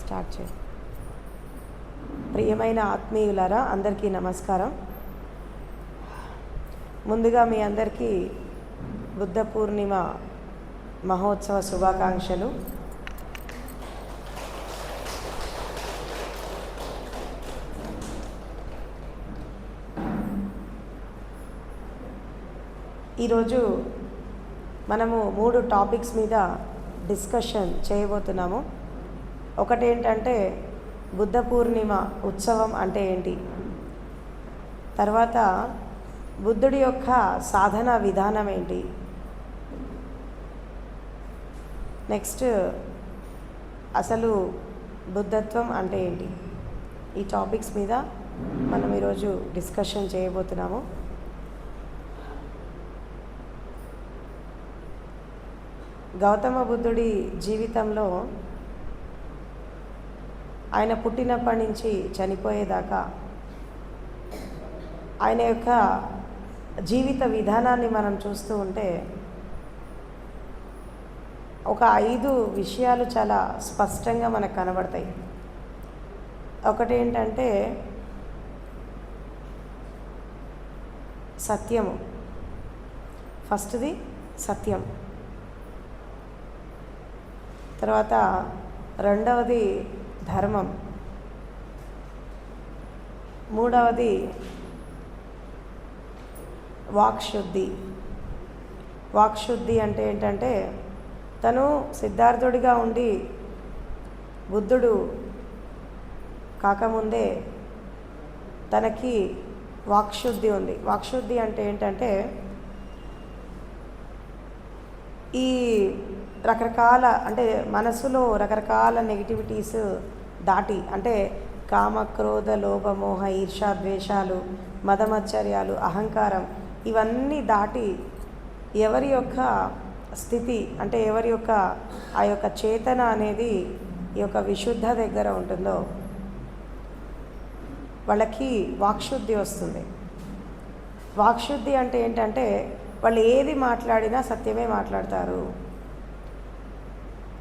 Start చేయి. ప్రియమైన ఆత్మీయులారా, అందరికీ నమస్కారం. ముందుగా మీ అందరికీ బుద్ధ పూర్ణిమ మహోత్సవ శుభాకాంక్షలు. ఈరోజు మనము 3 టాపిక్స్ మీద డిస్కషన్ చేయబోతున్నాము. ఒకటేంటంటే బుద్ధ పూర్ణిమ ఉత్సవం అంటే ఏంటి, తర్వాత బుద్ధుడి యొక్క సాధన విధానం ఏంటి, నెక్స్ట్ అసలు బుద్ధత్వం అంటే ఏంటి, ఈ టాపిక్స్ మీద మనం ఈరోజు డిస్కషన్ చేయబోతున్నాము. గౌతమ బుద్ధుడి జీవితంలో ఆయన పుట్టినప్పటి నుంచి చనిపోయేదాకా ఆయన యొక్క జీవిత విధానాన్ని మనం చూస్తూ ఉంటే ఒక 5 విషయాలు చాలా స్పష్టంగా మనకు కనబడతాయి. ఒకటేంటంటే సత్యము. ఫస్ట్ది సత్యం, తర్వాత రెండవది ధర్మం, మూడవది వాక్శుద్ధి. వాక్శుద్ధి అంటే ఏంటంటే తను సిద్ధార్థుడిగా ఉండి బుద్ధుడు కాకముందే తనకి వాక్శుద్ధి ఉంది. వాక్శుద్ధి అంటే ఏంటంటే ఈ రకరకాల అంటే మనసులో రకరకాల నెగిటివిటీస్ దాటి, అంటే కామ క్రోధ లోభ మోహ ఈర్ష ద్వేషాలు మదమచ్చర్యాలు అహంకారం ఇవన్నీ దాటి ఎవరి యొక్క స్థితి అంటే ఎవరి యొక్క ఆ యొక్క చేతన అనేది ఈ యొక్క విశుద్ధ దగ్గర ఉంటుందో వాళ్ళకి వాక్శుద్ధి వస్తుంది. వాక్శుద్ధి అంటే ఏంటంటే వాళ్ళు ఏది మాట్లాడినా సత్యమే మాట్లాడతారు.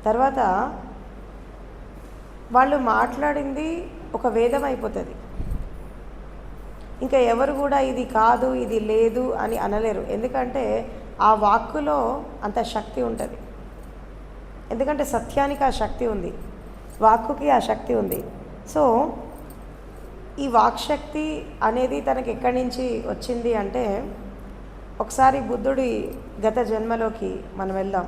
తర్వాత వాళ్ళు మాట్లాడింది ఒక వేదం అయిపోతుంది. ఇంకా ఎవరు కూడా ఇది కాదు ఇది లేదు అని అనలేరు. ఎందుకంటే ఆ వాక్కులో అంత శక్తి ఉంటుంది. ఎందుకంటే సత్యానికి ఆ శక్తి ఉంది, వాక్కుకి ఆ శక్తి ఉంది. సో ఈ వాక్శక్తి అనేది తనకి ఎక్కడి నుంచి వచ్చింది అంటే, ఒకసారి బుద్ధుడి గత జన్మలోకి మనం వెళ్దాం.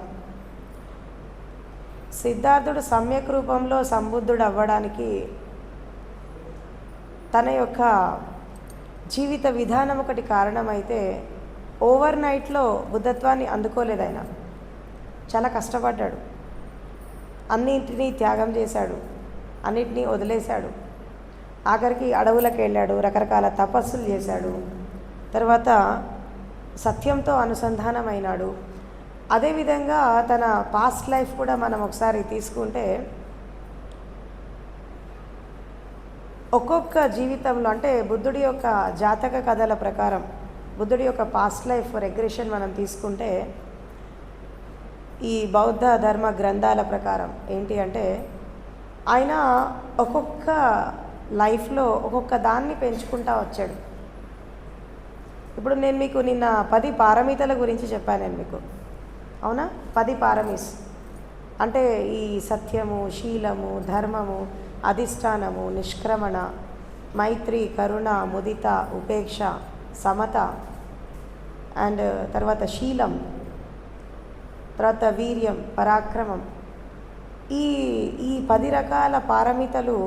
సిద్ధార్థుడు సమ్యక్ రూపంలో సంబుద్ధుడు అవ్వడానికి తన యొక్క జీవిత విధానం ఒకటి కారణమైతే, ఓవర్ నైట్లో బుద్ధత్వాన్ని అందుకోలేదు. ఆయన చాలా కష్టపడ్డాడు, అన్నింటినీ త్యాగం చేశాడు, అన్నింటినీ వదిలేశాడు. ఆఖరికి అడవులకు వెళ్ళాడు, రకరకాల తపస్సులు చేశాడు, తర్వాత సత్యంతో అనుసంధానమైనాడు. అదేవిధంగా తన పాస్ట్ లైఫ్ కూడా మనం ఒకసారి తీసుకుంటే ఒక్కొక్క జీవితంలో అంటే బుద్ధుడి యొక్క జాతక కథల ప్రకారం బుద్ధుడి యొక్క పాస్ట్ లైఫ్ రెగ్రెషన్ మనం తీసుకుంటే ఈ బౌద్ధ ధర్మ గ్రంథాల ప్రకారం ఏంటి అంటే ఆయన ఒక్కొక్క లైఫ్లో ఒక్కొక్క దాన్ని పెంచుకుంటా వచ్చాడు. ఇప్పుడు నేను మీకు నిన్న 10 పారమితల గురించి చెప్పాను నేను మీకు, అవునా? 10 పారమీస్ అంటే ఈ సత్యము, శీలము, ధర్మము, అధిష్టానము, నిష్క్రమణ, మైత్రి, కరుణ, ముదిత, ఉపేక్ష, సమత, అండ్ తర్వాత శీలం, తర్వాత వీర్యం, పరాక్రమం. ఈ 10 రకాల పారమితలు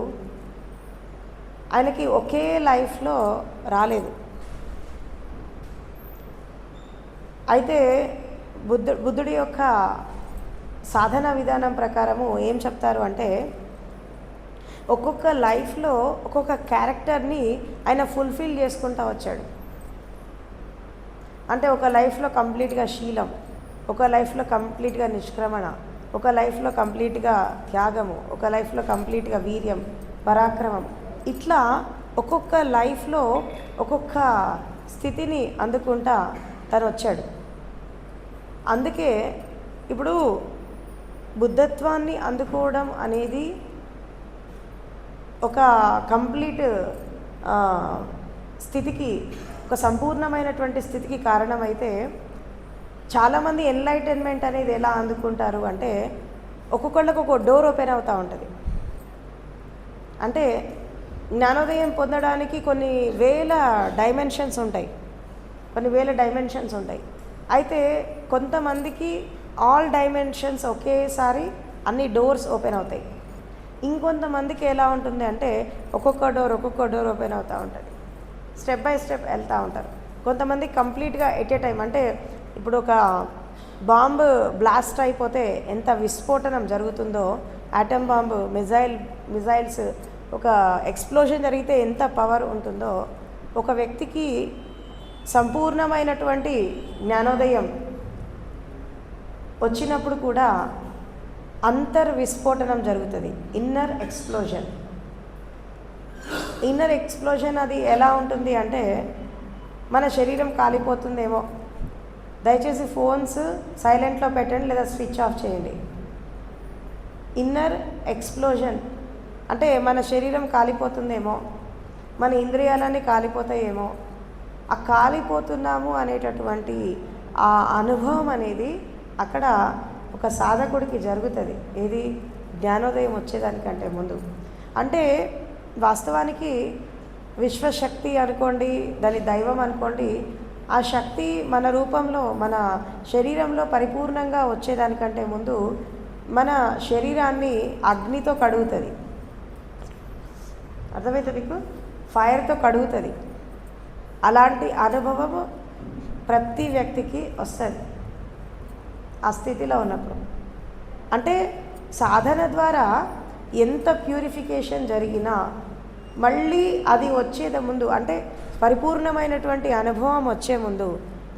ఆయనకి ఒకే లైఫ్లో రాలేదు. అయితే బుద్ధుడి యొక్క సాధన విధానం ప్రకారము ఏం చెప్తారు అంటే, ఒక్కొక్క లైఫ్లో ఒక్కొక్క క్యారెక్టర్ని ఆయన ఫుల్ఫిల్ చేసుకుంటూ వచ్చాడు. అంటే ఒక లైఫ్లో కంప్లీట్గా శీలం, ఒక లైఫ్లో కంప్లీట్గా నిష్క్రమణ, ఒక లైఫ్లో కంప్లీట్గా త్యాగము, ఒక లైఫ్లో కంప్లీట్గా వీర్యం, పరాక్రమం. ఇట్లా ఒక్కొక్క లైఫ్లో ఒక్కొక్క స్థితిని అందుకుంటా తను వచ్చాడు. అందుకే ఇప్పుడు బుద్ధత్వాన్ని అందుకోవడం అనేది ఒక కంప్లీట్ స్థితికి, ఒక సంపూర్ణమైనటువంటి స్థితికి కారణమైతే, చాలామంది ఎన్లైటన్మెంట్ అనేది ఎలా అందుకుంటారు అంటే ఒక్కొక్కళ్ళకు ఒక డోర్ ఓపెన్ అవుతూ ఉంటుంది. అంటే జ్ఞానోదయం పొందడానికి కొన్ని వేల డైమెన్షన్స్ ఉంటాయి. అయితే కొంతమందికి ఆల్ డైమెన్షన్స్ ఒకేసారి అన్ని డోర్స్ ఓపెన్ అవుతాయి. ఇంకొంతమందికి ఎలా ఉంటుంది అంటే ఒక్కొక్క డోర్ ఓపెన్ అవుతూ ఉంటుంది. స్టెప్ బై స్టెప్ వెళ్తూ ఉంటారు. కొంతమంది కంప్లీట్గా ఎట్ ఏ టైం, అంటే ఇప్పుడు ఒక బాంబు బ్లాస్ట్ అయిపోతే ఎంత విస్ఫోటనం జరుగుతుందో, ఆటమ్ బాంబు మిజైల్స్ ఒక ఎక్స్ప్లోజన్ జరిగితే ఎంత పవర్ ఉంటుందో, ఒక వ్యక్తికి సంపూర్ణమైనటువంటి జ్ఞానోదయం వచ్చినప్పుడు కూడా అంతర్విస్ఫోటనం జరుగుతుంది. ఇన్నర్ ఎక్స్ప్లోజన్ అది ఎలా ఉంటుంది అంటే మన శరీరం కాలిపోతుందేమో, దయచేసి ఫోన్స్ సైలెంట్లో పెట్టండి లేదా స్విచ్ ఆఫ్ చేయండి. ఇన్నర్ ఎక్స్ప్లోజన్ అంటే మన శరీరం కాలిపోతుందేమో, మన ఇంద్రియాలన్నీ కాలిపోతాయేమో, ఆ కాలిపోతున్నాము అనేటటువంటి ఆ అనుభవం అనేది అక్కడ ఒక సాధకుడికి జరుగుతుంది. ఏది జ్ఞానోదయం వచ్చేదానికంటే ముందు. అంటే వాస్తవానికి విశ్వశక్తి అనుకోండి, దాని దైవం అనుకోండి, ఆ శక్తి మన రూపంలో మన శరీరంలో పరిపూర్ణంగా వచ్చేదానికంటే ముందు మన శరీరాన్ని అగ్నితో కడుగుతుంది. అర్థమవుతుంది మీకు? ఫైర్తో కడుగుతుంది. అలాంటి అనుభవం ప్రతి వ్యక్తికి వస్తుంది ఆ స్థితిలో ఉన్నప్పుడు. అంటే సాధన ద్వారా ఎంత ప్యూరిఫికేషన్ జరిగినా మళ్ళీ అది వచ్చేది ముందు, అంటే పరిపూర్ణమైనటువంటి అనుభవం వచ్చే ముందు,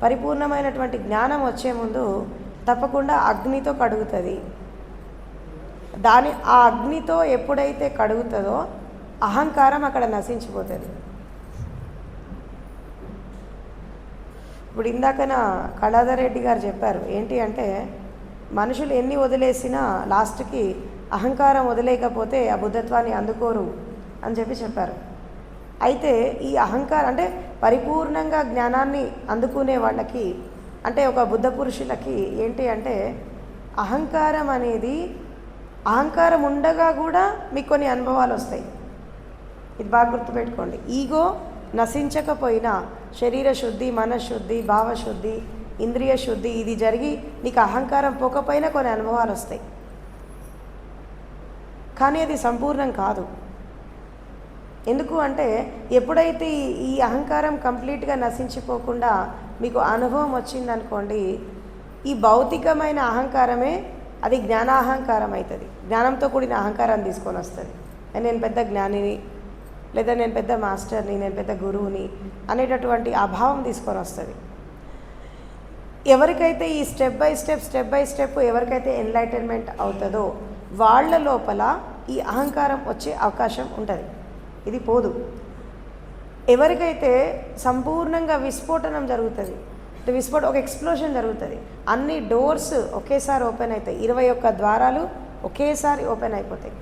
పరిపూర్ణమైనటువంటి జ్ఞానం వచ్చే ముందు తప్పకుండా అగ్నితో కడుగుతుంది. ఆ అగ్నితో ఎప్పుడైతే కడుగుతుందో అహంకారం అక్కడ నశించిపోతుంది. ఇప్పుడు ఇందాకన కళాధర్ రెడ్డి గారు చెప్పారు ఏంటి అంటే, మనుషులు ఎన్ని వదిలేసినా లాస్ట్కి అహంకారం వదిలేకపోతే ఆ బుద్ధత్వాన్ని అందుకోరు అని చెప్పారు. అయితే ఈ అహంకారం అంటే పరిపూర్ణంగా జ్ఞానాన్ని అందుకునే వాళ్ళకి, అంటే ఒక బుద్ధ పురుషులకి ఏంటి అంటే అహంకారం అనేది, అహంకారం ఉండగా కూడా మీకు కొన్ని అనుభవాలు వస్తాయి. ఇది బాగా గుర్తుపెట్టుకోండి. ఈగో నశించకపోయినా శరీర శుద్ధి, మనశుద్ధి, భావశుద్ధి, ఇంద్రియ శుద్ధి ఇది జరిగి నీకు అహంకారం పోకపోయినా కొన్ని అనుభవాలు వస్తాయి. కానీ అది సంపూర్ణం కాదు. ఎందుకు అంటే ఎప్పుడైతే ఈ అహంకారం కంప్లీట్గా నశించిపోకుండా మీకు అనుభవం వచ్చిందనుకోండి, ఈ భౌతికమైన అహంకారమే అది జ్ఞానాహంకారం అవుతుంది. జ్ఞానంతో కూడిన అహంకారాన్ని తీసుకొని వస్తుంది. నేను పెద్ద జ్ఞానిని, లేదా నేను పెద్ద మాస్టర్ని, నేను పెద్ద గురువుని అనేటటువంటి అభావం తీసుకొని వస్తుంది. ఎవరికైతే ఈ స్టెప్ బై స్టెప్ ఎవరికైతే ఎన్లైటన్మెంట్ అవుతుందో వాళ్ళ లోపల ఈ అహంకారం వచ్చే అవకాశం ఉంటుంది. ఇది పోదు. ఎవరికైతే సంపూర్ణంగా విస్ఫోటనం జరుగుతుంది, ఒక ఎక్స్ప్లోషన్ జరుగుతుంది, అన్ని డోర్స్ ఒకేసారి ఓపెన్ అవుతాయి, 21 ద్వారాలు ఒకేసారి ఓపెన్ అయిపోతాయి.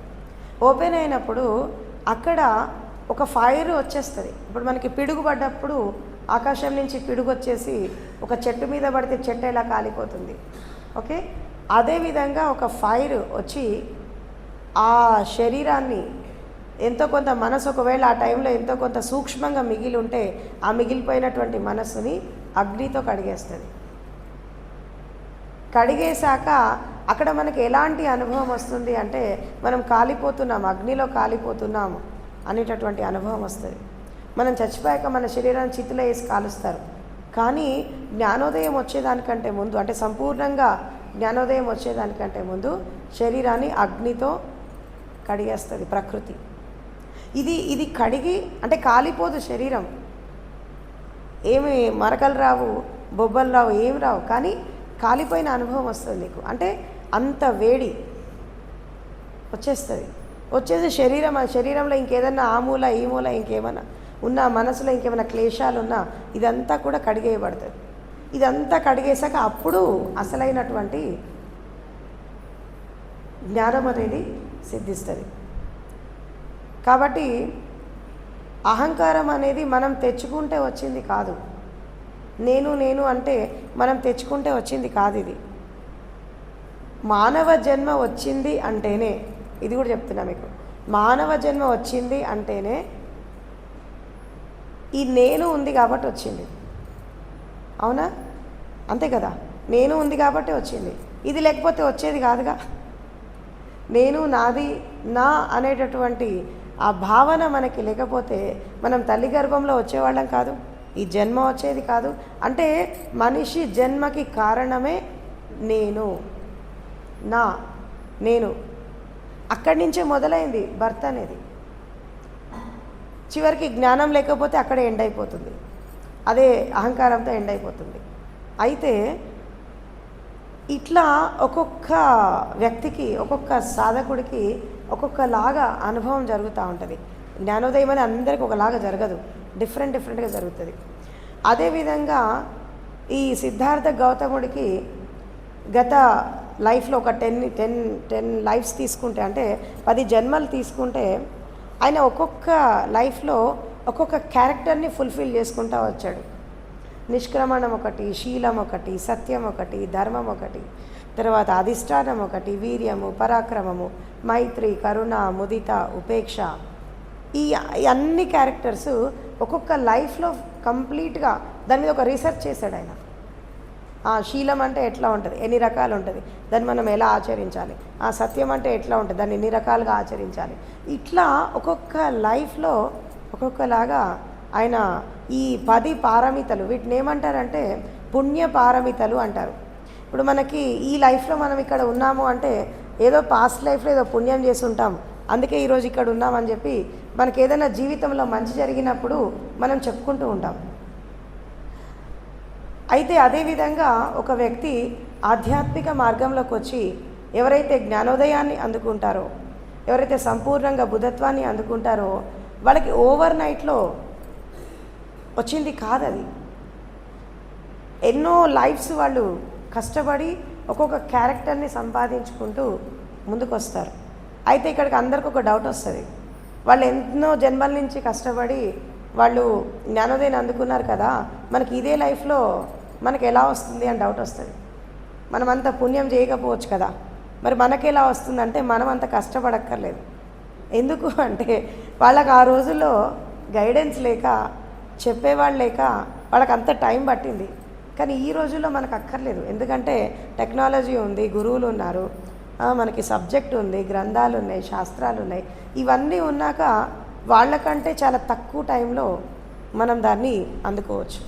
ఓపెన్ అయినప్పుడు అక్కడ ఒక ఫైర్ వచ్చేస్తుంది. ఇప్పుడు మనకి పిడుగు పడ్డప్పుడు ఆకాశం నుంచి పిడుగు వచ్చేసి ఒక చెట్టు మీద పడితే చెట్టు ఎలా కాలిపోతుంది, ఓకే, అదేవిధంగా ఒక ఫైర్ వచ్చి ఆ శరీరాన్ని ఎంతో కొంత మనసు, ఒకవేళ ఆ టైంలో ఎంతో కొంత సూక్ష్మంగా మిగిలి ఉంటే ఆ మిగిలిపోయినటువంటి మనస్సుని అగ్నితో కడిగేస్తుంది. కడిగేశాక అక్కడ మనకి ఎలాంటి అనుభవం వస్తుంది అంటే మనం కాలిపోతున్నాం, అగ్నిలో కాలిపోతున్నాము అనేటటువంటి అనుభవం వస్తుంది. మనం చచ్చిపోయాక మన శరీరాన్ని చిత్తులో వేసి కాలుస్తారు. కానీ జ్ఞానోదయం వచ్చేదానికంటే ముందు, అంటే సంపూర్ణంగా జ్ఞానోదయం వచ్చేదానికంటే ముందు శరీరాన్ని అగ్నితో కడిగేస్తుంది ప్రకృతి. ఇది కడిగి, అంటే కాలిపోదు శరీరం, ఏమి మరకలు రావు, బొబ్బలు రావు, ఏమి రావు, కానీ కాలిపోయిన అనుభవం వస్తుంది నీకు. అంటే అంత వేడి వచ్చేసి శరీరంలో ఇంకేదన్నా ఆ మూల ఈ మూల ఇంకేమన్నా ఉన్నా, మనసులో ఇంకేమైనా క్లేశాలు ఉన్నా ఇదంతా కూడా కడిగేయబడుతుంది. ఇదంతా కడిగేశాక అప్పుడు అసలైనటువంటి జ్ఞానం అనేది సిద్ధిస్తుంది. కాబట్టి అహంకారం అనేది మనం తెచ్చుకుంటే వచ్చింది కాదు. నేను అంటే మనం తెచ్చుకుంటే వచ్చింది కాదు. ఇది మానవ జన్మ వచ్చింది అంటేనే, ఇది కూడా చెప్తున్నా మీకు, మానవ జన్మ వచ్చింది అంటేనే ఈ నేను ఉంది కాబట్టి వచ్చింది. అవునా? అంతే కదా, నేను ఉంది కాబట్టి వచ్చింది. ఇది లేకపోతే వచ్చేది కాదుగా. నేను, నాది, నా అనేటటువంటి ఆ భావన మనకి లేకపోతే మనం తల్లి గర్భంలో వచ్చేవాళ్ళం కాదు, ఈ జన్మ వచ్చేది కాదు. అంటే మనిషి జన్మకి కారణమే నేను, నా, నేను. అక్కడి నుంచే మొదలైంది బర్త్ అనేది. చివరికి జ్ఞానం లేకపోతే అక్కడే ఎండ్ అయిపోతుంది, అదే అహంకారంతో ఎండ్ అయిపోతుంది. అయితే ఇట్లా ఒక్కొక్క వ్యక్తికి, ఒక్కొక్క సాధకుడికి ఒక్కొక్కలాగా అనుభవం జరుగుతూ ఉంటుంది. జ్ఞానోదయం అని అందరికీ ఒకలాగా జరగదు, డిఫరెంట్గా జరుగుతుంది. అదేవిధంగా ఈ సిద్ధార్థ గౌతముడికి గత లైఫ్లో ఒక 10 లైఫ్స్ తీసుకుంటే, అంటే 10 జన్మలు తీసుకుంటే, ఆయన ఒక్కొక్క లైఫ్లో ఒక్కొక్క క్యారెక్టర్ని ఫుల్ఫిల్ చేసుకుంటూ వచ్చాడు. నిష్క్రమణం ఒకటి, శీలం ఒకటి, సత్యం ఒకటి, ధర్మం ఒకటి, తర్వాత అధిష్టానం ఒకటి, వీర్యము, పరాక్రమము, మైత్రి, కరుణ, ముదిత, ఉపేక్ష, ఈ అన్ని క్యారెక్టర్స్ ఒక్కొక్క లైఫ్లో కంప్లీట్గా దాని మీద ఒక రీసెర్చ్ చేశాడు ఆయన. శీలం అంటే ఎట్లా ఉంటుంది, ఎన్ని రకాలు ఉంటుంది, దాన్ని మనం ఎలా ఆచరించాలి. సత్యం అంటే ఎట్లా ఉంటుంది, దాన్ని ఎన్ని రకాలుగా ఆచరించాలి. ఇట్లా ఒక్కొక్క లైఫ్లో ఒక్కొక్కలాగా ఆయన ఈ 10 పారమితలు, వీటిని ఏమంటారంటే పుణ్య పారమితలు అంటారు. ఇప్పుడు మనకి ఈ లైఫ్లో మనం ఇక్కడ ఉన్నాము అంటే ఏదో పాస్ట్ లైఫ్లో ఏదో పుణ్యం చేసి ఉంటాం, అందుకే ఈరోజు ఇక్కడ ఉన్నామని చెప్పి మనకి ఏదైనా జీవితంలో మంచి జరిగినప్పుడు మనం చెప్పుకుంటూ ఉంటాం. అయితే అదేవిధంగా ఒక వ్యక్తి ఆధ్యాత్మిక మార్గంలోకి వచ్చి ఎవరైతే జ్ఞానోదయాన్ని అందుకుంటారో, ఎవరైతే సంపూర్ణంగా బుద్ధత్వాన్ని అందుకుంటారో, వాళ్ళకి ఓవర్ నైట్లో వచ్చింది కాదు అది. ఎన్నో లైఫ్స్ వాళ్ళు కష్టపడి ఒక్కొక్క క్యారెక్టర్ని సంపాదించుకుంటూ ముందుకు వస్తారు. అయితే ఇక్కడికి అందరికి ఒక డౌట్ వస్తుంది, వాళ్ళు ఎన్నో జన్మల నుంచి కష్టపడి వాళ్ళు జ్ఞానోదయాన్ని అందుకున్నారు కదా, మనకి ఇదే లైఫ్లో మనకి ఎలా వస్తుంది అని డౌట్ వస్తుంది. మనం అంత పుణ్యం చేయకపోవచ్చు కదా, మరి మనకి ఎలా వస్తుందంటే మనం అంత కష్టపడక్కర్లేదు. ఎందుకు అంటే వాళ్ళకి ఆ రోజుల్లో గైడెన్స్ లేక, చెప్పేవాళ్ళు లేక వాళ్ళకి అంత టైం పట్టింది. కానీ ఈ రోజుల్లో మనకు అక్కర్లేదు, ఎందుకంటే టెక్నాలజీ ఉంది, గురువులు ఉన్నారు, మనకి సబ్జెక్ట్ ఉంది, గ్రంథాలు ఉన్నాయి, శాస్త్రాలు ఉన్నాయి. ఇవన్నీ ఉన్నాక వాళ్ళకంటే చాలా తక్కువ టైంలో మనం దాన్ని అందుకోవచ్చు.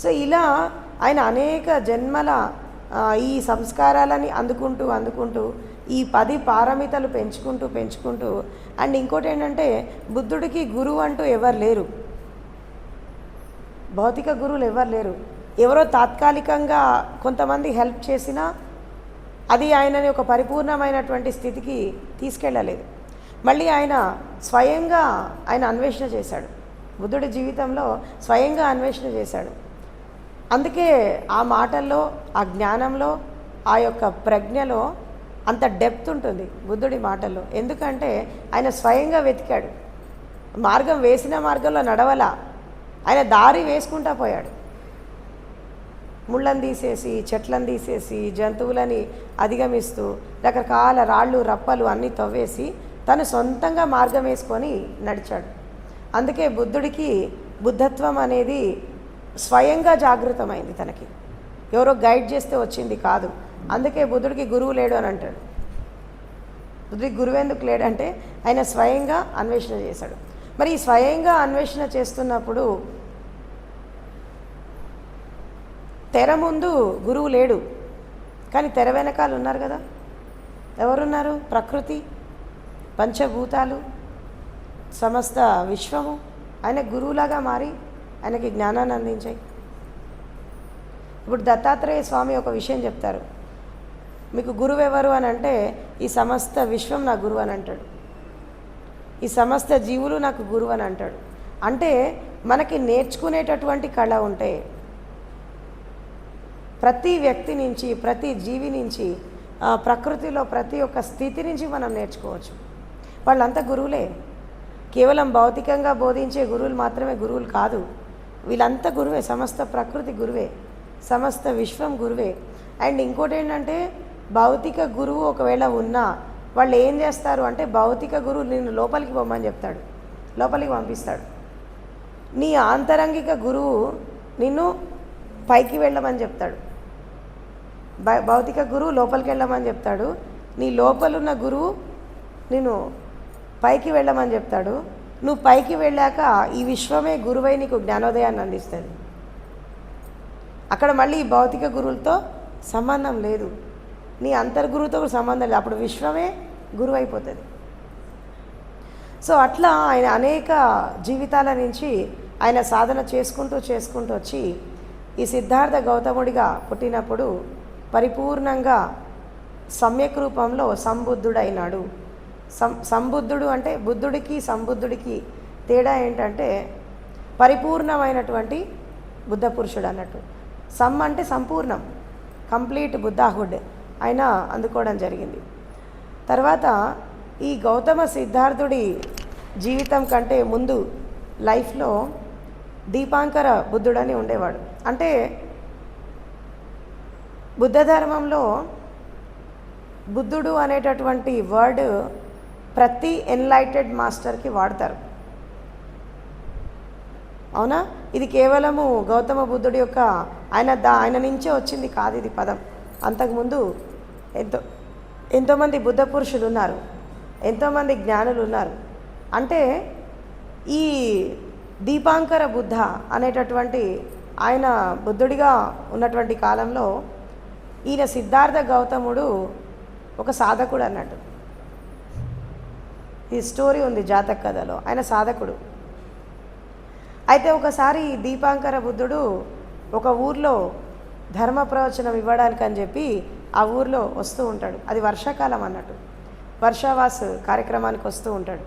సో ఇలా ఆయన అనేక జన్మల ఈ సంస్కారాలని అందుకుంటూ ఈ 10 పారమితలు పెంచుకుంటూ అండ్ ఇంకోటి ఏంటంటే బుద్ధుడికి గురువు అంటూ ఎవరు లేరు, భౌతిక గురువులు ఎవరు లేరు. ఎవరో తాత్కాలికంగా కొంతమంది హెల్ప్ చేసినా అది ఆయనని ఒక పరిపూర్ణమైనటువంటి స్థితికి తీసుకెళ్ళలేదు. మళ్ళీ ఆయన స్వయంగా అన్వేషణ చేశాడు, బుద్ధుడి జీవితంలో స్వయంగా అన్వేషణ చేశాడు. అందుకే ఆ మాటల్లో, ఆ జ్ఞానంలో, ఆ యొక్క ప్రజ్ఞలో అంత డెప్త్ ఉంటుంది బుద్ధుడి మాటల్లో. ఎందుకంటే ఆయన స్వయంగా వెతికాడు, మార్గం వేసిన మార్గంలో నడవలా, ఆయన దారి వేసుకుంటా పోయాడు. ముళ్ళని తీసేసి, చెట్లను తీసేసి, జంతువులని అధిగమిస్తూ రకరకాల రాళ్ళు రప్పలు అన్నీ తవ్వేసి తను సొంతంగా మార్గం వేసుకొని నడిచాడు. అందుకే బుద్ధుడికి బుద్ధత్వం అనేది స్వయంగా జాగృతమైంది, తనకి ఎవరో గైడ్ చేస్తే వచ్చింది కాదు. అందుకే బుద్ధుడికి గురువు లేడు అని అంటాడు. బుద్ధుడికి గురువు ఎందుకు లేడంటే ఆయన స్వయంగా అన్వేషణ చేశాడు. మరి ఈ స్వయంగా అన్వేషణ చేస్తున్నప్పుడు తెర ముందు గురువు లేడు, కానీ తెర వెనకాల ఉన్నారు కదా. ఎవరున్నారు? ప్రకృతి, పంచభూతాలు, సమస్త విశ్వము ఆయన గురువులాగా మారి ఆయనకి జ్ఞానాన్ని అందించాయి. ఇప్పుడు దత్తాత్రేయ స్వామి ఒక విషయం చెప్తారు, మీకు గురువు ఎవరు అని అంటే ఈ సమస్త విశ్వం నా గురువు అని అంటాడు, ఈ సమస్త జీవులు నాకు గురువు అని అంటాడు. అంటే మనకి నేర్చుకునేటటువంటి కళ ఉంటే ప్రతి వ్యక్తి నుంచి, ప్రతి జీవి నుంచి, ప్రకృతిలో ప్రతి ఒక్క స్థితి నుంచి మనం నేర్చుకోవచ్చు. వాళ్ళంతా గురువులే. కేవలం భౌతికంగా బోధించే గురువులు మాత్రమే గురువులు కాదు. వీళ్ళంతా గురువే, సమస్త ప్రకృతి గురువే, సమస్త విశ్వం గురువే. అండ్ ఇంకోటి ఏంటంటే భౌతిక గురువు ఒకవేళ ఉన్నా వాళ్ళు ఏం చేస్తారు అంటే భౌతిక గురువు నిన్ను లోపలికి పొమ్మని చెప్తాడు, లోపలికి పంపిస్తాడు. నీ ఆంతరంగిక గురువు నిన్ను పైకి వెళ్ళమని చెప్తాడు. భౌతిక గురువు లోపలికి వెళ్ళమని చెప్తాడు, నీ లోపలున్న గురువు నిన్ను పైకి వెళ్ళమని చెప్తాడు. నువ్వు పైకి వెళ్ళాక ఈ విశ్వమే గురువై నీకు జ్ఞానోదయాన్ని అందిస్తుంది. అక్కడ మళ్ళీ ఈ భౌతిక గురువులతో సంబంధం లేదు, నీ అంతర్గురువుతో కూడా సంబంధం లేదు. అప్పుడు విశ్వమే గురువు అయిపోతుంది. సో అట్లా ఆయన అనేక జీవితాల నుంచి ఆయన సాధన చేసుకుంటూ వచ్చి ఈ సిద్ధార్థ గౌతముడిగా పుట్టినప్పుడు పరిపూర్ణంగా సమ్యక్ రూపంలో సంబుద్ధుడైనాడు. సంబుద్ధుడు అంటే బుద్ధుడికి సంబుద్ధుడికి తేడా ఏంటంటే పరిపూర్ణమైనటువంటి బుద్ధ పురుషుడు అన్నట్టు. సమ్ అంటే సంపూర్ణం, కంప్లీట్ బుద్ధాహుడ్ ఆయన అందుకోవడం జరిగింది. తర్వాత ఈ గౌతమ సిద్ధార్థుడి జీవితం కంటే ముందు లైఫ్లో దీపాంకర బుద్ధుడని ఉండేవాడు. అంటే బుద్ధ ధర్మంలో బుద్ధుడు అనేటటువంటి వర్డ్ ప్రతి ఎన్లైటెడ్ మాస్టర్కి వాడతారు, అవునా? ఇది కేవలము గౌతమ బుద్ధుడి యొక్క ఆయన నుంచే వచ్చింది కాదు ఇది పదం. అంతకుముందు ఎంతోమంది బుద్ధ పురుషులు ఉన్నారు, ఎంతోమంది జ్ఞానులు ఉన్నారు. అంటే ఈ దీపాంకర బుద్ధ అనేటటువంటి ఆయన బుద్ధుడిగా ఉన్నటువంటి కాలంలో ఈయన సిద్ధార్థ గౌతముడు ఒక సాధకుడు అన్నట్టు. ఈ స్టోరీ ఉంది జాతక కథలో, ఆయన సాధకుడు. అయితే ఒకసారి దీపాంకర బుద్ధుడు ఒక ఊర్లో ధర్మ ప్రవచనం ఇవ్వడానికి అని చెప్పి ఆ ఊర్లో వస్తూ ఉంటాడు. అది వర్షాకాలం అన్నట్టు, వర్షావాస్ కార్యక్రమానికి వస్తూ ఉంటాడు.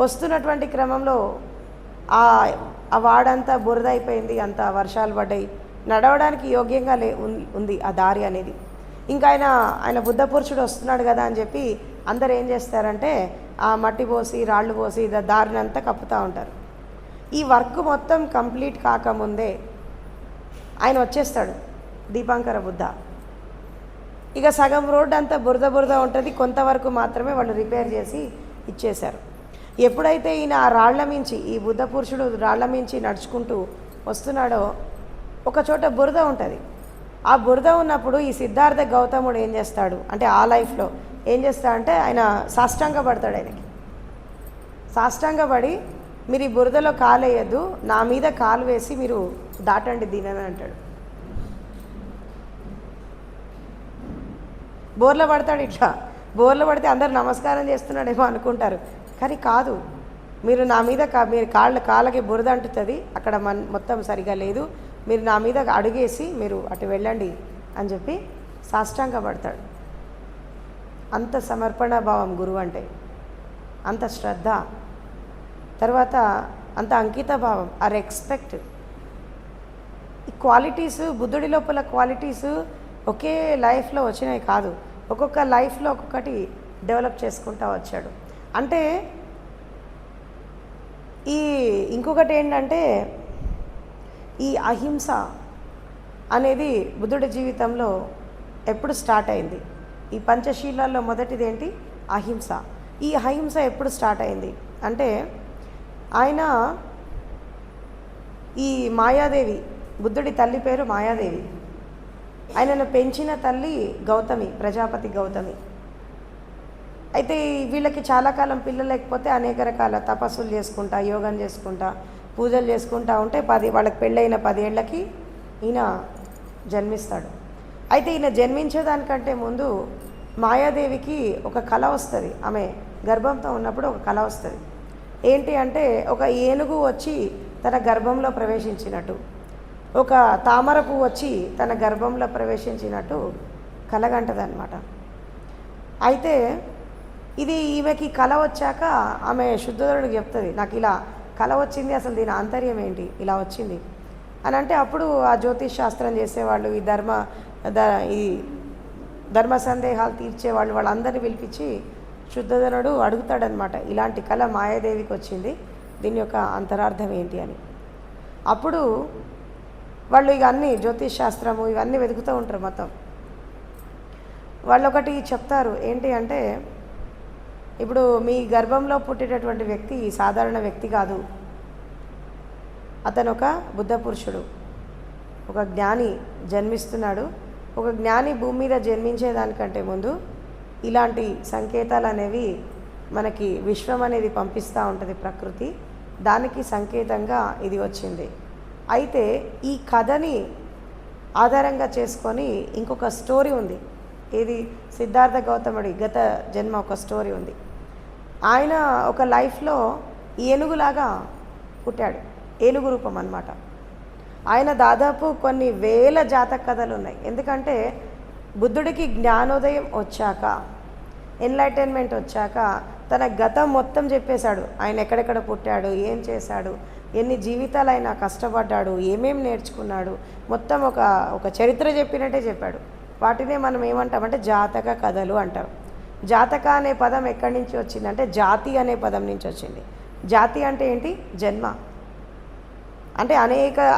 వస్తున్నటువంటి క్రమంలో ఆ వాడంతా బురద అయిపోయింది, అంత వర్షాలు పడ్డాయి, నడవడానికి యోగ్యంగా ఉంది ఆ దారి అనేది. ఇంకా ఆయన బుద్ధ పురుషుడు వస్తున్నాడు కదా అని చెప్పి అందరు ఏం చేస్తారంటే ఆ మట్టి పోసి రాళ్ళు పోసి దారిని అంతా కప్పుతూ ఉంటారు. ఈ వర్క్ మొత్తం కంప్లీట్ కాకముందే ఆయన వచ్చేస్తాడు దీపాంకర బుద్ధ. ఇక సగం రోడ్డు అంతా బురద ఉంటుంది, కొంతవరకు మాత్రమే వాళ్ళు రిపేర్ చేసి ఇచ్చేశారు. ఎప్పుడైతే ఈయన ఆ రాళ్ల మించి ఈ బుద్ధ పురుషుడు రాళ్ల మించి నడుచుకుంటూ వస్తున్నాడో ఒక చోట బురద ఉంటుంది. ఆ బురద ఉన్నప్పుడు ఈ సిద్ధార్థ గౌతముడు ఏం చేస్తాడు అంటే ఆ లైఫ్లో ఏం చేస్తాడంటే ఆయన సాష్టాంగపడతాడు. ఆయనకి సాష్టాంగపడి మీరు ఈ బురదలో కాలు వేయద్దు, నా మీద కాలు వేసి మీరు దాటండి దీనని అంటాడు. బోర్ల పడతాడు. ఇట్లా బోర్ల పడితే అందరు నమస్కారం చేస్తున్నాడేమో అనుకుంటారు, కానీ కాదు. మీరు నా మీద మీరు కాళ్ళకి బురద అంటుతుంది, అక్కడ మొత్తం సరిగా లేదు, మీరు నా మీద అడుగేసి మీరు అటు వెళ్ళండి అని చెప్పి సాష్టాంగపడతాడు. అంత సమర్పణ భావం గురువు అంటే, అంత శ్రద్ధ, తర్వాత అంత అంకిత భావం, ఆ రెస్పెక్ట్. ఈ క్వాలిటీస్ బుద్ధుడి లోపల క్వాలిటీస్ ఒకే లైఫ్లో వచ్చినాయి కాదు, ఒక్కొక్క లైఫ్లో ఒక్కొక్కటి డెవలప్ చేసుకుంటూ వచ్చాడు. అంటే ఇంకొకటి ఏంటంటే ఈ అహింస అనేది బుద్ధుడి జీవితంలో ఎప్పుడు స్టార్ట్ అయింది? ఈ పంచశీలాల్లో మొదటిది ఏంటి? అహింస. ఈ అహింస ఎప్పుడు స్టార్ట్ అయింది అంటే ఆయన ఈ మాయాదేవి, బుద్ధుడి తల్లి పేరు మాయాదేవి, ఆయనను పెంచిన తల్లి గౌతమి, ప్రజాపతి గౌతమి. అయితే వీళ్ళకి చాలా కాలం పిల్లలు లేకపోతే అనేక రకాల తపస్సులు చేసుకుంటా, యోగం చేసుకుంటా, పూజలు చేసుకుంటా ఉంటే వాళ్ళకి పెళ్ళైన 10 ఏళ్ళకి ఈయన జన్మిస్తాడు. అయితే ఈయన జన్మించేదానికంటే ముందు మాయాదేవికి ఒక కళ వస్తుంది. ఆమె గర్భంతో ఉన్నప్పుడు ఒక కళ వస్తుంది. ఏంటి అంటే ఒక ఏనుగు వచ్చి తన గర్భంలో ప్రవేశించినట్టు, ఒక తామర పువ్వు వచ్చి తన గర్భంలో ప్రవేశించినట్టు కలగంటదన్నమాట. అయితే ఇది ఈమెకి కళ వచ్చాక ఆమె శుద్ధోదరుడికి చెప్తుంది, నాకు ఇలా కళ వచ్చింది, అసలు దీని ఆంతర్యం ఏంటి, ఇలా వచ్చింది అని. అంటే అప్పుడు ఆ జ్యోతిష్ శాస్త్రం చేసేవాళ్ళు, ఈ ధర్మ సందేహాలు తీర్చేవాళ్ళు, వాళ్ళందరినీ పిలిపించి శుద్ధోధనుడు అడుగుతాడనమాట, ఇలాంటి కళ మాయాదేవికి వచ్చింది, దీని యొక్క అంతరార్థం ఏంటి అని. అప్పుడు వాళ్ళు ఇక అన్నీ జ్యోతిష్ శాస్త్రము ఇవన్నీ వెతుకుతూ ఉంటారు మొత్తం. వాళ్ళు ఒకటి చెప్తారు, ఏంటి అంటే, ఇప్పుడు మీ గర్భంలో పుట్టేటటువంటి వ్యక్తి సాధారణ వ్యక్తి కాదు, అతను ఒక బుద్ధ పురుషుడు, ఒక జ్ఞాని జన్మిస్తున్నాడు. ఒక జ్ఞాని భూమి మీద జన్మించేదానికంటే ముందు ఇలాంటి సంకేతాలు అనేవి మనకి విశ్వం అనేది పంపిస్తూ ఉంటుంది, ప్రకృతి, దానికి సంకేతంగా ఇది వచ్చింది. అయితే ఈ కథని ఆధారంగా చేసుకొని ఇంకొక స్టోరీ ఉంది. ఇది సిద్ధార్థ గౌతముడి గత జన్మ ఒక స్టోరీ ఉంది. ఆయన ఒక లైఫ్లో ఏనుగులాగా పుట్టాడు, ఏనుగు రూపం అన్నమాట. ఆయన దాదాపు కొన్ని వేల జాతక కథలు ఉన్నాయి. ఎందుకంటే బుద్ధుడికి జ్ఞానోదయం వచ్చాక, ఎన్లైటైన్మెంట్ వచ్చాక తన గతం మొత్తం చెప్పేశాడు. ఆయన ఎక్కడెక్కడ పుట్టాడు, ఏం చేశాడు, ఎన్ని జీవితాలు ఆయన కష్టపడ్డాడు, ఏమేమి నేర్చుకున్నాడు, మొత్తం ఒక చరిత్ర చెప్పినట్టే చెప్పాడు. వాటినే మనం ఏమంటామంటే జాతక కథలు అంటారు. జాతక అనే పదం ఎక్కడి నుంచి వచ్చిందంటే జాతి అనే పదం నుంచి వచ్చింది. జాతి అంటే ఏంటి? జన్మ. అంటే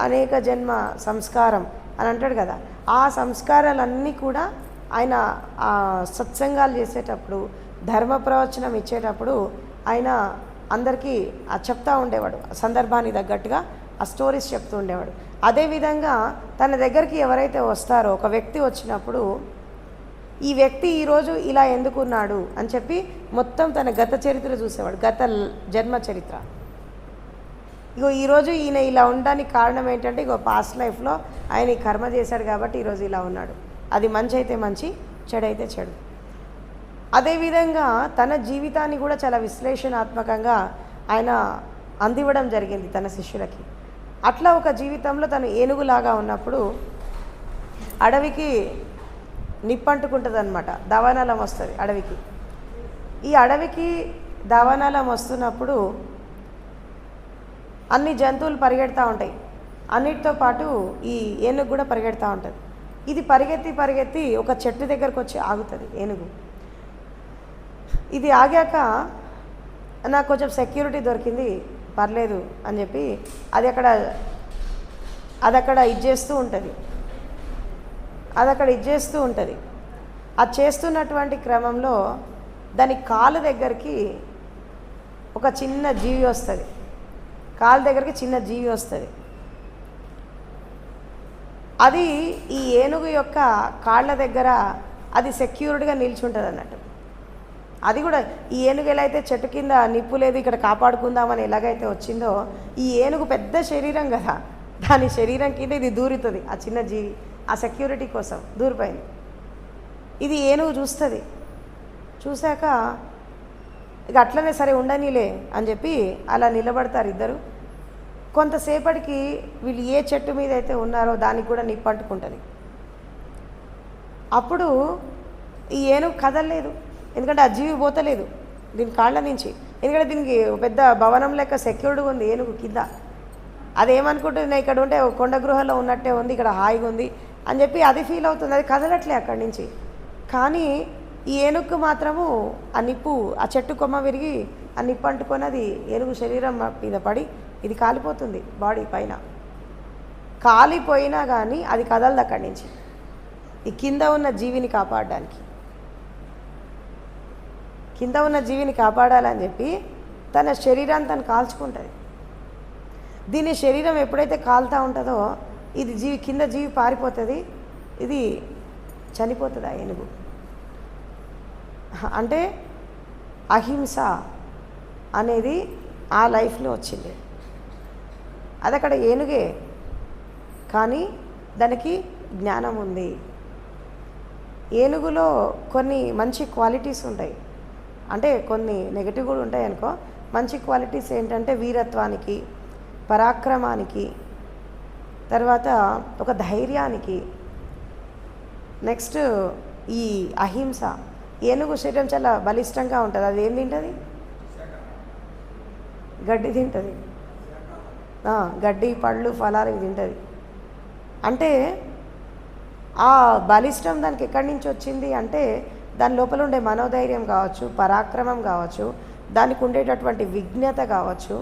అనేక జన్మ సంస్కారం అని అంటాడు కదా. ఆ సంస్కారాలన్నీ కూడా ఆయన సత్సంగాలు చేసేటప్పుడు, ధర్మ ప్రవచనం ఇచ్చేటప్పుడు ఆయన అందరికీ చెప్తూ ఉండేవాడు, సందర్భానికి తగ్గట్టుగా ఆ స్టోరీస్ చెప్తూ ఉండేవాడు. అదేవిధంగా తన దగ్గరికి ఎవరైతే వస్తారో, ఒక వ్యక్తి వచ్చినప్పుడు ఈ వ్యక్తి ఈరోజు ఇలా ఎందుకున్నాడు అని చెప్పి మొత్తం తన గత చరిత్ర చూసేవాడు, గత జన్మ చరిత్ర. ఇగో ఈరోజు ఈయన ఇలా ఉండడానికి కారణం ఏంటంటే, ఇగో పాస్ట్ లైఫ్లో ఆయన ఈ కర్మ చేశాడు కాబట్టి ఈరోజు ఇలా ఉన్నాడు. అది మంచి అయితే మంచి, చెడు అయితే చెడు. అదేవిధంగా తన జీవితాన్ని కూడా చాలా విశ్లేషణాత్మకంగా ఆయన అందివ్వడం జరిగింది తన శిష్యులకి. అట్లా ఒక జీవితంలో తను ఏనుగులాగా ఉన్నప్పుడు అడవికి నిప్పంటుకుంటుంది అనమాట, దవానలం వస్తుంది అడవికి. ఈ అడవికి దవానలం వస్తున్నప్పుడు అన్ని జంతువులు పరిగెడతా ఉంటాయి, అన్నిటితో పాటు ఈ ఏనుగు కూడా పరిగెడతా ఉంటుంది. ఇది పరిగెత్తి ఒక చెట్టు దగ్గరకు వచ్చి ఆగుతుంది ఏనుగు. ఇది ఆగాక నాకు కొంచెం సెక్యూరిటీ దొరికింది, పర్లేదు అని చెప్పి అది అక్కడ ఇచ్చేస్తూ ఉంటుంది. అది చేస్తున్నటువంటి క్రమంలో దాని కాలు దగ్గరికి ఒక చిన్న జీవి వస్తుంది. అది ఈ ఏనుగు యొక్క కాళ్ళ దగ్గర అది సెక్యూర్డ్గా నిల్చుంటుంది అన్నట్టు. అది కూడా ఈ ఏనుగు ఎలా అయితే చెట్టు కింద నిప్పు లేదు ఇక్కడ కాపాడుకుందామని ఎలాగైతే వచ్చిందో, ఈ ఏనుగు పెద్ద శరీరం కదా, దాని శరీరం కింద ఇది దూరుతుంది. ఆ చిన్న జీవి ఆ సెక్యూరిటీ కోసం దూరిపోయింది. ఇది ఏనుగు చూస్తుంది. చూశాక ఇక అట్లనే సరే ఉండనీలే అని చెప్పి అలా నిలబడతారు ఇద్దరు. కొంతసేపటికి వీళ్ళు ఏ చెట్టు మీద అయితే ఉన్నారో దానికి కూడా నిప్పంటుకుంటుంది. అప్పుడు ఈ ఏనుగు కదలలేదు, ఎందుకంటే ఆ జీవి పోతలేదు దీని కాళ్ళ నుంచి. ఎందుకంటే దీనికి పెద్ద భవనం లెక్క సెక్యూర్డ్గా ఉంది ఏనుగు కింద. అదేమనుకుంటుంది, నేను ఇక్కడ ఉంటే కొండ గృహంలో ఉన్నట్టే ఉంది, ఇక్కడ హాయిగా ఉంది అని చెప్పి అది ఫీల్ అవుతుంది. అది కదలట్లే అక్కడి నుంచి. కానీ ఈ ఏనుగుకు మాత్రము ఆ నిప్పు, ఆ చెట్టు కొమ్మ విరిగి ఆ నిప్పు అంటుకొని అది ఏనుగు శరీరం మీద పడి ఇది కాలిపోతుంది. బాడీ పైన కాలిపోయినా కానీ అది కదలదు అక్కడి నుంచి, ఈ కింద ఉన్న జీవిని కాపాడడానికి. కింద ఉన్న జీవిని కాపాడాలని చెప్పి తన శరీరాన్ని తను కాల్చుకుంటుంది. దీని శరీరం ఎప్పుడైతే కాలుతూ ఉంటుందో ఇది కింద జీవి పారిపోతుంది, ఇది చనిపోతుంది. ఆ ఏనుగు అంటే అహింస అనేది ఆ లైఫ్లో వచ్చింది. అది అక్కడ ఏనుగే, కానీ దానికి జ్ఞానం ఉంది. ఏనుగులో కొన్ని మంచి క్వాలిటీస్ ఉంటాయి, అంటే కొన్ని నెగటివ్ కూడా ఉంటాయి అనుకో. మంచి క్వాలిటీస్ ఏంటంటే వీరత్వానికి, పరాక్రమానికి, తర్వాత ఒక ధైర్యానికి, నెక్స్ట్ ఈ అహింస. ఏనుగు శరీరం చాలా బలిష్టంగా ఉంటుంది. అది ఏం తింటుంది? గడ్డి తింటుంది, గడ్డి, పళ్ళు, ఫలాలు ఇవి తింటుంది. అంటే ఆ బలిష్టం దానికి ఎక్కడి నుంచి వచ్చింది అంటే దాని లోపల ఉండే మనోధైర్యం కావచ్చు, పరాక్రమం కావచ్చు, దానికి ఉండేటటువంటి విజ్ఞత కావచ్చు,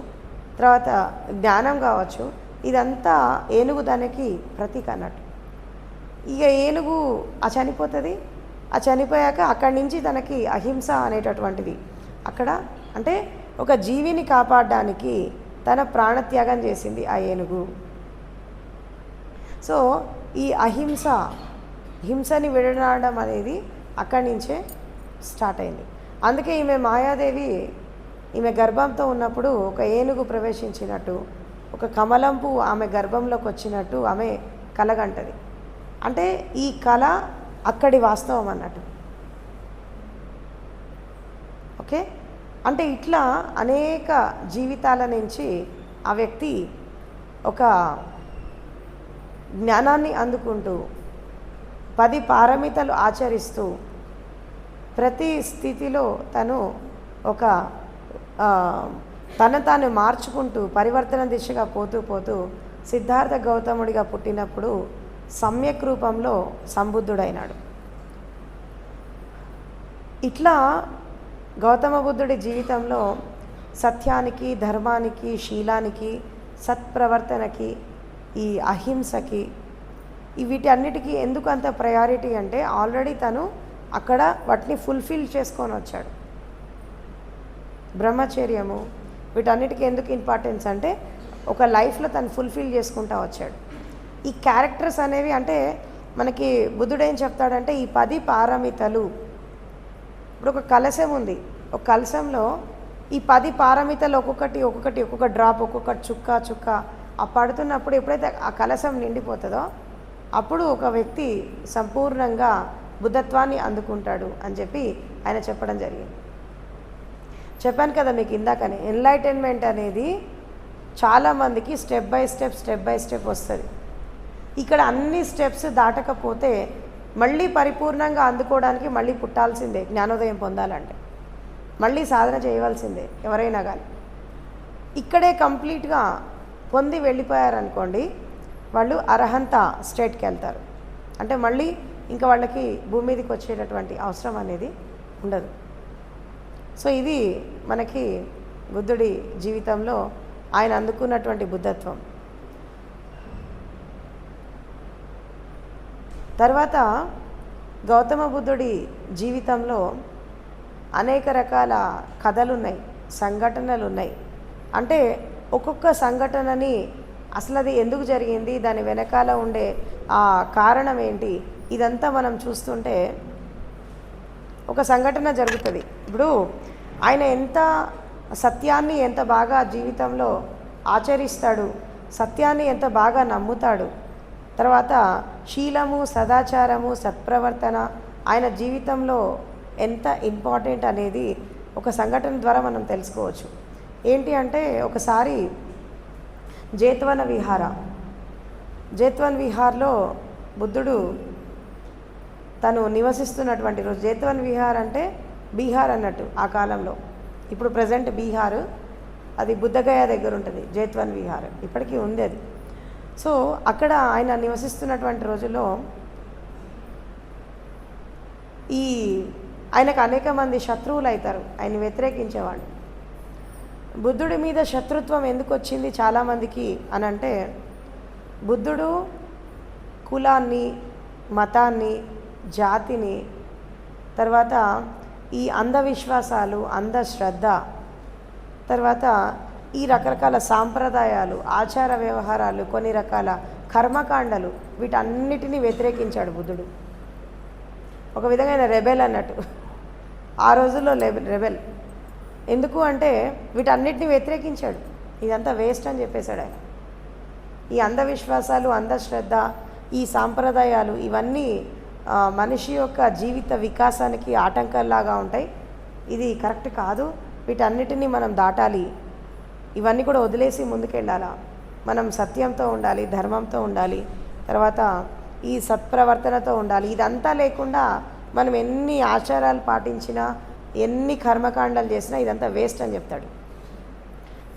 తర్వాత జ్ఞానం కావచ్చు, ఇదంతా ఏనుగు దానికి ప్రతీక అన్నట్టు. ఇక ఏనుగు చనిపోతుంది. చనిపోయాక అక్కడి నుంచి తనకి అహింస అనేటటువంటిది అక్కడ, అంటే ఒక జీవిని కాపాడడానికి తన ప్రాణత్యాగం చేసింది ఆ ఏనుగు. సో ఈ హింసని విడనాడడం అనేది అక్కడి నుంచే స్టార్ట్ అయింది. అందుకే ఈమె మాయాదేవి ఈమె గర్భంతో ఉన్నప్పుడు ఒక ఏనుగు ప్రవేశించినట్టు, ఒక కమలం పువ్వు ఆమె గర్భంలోకి వచ్చినట్టు ఆమె కలగంటది. అంటే ఈ కళ అక్కడి వాస్తవం అన్నట్టు. ఓకే, అంటే ఇట్లా అనేక జీవితాల నుంచి ఆ వ్యక్తి ఒక జ్ఞానాన్ని అందుకుంటూ 10 పారమితలు ఆచరిస్తూ ప్రతి స్థితిలో తను ఒక తను తాను మార్చుకుంటూ పరివర్తన దిశగా పోతూ సిద్ధార్థ గౌతముడిగా పుట్టినప్పుడు సమ్యక్ రూపంలో సంబుద్ధుడైనాడు. ఇట్లా గౌతమ బుద్ధుడి జీవితంలో సత్యానికి, ధర్మానికి, శీలానికి, సత్ప్రవర్తనకి, ఈ అహింసకి, వీటి అన్నిటికీ ఎందుకు అంత ప్రయారిటీ అంటే ఆల్రెడీ తను అక్కడ వాటిని ఫుల్ఫిల్ చేసుకొని వచ్చాడు. బ్రహ్మచర్యము వీటన్నిటికీ ఎందుకు ఇంపార్టెన్స్ అంటే ఒక లైఫ్లో తను ఫుల్ఫిల్ చేసుకుంటూ వచ్చాడు. ఈ క్యారెక్టర్స్ అనేవి అంటే మనకి బుద్ధుడు ఏం చెప్తాడంటే ఈ 10 పారమితలు. ఇప్పుడు ఒక కలశం ఉంది, ఒక కలశంలో ఈ 10 పారమితలు ఒక్కొక్క డ్రాప్, ఒక్కొక్క చుక్క పడుతున్నప్పుడు ఎప్పుడైతే ఆ కలశం నిండిపోతుందో అప్పుడు ఒక వ్యక్తి సంపూర్ణంగా బుద్ధత్వాన్ని అందుకుంటాడు అని చెప్పి ఆయన చెప్పడం జరిగింది. చెప్పాను కదా మీకు ఇందాకనే, ఎన్లైటన్మెంట్ అనేది చాలామందికి స్టెప్ బై స్టెప్ వస్తుంది. ఇక్కడ అన్ని స్టెప్స్ దాటకపోతే మళ్ళీ పరిపూర్ణంగా అందుకోవడానికి మళ్ళీ పుట్టాల్సిందే. జ్ఞానోదయం పొందాలంటే మళ్ళీ సాధన చేయవలసిందే ఎవరైనా కానీ. ఇక్కడే కంప్లీట్గా పొంది వెళ్ళిపోయారనుకోండి, వాళ్ళు అర్హంత స్టేట్కి వెళ్తారు. అంటే మళ్ళీ ఇంకా వాళ్ళకి భూమి మీదకి వచ్చేటటువంటి అవసరం అనేది ఉండదు. సో ఇది మనకి బుద్ధుడి జీవితంలో ఆయన అందుకున్నటువంటి బుద్ధత్వం. తర్వాత గౌతమ బుద్ధుడి జీవితంలో అనేక రకాల కథలు ఉన్నాయి, సంఘటనలు ఉన్నాయి. అంటే ఒక్కొక్క సంఘటనని అసలు అది ఎందుకు జరిగింది, దాని వెనకాల ఉండే ఆ కారణం ఏంటి, ఇదంతా మనం చూస్తుంటే ఒక సంఘటన జరుగుతుంది. ఇప్పుడు ఆయన ఎంత సత్యాన్ని ఎంత బాగా జీవితంలో ఆచరిస్తాడు, సత్యాన్ని ఎంత బాగా నమ్ముతాడు, తర్వాత శీలము, సదాచారము, సత్ప్రవర్తన ఆయన జీవితంలో ఎంత ఇంపార్టెంట్ అనేది ఒక సంఘటన ద్వారా మనం తెలుసుకోవచ్చు. ఏంటి అంటే ఒకసారి జేత్వన విహార్లో బుద్ధుడు తను నివసిస్తున్నటువంటి రోజు, జేత్వన్ విహార్ అంటే బీహార్ అన్నట్టు ఆ కాలంలో. ఇప్పుడు ప్రజెంట్ బీహార్, అది బుద్ధగయ దగ్గర ఉంటుంది జేత్వన్ విహార్, ఇప్పటికీ ఉంది అది. సో అక్కడ ఆయన నివసిస్తున్నటువంటి రోజుల్లో ఆయనకు అనేక మంది శత్రువులు అవుతారు, ఆయన వ్యతిరేకించేవాళ్ళు. బుద్ధుడి మీద శత్రుత్వం ఎందుకు వచ్చింది చాలామందికి అని అంటే, బుద్ధుడు కులాన్ని, మతాన్ని, జాతిని, తర్వాత ఈ అంధవిశ్వాసాలు, అంధశ్రద్ధ, తర్వాత ఈ రకరకాల సాంప్రదాయాలు, ఆచార వ్యవహారాలు, కొన్ని రకాల కర్మకాండలు, వీటన్నిటినీ వ్యతిరేకించాడు బుద్ధుడు. ఒక విధమైన రెబెల్ అన్నట్టు ఆ రోజుల్లో రెబెల్. ఎందుకు అంటే వీటన్నిటిని వ్యతిరేకించాడు, ఇదంతా వేస్ట్ అని చెప్పేశాడు ఆయన. ఈ అంధవిశ్వాసాలు, అంధశ్రద్ధ, ఈ సాంప్రదాయాలు ఇవన్నీ మనిషి యొక్క జీవిత వికాసానికి ఆటంకాల్లాగా ఉంటాయి, ఇది కరెక్ట్ కాదు, వీటన్నిటినీ మనం దాటాలి, ఇవన్నీ కూడా వదిలేసి ముందుకెళ్ళాలా, మనం సత్యంతో ఉండాలి, ధర్మంతో ఉండాలి, తర్వాత ఈ సత్ప్రవర్తనతో ఉండాలి. ఇదంతా లేకుండా మనం ఎన్ని ఆచారాలు పాటించినా, ఎన్ని కర్మకాండాలు చేసినా ఇదంతా వేస్ట్ అని చెప్తాడు.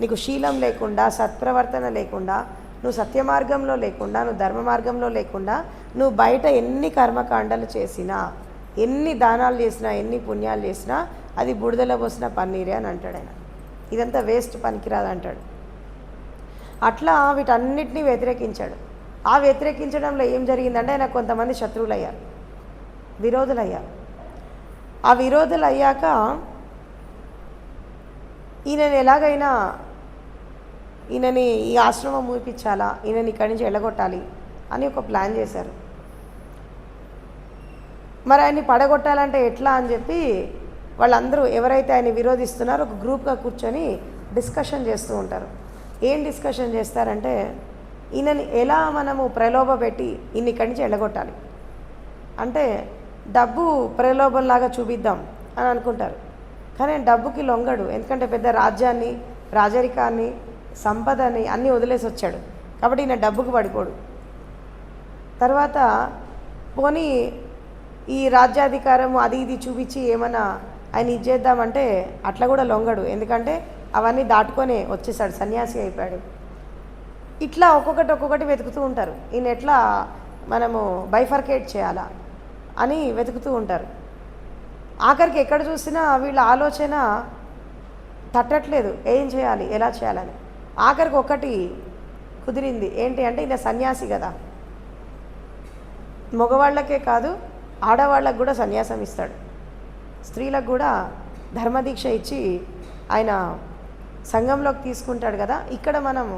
నీకు శీలం లేకుండా, సత్ప్రవర్తన లేకుండా, నువ్వు సత్య మార్గంలో లేకుండా, నువ్వు ధర్మ మార్గంలో లేకుండా, నువ్వు బయట ఎన్ని కర్మకాండాలు చేసినా ఎన్ని దానాలు చేసినా ఎన్ని పుణ్యాలు చేసినా అది బుడిదలో పోసిన పన్నీరే అని అంటాడు ఆయన. ఇదంతా వేస్ట్, పనికిరాదు అంటాడు. అట్లా వీటన్నిటినీ వ్యతిరేకించాడు. ఆ వ్యతిరేకించడంలో ఏం జరిగిందంటే ఆయన కొంతమంది శత్రువులు అయ్యారు, విరోధులు అయ్యారు. ఆ విరోధులు అయ్యాక ఈయనని ఎలాగైనా ఈయనని ఈ ఆశ్రమం మూపించాలా, ఈయనని ఇక్కడి నుంచి వెళ్ళగొట్టాలి అని ఒక ప్లాన్ చేశారు. మరి ఆయన్ని పడగొట్టాలంటే ఎట్లా అని చెప్పి వాళ్ళందరూ ఎవరైతే ఆయన విరోధిస్తున్నారో ఒక గ్రూప్గా కూర్చొని డిస్కషన్ చేస్తూ ఉంటారు. ఏం డిస్కషన్ చేస్తారంటే ఈయనని ఎలా మనము ప్రలోభ పెట్టి ఈయన ఇక్కడి నుంచి వెళ్ళగొట్టాలి అంటే డబ్బు ప్రలోభంలాగా చూపిద్దాం అని అనుకుంటారు. కానీ డబ్బుకి లొంగడు, ఎందుకంటే పెద్ద రాజ్యాన్ని, రాజరికాన్ని, సంపదని అన్నీ వదిలేసి వచ్చాడు కాబట్టి ఈయన డబ్బుకు పడిపోడు. తర్వాత పోనీ ఈ రాజ్యాధికారం అది ఇది చూపించి ఏమన్నా ఆయన ఇచ్చేద్దామంటే అట్లా కూడా లొంగడు, ఎందుకంటే అవన్నీ దాటుకొనే వచ్చేసాడు, సన్యాసి అయిపోయాడు. ఇట్లా ఒక్కొక్కటి వెతుకుతూ ఉంటారు. ఈయన ఎట్లా మనము బైఫర్కేట్ చేయాలా అని వెతుకుతూ ఉంటారు. ఆఖరికి ఎక్కడ చూసినా వీళ్ళ ఆలోచన తట్టట్లేదు, ఏం చేయాలి, ఎలా చేయాలని. ఆఖరికి ఒకటి కుదిరింది. ఏంటి అంటే ఈయన సన్యాసి కదా, మగవాళ్ళకే కాదు ఆడవాళ్ళకు కూడా సన్యాసం ఇస్తాడు, స్త్రీలకు కూడా ధర్మదీక్ష ఇచ్చి ఆయన సంఘంలోకి తీసుకుంటాడు కదా. ఇక్కడ మనము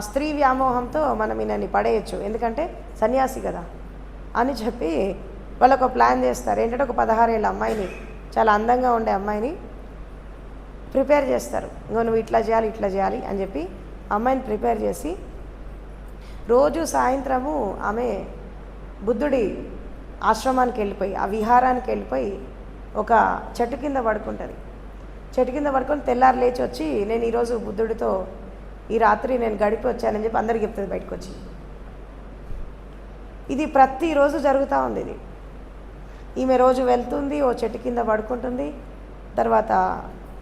స్త్రీ వ్యామోహంతో మనం ఈయనని పడేయచ్చు, ఎందుకంటే సన్యాసి కదా అని చెప్పి వాళ్ళొక ప్లాన్ చేస్తారు. ఏంటంటే ఒక 16 ఏళ్ళ అమ్మాయిని, చాలా అందంగా ఉండే అమ్మాయిని ప్రిపేర్ చేస్తారు. ఇంకో నువ్వు ఇట్లా చేయాలి ఇట్లా చేయాలి అని చెప్పి అమ్మాయిని ప్రిపేర్ చేసి రోజు సాయంత్రము ఆమె బుద్ధుడి ఆశ్రమానికి వెళ్ళిపోయి, ఆ విహారానికి వెళ్ళిపోయి ఒక చెట్టు కింద పడుకుంటుంది. చెట్టు కింద పడుకొని తెల్లారు లేచి వచ్చి నేను ఈరోజు బుద్ధుడితో ఈ రాత్రి నేను గడిపి వచ్చానని చెప్పి అందరికీ చెప్తుంది బయటకు వచ్చి. ఇది ప్రతిరోజు జరుగుతూ ఉంది. ఇది ఈమె రోజు వెళ్తుంది, ఓ చెట్టు కింద పడుకుంటుంది, తర్వాత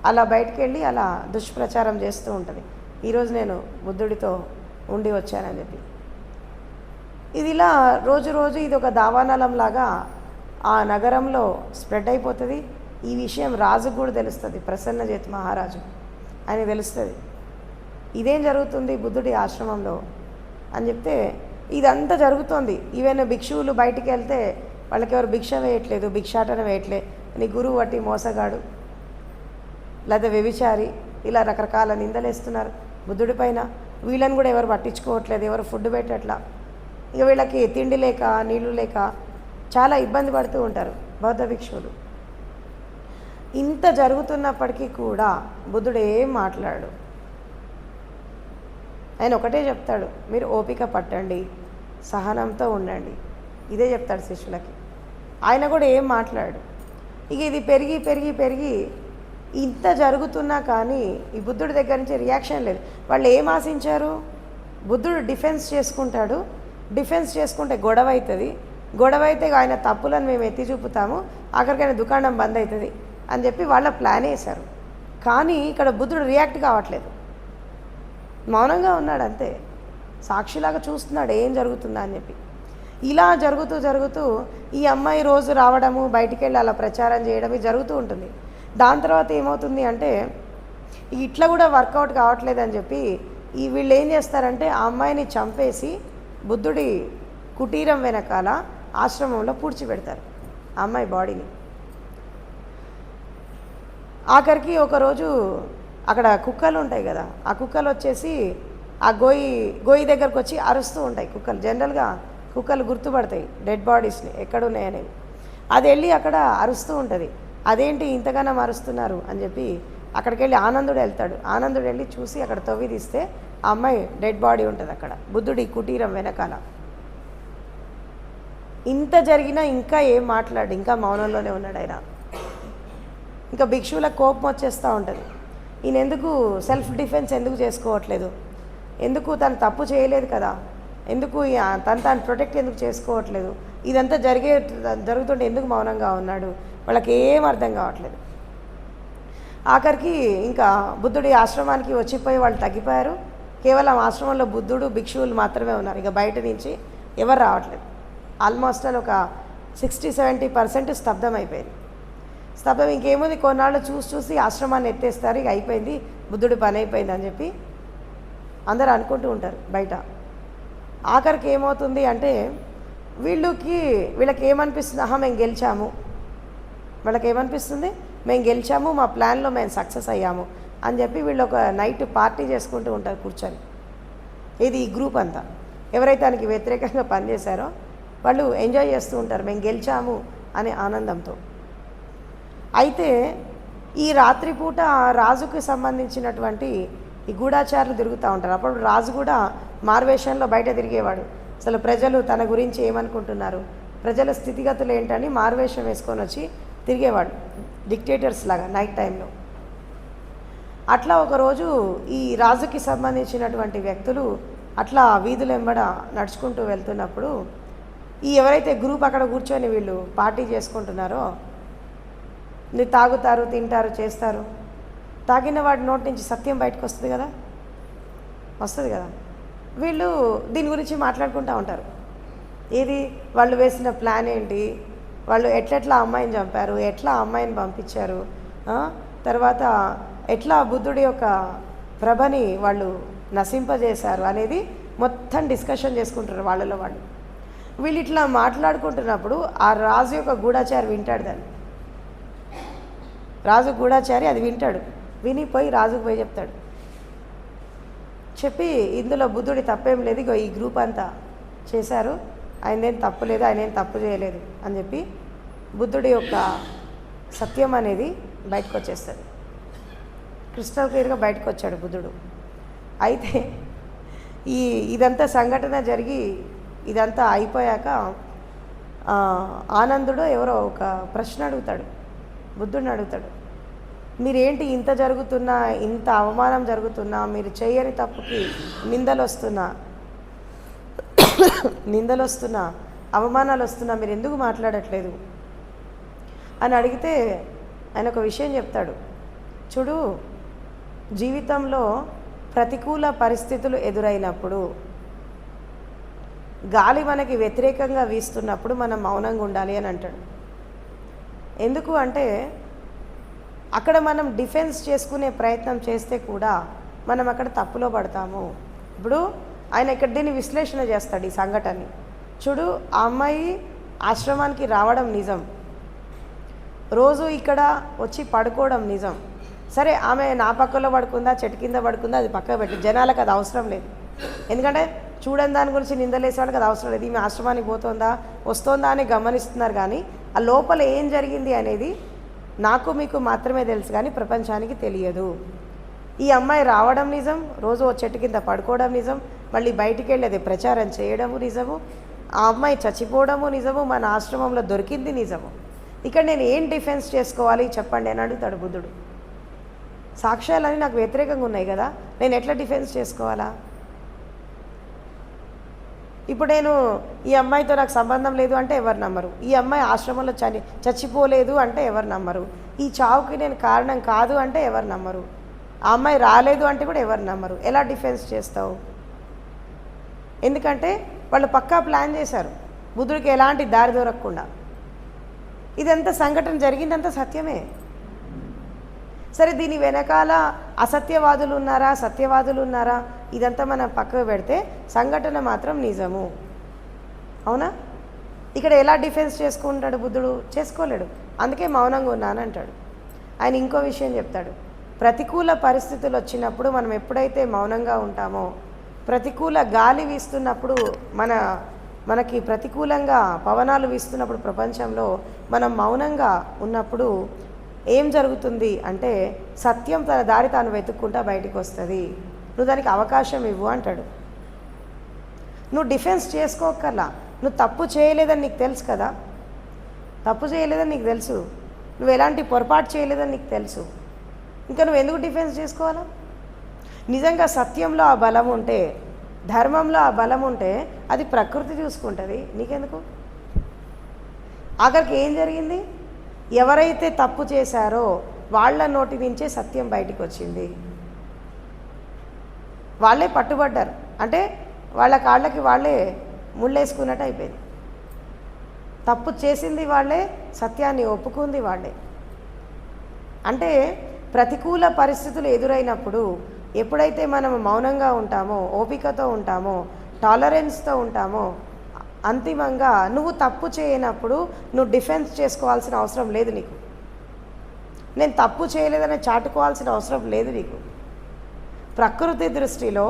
అలా బయటికి వెళ్ళి అలా దుష్ప్రచారం చేస్తూ ఉంటుంది, ఈరోజు నేను బుద్ధుడితో ఉండి వచ్చానని చెప్పి. ఇది ఇలా రోజు రోజు ఇది ఒక దావానలంలాగా ఆ నగరంలో స్ప్రెడ్ అయిపోతుంది. ఈ విషయం రాజుకు కూడా తెలుస్తుంది, ప్రసన్నజిత్ మహారాజు ఆయన తెలుస్తుంది ఇదేం జరుగుతుంది బుద్ధుడి ఆశ్రమంలో అని చెప్తే. ఇదంతా జరుగుతోంది. ఈవెన్ భిక్షువులు బయటికి వెళ్తే వాళ్ళకి ఎవరు భిక్ష వేయట్లేదు, భిక్షాటన వేయట్లే, నీ గురువు వట్టి మోసగాడు లేదా వ్యభిచారి, ఇలా రకరకాల నిందలేస్తున్నారు బుద్ధుడి పైన. వీళ్ళని కూడా ఎవరు పట్టించుకోవట్లేదు, ఎవరు ఫుడ్ పెట్టట్లా. ఇక వీళ్ళకి తిండి లేక నీళ్లు లేక చాలా ఇబ్బంది పడుతూ ఉంటారు బౌద్ధ భిక్షువులు. ఇంత జరుగుతున్నప్పటికీ కూడా బుద్ధుడు ఏం మాట్లాడు. ఆయన ఒకటే చెప్తాడు, మీరు ఓపిక పట్టండి, సహనంతో ఉండండి, ఇదే చెప్తాడు శిష్యులకి. ఆయన కూడా ఏం మాట్లాడు. ఇక ఇది పెరిగి పెరిగి పెరిగి ఇంత జరుగుతున్నా కానీ ఈ బుద్ధుడి దగ్గర నుంచి రియాక్షన్ లేదు. వాళ్ళు ఏం ఆశించారు, బుద్ధుడు డిఫెన్స్ చేసుకుంటాడు, డిఫెన్స్ చేసుకుంటే గొడవ అవుతుంది, గొడవ అయితే ఆయన తప్పులను మేము ఎత్తి చూపుతాము, ఆఖరికైనా దుకాణం బంద్ అవుతుంది అని చెప్పి వాళ్ళ ప్లాన్ వేశారు. కానీ ఇక్కడ బుద్ధుడు రియాక్ట్ కావట్లేదు, మౌనంగా ఉన్నాడు అంతే, సాక్షిలాగా చూస్తున్నాడు ఏం జరుగుతుందా అని చెప్పి. ఇలా జరుగుతూ జరుగుతూ ఈ అమ్మాయి రోజు రావడము, బయటికి వెళ్ళి అలా ప్రచారం చేయడం జరుగుతూ ఉంటుంది. దాని తర్వాత ఏమవుతుంది అంటే ఇట్లా కూడా వర్కౌట్ కావట్లేదు అని చెప్పి వీళ్ళు ఏం చేస్తారంటే ఆ అమ్మాయిని చంపేసి బుద్ధుడి కుటీరం వెనకాల ఆశ్రమంలో పూడ్చిపెడతారు ఆ అమ్మాయి బాడీని. ఆఖరికి ఒకరోజు అక్కడ కుక్కలు ఉంటాయి కదా, ఆ కుక్కలు వచ్చేసి ఆ గోయి దగ్గరకు వచ్చి అరుస్తూ ఉంటాయి కుక్కలు. జనరల్గా కుక్కలు గుర్తుపడతాయి డెడ్ బాడీస్ని ఎక్కడున్నాయనేవి. అది వెళ్ళి అక్కడ అరుస్తూ ఉంటుంది. అదేంటి ఇంతగానో అరుస్తున్నారు అని చెప్పి అక్కడికి వెళ్ళి ఆనందుడు వెళ్తాడు. ఆనందుడు వెళ్ళి చూసి అక్కడ తవ్వి తీస్తే ఆ అమ్మాయి డెడ్ బాడీ ఉంటుంది అక్కడ బుద్ధుడి కుటీరం వెనకాల. ఇంత జరిగినా ఇంకా ఏం మాట్లాడు, ఇంకా మౌనంలోనే ఉన్నాడు ఆయన. ఇంకా భిక్షువులకు కోపం వచ్చేస్తూ ఉంటుంది. ఈయన ఎందుకు సెల్ఫ్ డిఫెన్స్ ఎందుకు చేసుకోవట్లేదు, ఎందుకు తను తప్పు చేయలేదు కదా, ఎందుకు తను ప్రొటెక్ట్ ఎందుకు చేసుకోవట్లేదు, ఇదంతా జరుగుతుంటే ఎందుకు మౌనంగా ఉన్నాడు, వాళ్ళకి ఏం అర్థం కావట్లేదు. ఆఖరికి ఇంకా బుద్ధుడి ఆశ్రమానికి వచ్చిపోయి వాళ్ళు తగ్గిపోయారు. కేవలం ఆశ్రమంలో బుద్ధుడు భిక్షువులు మాత్రమే ఉన్నారు, ఇక బయట నుంచి ఎవరు రావట్లేదు. ఆల్మోస్ట్ ఒక 60-70% స్తబ్దం అయిపోయింది. స్తబ్దం ఇంకేముంది, కొన్నాళ్ళు చూసి ఆశ్రమాన్ని ఎత్తేస్తారు, ఇక అయిపోయింది, బుద్ధుడి పని అయిపోయింది అని చెప్పి అందరూ అనుకుంటూ ఉంటారు బయట. ఆఖరికి ఏమవుతుంది అంటే వీళ్ళకి ఏమనిపిస్తుంది, మేము గెలిచాము, వాళ్ళకి ఏమనిపిస్తుంది, మేము గెలిచాము, మా ప్లాన్లో మేము సక్సెస్ అయ్యాము అని చెప్పి వీళ్ళు ఒక నైట్ పార్టీ చేసుకుంటూ ఉంటారు కూర్చొని. ఇది ఈ గ్రూప్ అంతా ఎవరైతే దానికి వ్యతిరేకంగా పనిచేశారో వాళ్ళు ఎంజాయ్ చేస్తూ ఉంటారు, మేము గెలిచాము అనే ఆనందంతో. అయితే ఈ రాత్రిపూట రాజుకి సంబంధించినటువంటి ఈ గూఢాచారులు తిరుగుతూ ఉంటారు. అప్పుడు రాజు కూడా మారువేషంలో బయట తిరిగేవాడు. అసలు ప్రజలు తన గురించి ఏమనుకుంటున్నారు, ప్రజల స్థితిగతులు ఏంటని మారువేషం వేసుకొని వచ్చి తిరిగేవాడు, డిక్టేటర్స్ లాగా నైట్ టైంలో. అట్లా ఒకరోజు ఈ రాజుకి సంబంధించినటువంటి వ్యక్తులు అట్లా వీధులు వెంబడ నడుచుకుంటూ వెళ్తున్నప్పుడు ఈ ఎవరైతే గ్రూప్ అక్కడ కూర్చొని వీళ్ళు పార్టీ చేసుకుంటున్నారో, మీరు తాగుతారు, తింటారు, చేస్తారు, తాగిన వాడి నోటి నుంచి సత్యం బయటకు వస్తుంది కదా. వీళ్ళు దీని గురించి మాట్లాడుకుంటూ ఉంటారు. ఏది వాళ్ళు వేసిన ప్లాన్ ఏంటి, వాళ్ళు ఎట్లా అమ్మాయిని చంపారు, ఎట్లా అమ్మాయిని పంపించారు, తర్వాత ఎట్లా బుద్ధుడి యొక్క ప్రభని వాళ్ళు నశింపజేశారు అనేది మొత్తం డిస్కషన్ చేసుకుంటారు వాళ్ళలో వాళ్ళు. వీళ్ళు ఇట్లా మాట్లాడుకుంటున్నప్పుడు ఆ రాజు యొక్క గూఢాచారి వింటాడు దాన్ని. రాజు గూఢాచారి అది వింటాడు. వినిపోయి రాజుకు పోయి చెప్తాడు. చెప్పి ఇందులో బుద్ధుడి తప్పేం లేదు, ఇగో ఈ గ్రూప్ అంతా చేశారు, ఆయనేం తప్పు లేదు, ఆయనేం తప్పు చేయలేదు అని చెప్పి బుద్ధుడి యొక్క సత్యం అనేది బయటకు వచ్చేస్తుంది. క్రిస్టల్ క్లియర్గా బయటకు వచ్చాడు బుద్ధుడు. అయితే ఇదంతా సంఘటన జరిగి ఇదంతా అయిపోయాక ఆనందుడు ఎవరో ఒక ప్రశ్న అడుగుతాడు, బుద్ధుడిని అడుగుతాడు, మీరేంటి ఇంత జరుగుతున్నా, ఇంత అవమానం జరుగుతున్నా, మీరు చేయని తప్పుకి నిందలు వస్తున్నా అవమానాలు వస్తున్నా, మీరు ఎందుకు మాట్లాడట్లేదు అని అడిగితే ఆయన ఒక విషయం చెప్తాడు. చూడు, జీవితంలో ప్రతికూల పరిస్థితులు ఎదురైనప్పుడు, గాలి మనకి వ్యతిరేకంగా వీస్తున్నప్పుడు మనం మౌనంగా ఉండాలి అని అంటాడు. ఎందుకు అంటే అక్కడ మనం డిఫెన్స్ చేసుకునే ప్రయత్నం చేస్తే కూడా మనం అక్కడ తప్పులో పడతాము. ఇప్పుడు ఆయన ఇక్కడ దీన్ని విశ్లేషణ చేస్తాడు ఈ సంఘటనని. చూడు, ఆ అమ్మాయి ఆశ్రమానికి రావడం నిజం, రోజు ఇక్కడ వచ్చి పడుకోవడం నిజం. సరే, ఆమె నా పక్కలో పడుకుందా, చెట్టు కింద పడుకుందా, అది పక్కన పెట్టి, జనాలకు అది అవసరం లేదు. ఎందుకంటే చూడని దాని గురించి నిందలేసేవాడికి అది అవసరం లేదు. ఈమె ఆశ్రమానికి పోతుందా వస్తుందా అని గమనిస్తున్నారు, కానీ ఆ లోపల ఏం జరిగింది అనేది నాకు మీకు మాత్రమే తెలుసు, కానీ ప్రపంచానికి తెలియదు. ఈ అమ్మాయి రావడం నిజం, రోజు ఓ చెట్టు కింద పడుకోవడం నిజం, మళ్ళీ బయటికి వెళ్ళి అది ప్రచారం చేయడము నిజము, ఆ అమ్మాయి చచ్చిపోవడము నిజము, మన ఆశ్రమంలో దొరికింది నిజము. ఇక్కడ నేను ఏం డిఫెన్స్ చేసుకోవాలి చెప్పండి అని అడుగుతాడు బుద్ధుడు. సాక్ష్యాలన్నీ నాకు వ్యతిరేకంగా ఉన్నాయి కదా, నేను ఎట్లా డిఫెన్స్ చేసుకోవాలా? ఇప్పుడు నేను ఈ అమ్మాయితో నాకు సంబంధం లేదు అంటే ఎవరు నమ్మరు, ఈ అమ్మాయి ఆశ్రమంలో చచ్చిపోలేదు అంటే ఎవరు నమ్మరు, ఈ చావుకి నేను కారణం కాదు అంటే ఎవరు నమ్మరు, ఆ అమ్మాయి రాలేదు అంటే కూడా ఎవరు నమ్మరు. ఎలా డిఫెన్స్ చేస్తావు? ఎందుకంటే వాళ్ళు పక్కా ప్లాన్ చేశారు బుద్ధుడికి ఎలాంటి దారి దొరకకుండా. ఇదంతా సంఘటన జరిగిందంతా సత్యమే. సరే, దీని వెనకాల అసత్యవాదులు ఉన్నారా, సత్యవాదులు ఉన్నారా, ఇదంతా మనం పక్కకు పెడితే సంఘటన మాత్రం నిజము. అవునా? ఇక్కడ ఎలా డిఫెన్స్ చేసుకుంటాడు బుద్ధుడు? చేసుకోలేడు. అందుకే మౌనంగా ఉన్నాను అంటాడు. ఆయన ఇంకో విషయం చెప్తాడు. ప్రతికూల పరిస్థితులు వచ్చినప్పుడు మనం ఎప్పుడైతే మౌనంగా ఉంటామో, ప్రతికూల గాలి వీస్తున్నప్పుడు, మనకి ప్రతికూలంగా పవనాలు వీస్తున్నప్పుడు ప్రపంచంలో మనం మౌనంగా ఉన్నప్పుడు ఏం జరుగుతుంది అంటే సత్యం తన దారి తాను వెతుక్కుంటా బయటికి వస్తుంది. నువ్వు దానికి అవకాశం ఇవ్వు అంటాడు. నువ్వు డిఫెన్స్ చేసుకోకర్లా, నువ్వు తప్పు చేయలేదని నీకు తెలుసు కదా, తప్పు చేయలేదని నీకు తెలుసు, నువ్వు ఎలాంటి పొరపాటు చేయలేదని నీకు తెలుసు, ఇంకా నువ్వు ఎందుకు డిఫెన్స్ చేసుకోవాలా? నిజంగా సత్యంలో ఆ బలం ఉంటే, ధర్మంలో ఆ బలం ఉంటే అది ప్రకృతి చూసుకుంటుంది, నీకెందుకు? ఆఖరికి ఏం జరిగింది? ఎవరైతే తప్పు చేశారో వాళ్ళ నోటి నుంచే సత్యం బయటికి వచ్చింది. వాళ్ళే పట్టుబడ్డారు, అంటే వాళ్ళ కాళ్ళకి వాళ్ళే ముళ్ళేసుకున్నట్టు అయిపోయింది. తప్పు చేసింది వాళ్ళే, సత్యాన్ని ఒప్పుకుంది వాళ్ళే. అంటే ప్రతికూల పరిస్థితులు ఎదురైనప్పుడు ఎప్పుడైతే మనం మౌనంగా ఉంటామో, ఓపికతో ఉంటామో, టాలరెన్స్తో ఉంటామో, అంతిమంగా నువ్వు తప్పు చేయనప్పుడు నువ్వు డిఫెన్స్ చేసుకోవాల్సిన అవసరం లేదు నీకు. నేను తప్పు చేయలేదని చాటుకోవాల్సిన అవసరం లేదు నీకు. ప్రకృతి దృష్టిలో,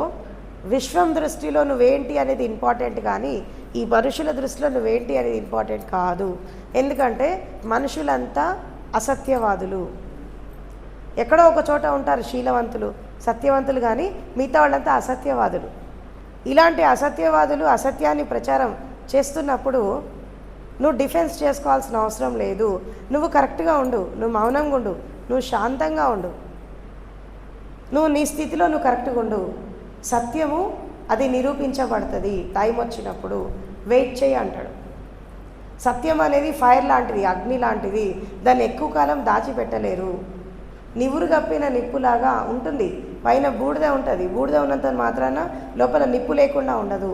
విశ్వం దృష్టిలో నువ్వేంటి అనేది ఇంపార్టెంట్, కానీ ఈ మనుషుల దృష్టిలో నువ్వేంటి అనేది ఇంపార్టెంట్ కాదు. ఎందుకంటే మనుషులంతా అసత్యవాదులు. ఎక్కడో ఒక చోట ఉంటారు శీలవంతులు, సత్యవంతులు, కానీ మిగతా వాళ్ళంతా అసత్యవాదులు. ఇలాంటి అసత్యవాదులు అసత్యాన్ని ప్రచారం చేస్తున్నప్పుడు నువ్వు డిఫెన్స్ చేసుకోవాల్సిన అవసరం లేదు. నువ్వు కరెక్ట్గా ఉండు, నువ్వు మౌనంగా ఉండు, నువ్వు శాంతంగా ఉండు, నువ్వు నీ స్థితిలో నువ్వు కరెక్ట్గా ఉండు. సత్యము అది నిరూపించబడుతుంది టైం వచ్చినప్పుడు. వెయిట్ చేయి అంటాడు. సత్యం అనేది ఫైర్ లాంటిది, అగ్ని లాంటిది. దాన్ని ఎక్కువ కాలం దాచిపెట్టలేరు. నివురు కప్పిన నిప్పులాగా ఉంటుంది. పైన బూడిద ఉంటుంది. బూడిద ఉన్నంత మాత్రాన లోపల నిప్పు లేకుండా ఉండదు.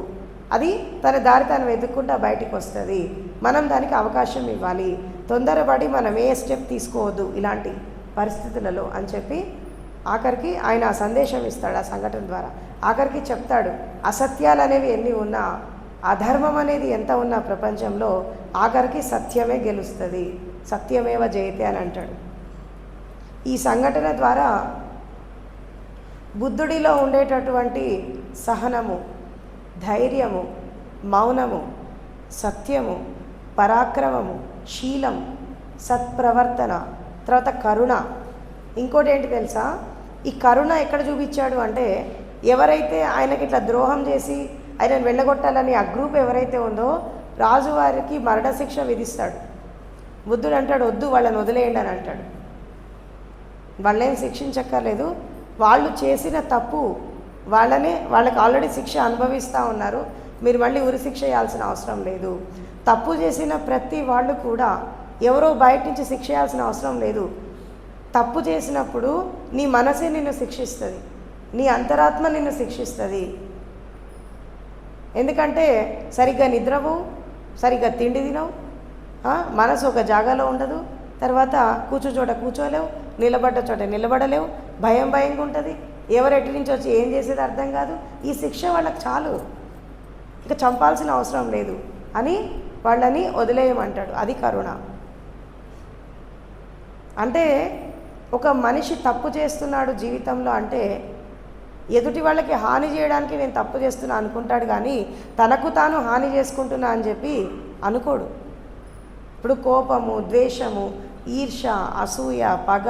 అది తన దారి తను వెతుక్కుంటా బయటికి వస్తుంది. మనం దానికి అవకాశం ఇవ్వాలి. తొందరపడి మనం ఏ స్టెప్ తీసుకోవద్దు ఇలాంటి పరిస్థితులలో అని చెప్పి ఆఖరికి ఆయన ఆ సందేశం ఇస్తాడు. ఆ సంఘటన ద్వారా ఆఖరికి చెప్తాడు, అసత్యాలు అనేవి ఎన్ని ఉన్నా, అధర్మం అనేది ఎంత ఉన్నా ప్రపంచంలో ఆఖరికి సత్యమే గెలుస్తుంది. సత్యమేవ జయతే అని అంటాడు. ఈ సంఘటన ద్వారా బుద్ధుడిలో ఉండేటటువంటి సహనము, ధైర్యము, మౌనము, సత్యము, పరాక్రమము, శీలం, సత్ప్రవర్తన, తర్వాత కరుణ. ఇంకోటి ఏంటి తెలుసా, ఈ కరుణ ఎక్కడ చూపించాడు అంటే, ఎవరైతే ఆయనకి ఇట్లా ద్రోహం చేసి ఆయనను వెళ్ళగొట్టాలని ఆ గ్రూప్ ఎవరైతే ఉందో రాజువారికి మరణశిక్ష విధిస్తాడు. బుద్ధుడు అంటాడు, వద్దు వాళ్ళని వదిలేయండి అని అంటాడు. వాళ్ళేం శిక్షించక్కర్లేదు, వాళ్ళు చేసిన తప్పు వాళ్ళకి ఆల్రెడీ శిక్ష అనుభవిస్తూ ఉన్నారు, మీరు మళ్ళీ ఉరి శిక్ష చేయాల్సిన అవసరం లేదు. తప్పు చేసిన ప్రతి వాళ్ళు కూడా ఎవరో బయట నుంచి శిక్ష చేయాల్సిన అవసరం లేదు. తప్పు చేసినప్పుడు నీ మనసే నిన్ను శిక్షిస్తుంది, నీ అంతరాత్మ నిన్ను శిక్షిస్తుంది. ఎందుకంటే సరిగ్గా నిద్రవు, సరిగ్గా తిండి తినవు, మనసు ఒక జాగాలో ఉండదు, తర్వాత కూర్చో చోట కూర్చోలేవు, నిలబడ్డ చోట నిలబడలేవు, భయంగా ఉంటుంది, ఎవరెట్టి నుంచి వచ్చి ఏం చేసేది అర్థం కాదు. ఈ శిక్ష వాళ్ళకి చాలు, ఇక చంపాల్సిన అవసరం లేదు అని వాళ్ళని వదిలేయమంటాడు. అది కరుణ. అంటే ఒక మనిషి తప్పు చేస్తున్నాడు జీవితంలో అంటే ఎదుటి వాళ్ళకి హాని చేయడానికి నేను తప్పు చేస్తున్నా అనుకుంటాడు, కానీ తనకు తాను హాని చేసుకుంటున్నా అని చెప్పి అనుకోడు. ఇప్పుడు కోపము, ద్వేషము, ఈర్ష, అసూయ, పగ,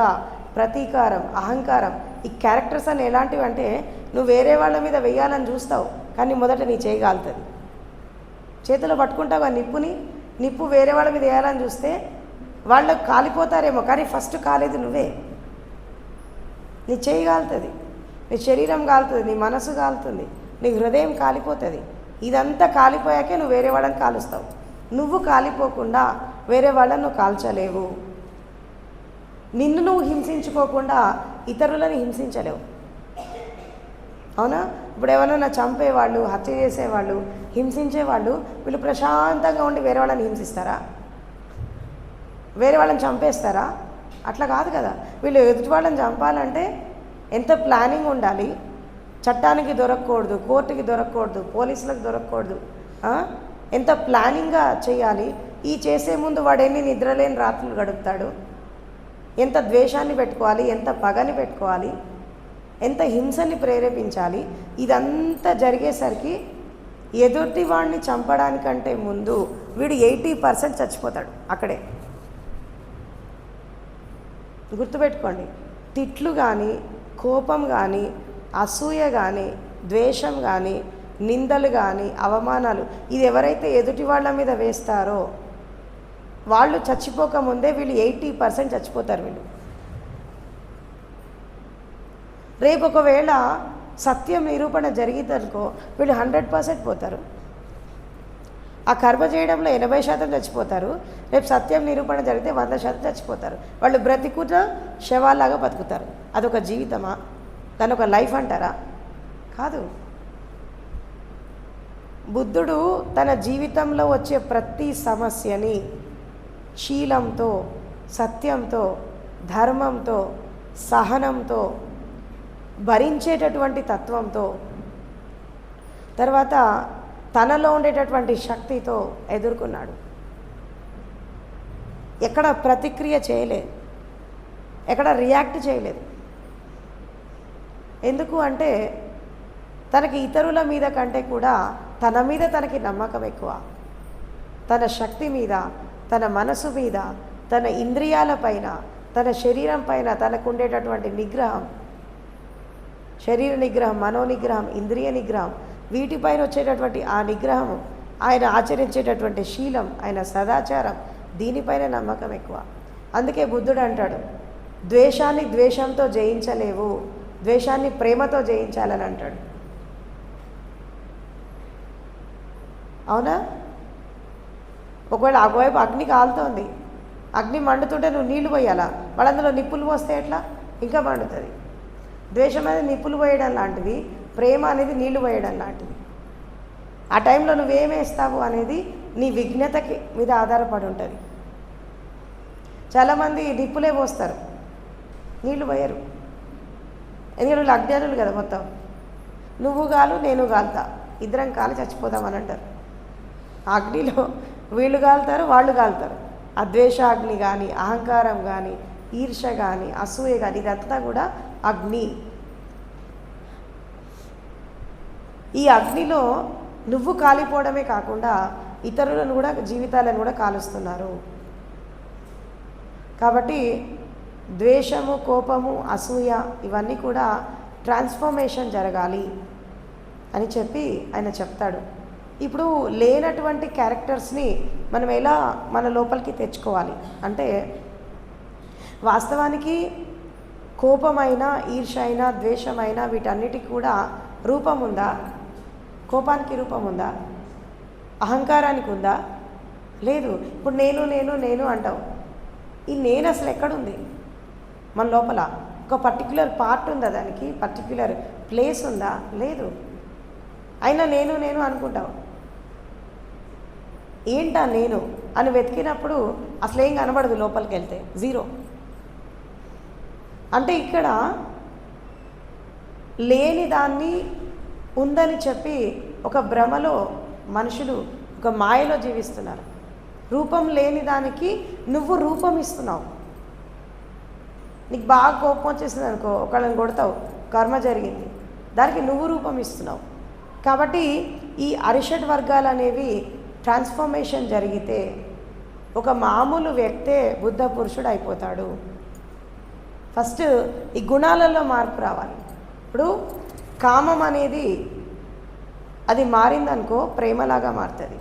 ప్రతీకారం, అహంకారం, ఈ క్యారెక్టర్స్ అని ఎలాంటివి అంటే నువ్వు వేరే వాళ్ళ మీద వెయ్యాలని చూస్తావు, కానీ మొదట నీ చేయగలుగుతుంది. చేతిలో పట్టుకుంటావు ఆ నిప్పు వేరే వాళ్ళ మీద వేయాలని చూస్తే వాళ్ళకు కాలిపోతారేమో, కానీ ఫస్ట్ కాలేదు నువ్వే. నీ చేయి కాలుతుంది, నీ శరీరం కాలుతుంది, నీ మనసు కాలుతుంది, నీ హృదయం కాలిపోతుంది. ఇదంతా కాలిపోయాకే నువ్వు వేరే వాళ్ళని కాలుస్తావు. నువ్వు కాలిపోకుండా వేరే వాళ్ళని నువ్వు కాల్చలేవు. నిన్ను నువ్వు హింసించుకోకుండా ఇతరులను హింసించలేవు. అవునా? ఇప్పుడు ఎవరైనా చంపేవాళ్ళు, హత్య చేసేవాళ్ళు, హింసించేవాళ్ళు వీళ్ళు ప్రశాంతంగా ఉండి వేరే వాళ్ళని హింసిస్తారా? వేరే వాళ్ళని చంపేస్తారా? అట్లా కాదు కదా. వీళ్ళు ఎదుటి వాళ్ళని చంపాలంటే ఎంత ప్లానింగ్ ఉండాలి. చట్టానికి దొరకకూడదు, కోర్టుకి దొరకకూడదు, పోలీసులకు దొరకకూడదు. ఎంత ప్లానింగ్గా చేయాలి. ఈ చేసే ముందు వాడు ఎన్ని నిద్రలేని రాత్రులు గడుపుతాడు, ఎంత ద్వేషాన్ని పెట్టుకోవాలి, ఎంత పగని పెట్టుకోవాలి, ఎంత హింసని ప్రేరేపించాలి. ఇదంతా జరిగేసరికి ఎదుటి వాడిని చంపడానికంటే ముందు వీడు 80% చచ్చిపోతాడు అక్కడే. గుర్తుపెట్టుకోండి, తిట్లు కానీ, కోపం కానీ, అసూయ కానీ, ద్వేషం కానీ, నిందలు కానీ, అవమానాలు, ఇది ఎవరైతే ఎదుటి వాళ్ళ మీద వేస్తారో వాళ్ళు చచ్చిపోకముందే వీళ్ళు 80% చచ్చిపోతారు. వీళ్ళు రేపు ఒకవేళ సత్యం నిరూపణ జరిగిందనుకో వీళ్ళు 100% పోతారు. ఆ కర్మ చేయడంలో 80% చచ్చిపోతారు. రేపు సత్యం నిరూపణ జరిగితే 100% చచ్చిపోతారు. వాళ్ళు బ్రతికున్న శవాల్లాగా బతుకుతారు. అదొక జీవితమా? దాని ఒక లైఫ్ అంటారా? కాదు. బుద్ధుడు తన జీవితంలో వచ్చే ప్రతి సమస్యని శీలంతో, సత్యంతో, ధర్మంతో, సహనంతో, భరించేటటువంటి తత్వంతో, తర్వాత తనలో ఉండేటటువంటి శక్తితో ఎదుర్కొన్నాడు. ఎక్కడ ప్రతిక్రియ చేయలేదు, ఎక్కడ రియాక్ట్ చేయలేదు. ఎందుకు అంటే తనకి ఇతరుల మీద కంటే కూడా తన మీద తనకి నమ్మకం ఎక్కువ. తన శక్తి మీద, తన మనసు మీద, తన ఇంద్రియాల పైన, తన శరీరం పైన తనకు ఉండేటటువంటి నిగ్రహం, శరీర నిగ్రహం, మనోనిగ్రహం, ఇంద్రియ నిగ్రహం, వీటిపైన వచ్చేటటువంటి ఆ నిగ్రహం, ఆయన ఆచరించేటటువంటి శీలం, ఆయన సదాచారం, దీనిపైన నమ్మకం ఎక్కువ. అందుకే బుద్ధుడు అంటాడు, ద్వేషాన్ని ద్వేషంతో జయించలేవు, ద్వేషాన్ని ప్రేమతో జయించాలని అంటాడు. అవునా? ఒకవేళ ఒకవైపు అగ్ని కాలుతోంది, అగ్ని మండుతుంటే నువ్వు నీళ్లు పోయాలా? వాళ్ళందులో నిప్పులు పోస్తే ఎట్లా? ఇంకా మండుతుంది. ద్వేషం అనేది నిప్పులు పోయడం లాంటిది, ప్రేమ అనేది నీళ్లు పోయడం లాంటిది. ఆ టైంలో నువ్వేమేస్తావు అనేది నీ విఘ్నతకి మీద ఆధారపడి ఉంటుంది. చాలామంది నిప్పులే పోస్తారు, నీళ్లు పోయరు. ఎందుకంటే వాళ్ళు అజ్ఞానులు కదా మొత్తం. నువ్వు గాలు, నేను గాలుతా, ఇద్దరం కాలి చచ్చిపోదామని అంటారు. అగ్నిలో వీళ్ళు కాలుతారు, వాళ్ళు కాలుతారు. ఆ ద్వేషాగ్ని కానీ, అహంకారం కానీ, ఈర్ష కానీ, అసూయ కానీ, ఇదంతా కూడా అగ్ని. ఈ అగ్నిలో నువ్వు కాలిపోవడమే కాకుండా ఇతరులను కూడా, జీవితాలను కూడా కాలుస్తున్నారు. కాబట్టి ద్వేషము, కోపము, అసూయ ఇవన్నీ కూడా ట్రాన్స్ఫర్మేషన్ జరగాలి అని చెప్పి ఆయన చెప్తాడు. ఇప్పుడు లేనటువంటి క్యారెక్టర్స్ని మనం ఎలా మన లోపలికి తెచ్చుకోవాలి అంటే, వాస్తవానికి కోపమైనా, ఈర్ష అయినా, ద్వేషమైనా వీటన్నిటికి కూడా రూపం ఉందా? కోపానికి రూపం ఉందా? అహంకారానికి ఉందా? లేదు. ఇప్పుడు నేను నేను నేను అంటావు. ఈ నేను అసలు ఎక్కడుంది మన లోపల? ఒక పర్టిక్యులర్ పార్ట్ ఉందా? దానికి పర్టిక్యులర్ ప్లేస్ ఉందా? లేదు. అయినా నేను నేను అనుకుంటావు. ఏంటా నేను అని వెతికినప్పుడు అసలు ఏం కనబడదు, లోపలికి వెళ్తే జీరో. అంటే ఇక్కడ లేని దాన్ని ఉందని చెప్పి ఒక భ్రమలో మనుషులు, ఒక మాయలో జీవిస్తున్నారు. రూపం లేని దానికి నువ్వు రూపం ఇస్తున్నావు. నీకు బాగా కోపం వచ్చేసింది అనుకో, ఒకళ్ళని కొడతావు, కర్మ జరిగింది, దానికి నువ్వు రూపం ఇస్తున్నావు. కాబట్టి ఈ అరిషడ్ వర్గాలు అనేవి ట్రాన్స్ఫర్మేషన్ జరిగితే ఒక మామూలు వ్యక్తే బుద్ధ పురుషుడు అయిపోతాడు. ఫస్ట్ ఈ గుణాలలో మార్పు రావాలి. ఇప్పుడు కామం అనేది అది మారిందనుకో ప్రేమలాగా మారుతుంది.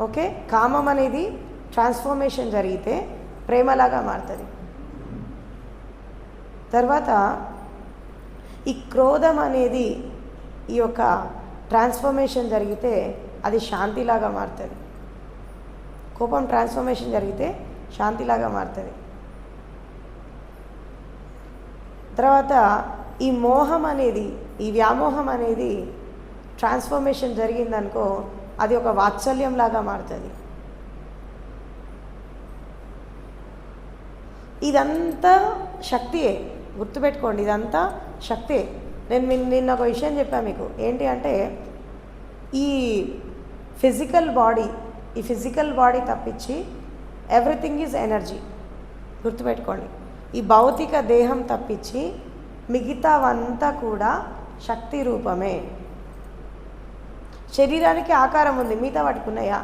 ఓకే, కామం అనేది ట్రాన్స్ఫర్మేషన్ జరిగితే ప్రేమలాగా మారుతుంది. తర్వాత ఈ క్రోధం అనేది ఈ యొక్క ట్రాన్స్ఫర్మేషన్ జరిగితే అది శాంతిలాగా మారుతుంది. కోపం ట్రాన్స్ఫర్మేషన్ జరిగితే శాంతిలాగా మారుతుంది. తర్వాత ఈ మోహం అనేది, ఈ వ్యామోహం అనేది ట్రాన్స్ఫర్మేషన్ జరిగిందనుకో అది ఒక వాత్సల్యంలాగా మారుతుంది. ఇదంతా శక్తియే, గుర్తుపెట్టుకోండి, ఇదంతా శక్తే. నేను నిన్న ఒక విషయం చెప్పాను మీకు. ఏంటి అంటే ఈ ఫిజికల్ బాడీ తప్పించి ఎవ్రీథింగ్ ఈజ్ ఎనర్జీ. గుర్తుపెట్టుకోండి, ఈ భౌతిక దేహం తప్పించి మిగతావంతా కూడా శక్తి రూపమే. శరీరానికి ఆకారం ఉంది, మిగతా వాటికి ఉన్నాయా?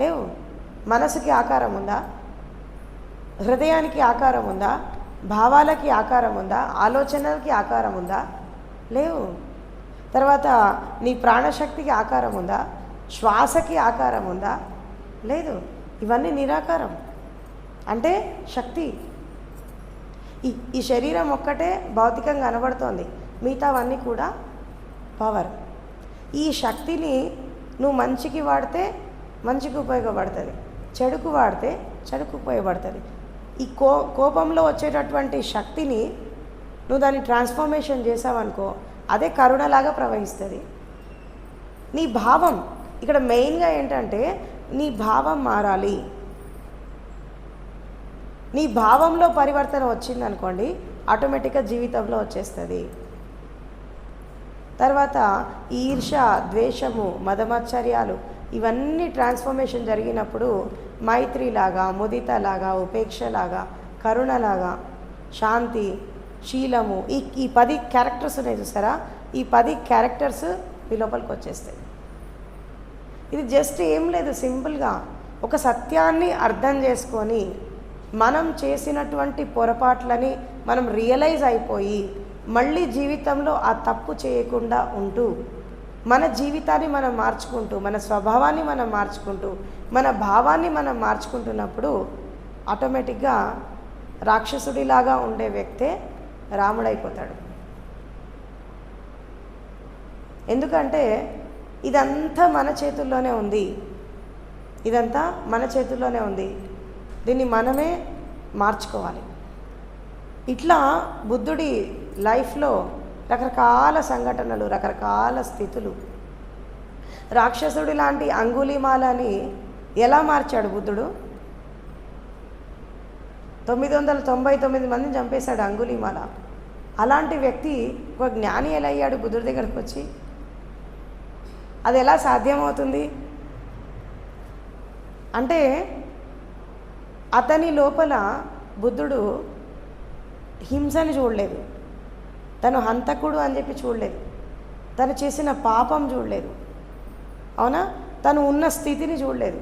లేవు. మనసుకి ఆకారం ఉందా? హృదయానికి ఆకారం ఉందా? భావాలకి ఆకారం ఉందా? ఆలోచనలకి ఆకారం ఉందా? లేవు. తర్వాత నీ ప్రాణశక్తికి ఆకారం ఉందా? శ్వాసకి ఆకారం ఉందా? లేదు. ఇవన్నీ నిరాకారం. అంటే శక్తి. ఈ శరీరం ఒక్కటే భౌతికంగా కనబడుతోంది, మిగతావన్నీ కూడా పవర్. ఈ శక్తిని నువ్వు మంచికి వాడితే మంచికి ఉపయోగపడుతుంది, చెడుకు వాడితే చెడుకు ఉపయోగపడుతుంది. ఈ కోపంలో వచ్చేటటువంటి శక్తిని నువ్వు దాన్ని ట్రాన్స్ఫర్మేషన్ చేసావనుకో అదే కరుణలాగా ప్రవహిస్తుంది. నీ భావం ఇక్కడ మెయిన్గా ఏంటంటే నీ భావం మారాలి. నీ భావంలో పరివర్తన వచ్చిందనుకోండి, ఆటోమేటిక్గా జీవితంలో వచ్చేస్తుంది. తర్వాత ఈర్ష, ద్వేషము, మదమాశ్చర్యాలు ఇవన్నీ ట్రాన్స్ఫర్మేషన్ జరిగినప్పుడు మైత్రిలాగా, ముదితలాగా, ఉపేక్షలాగా, కరుణలాగా, శాంతి, శీలము, ఈ 10 క్యారెక్టర్స్ ఉన్నాయి చూసారా, ఈ 10 క్యారెక్టర్స్ మీ లోపలికి వచ్చేస్తాయి. ఇది జస్ట్ ఏం లేదు, సింపుల్గా ఒక సత్యాన్ని అర్థం చేసుకొని మనం చేసినటువంటి పొరపాట్లని మనం రియలైజ్ అయిపోయి మళ్ళీ జీవితంలో ఆ తప్పు చేయకుండా ఉంటూ మన జీవితాన్ని మనం మార్చుకుంటూ, మన స్వభావాన్ని మనం మార్చుకుంటూ, మన భావాన్ని మనం మార్చుకుంటున్నప్పుడు ఆటోమేటిక్గా రాక్షసుడిలాగా ఉండే వ్యక్తే రాముడైపోతాడు. ఎందుకంటే ఇదంతా మన చేతుల్లోనే ఉంది. ఇదంతా మన చేతుల్లోనే ఉంది. దీన్ని మనమే మార్చుకోవాలి. ఇట్లా బుద్ధుడి లైఫ్లో రకరకాల సంఘటనలు, రకరకాల స్థితులు. రాక్షసుడి లాంటి అంగుళీమాలని ఎలా మార్చాడు బుద్ధుడు? 999 మందిని చంపేశాడు అంగుళీమాల. అలాంటి వ్యక్తి ఒక జ్ఞాని ఎలా అయ్యాడు బుద్ధుడి దగ్గరకు వచ్చి? అది ఎలా సాధ్యమవుతుంది అంటే అతని లోపల బుద్ధుడు హింసని చూడలేదు, తను హంతకుడు అని చెప్పి చూడలేదు, తను చేసిన పాపం చూడలేదు, అవునా, తను ఉన్న స్థితిని చూడలేదు.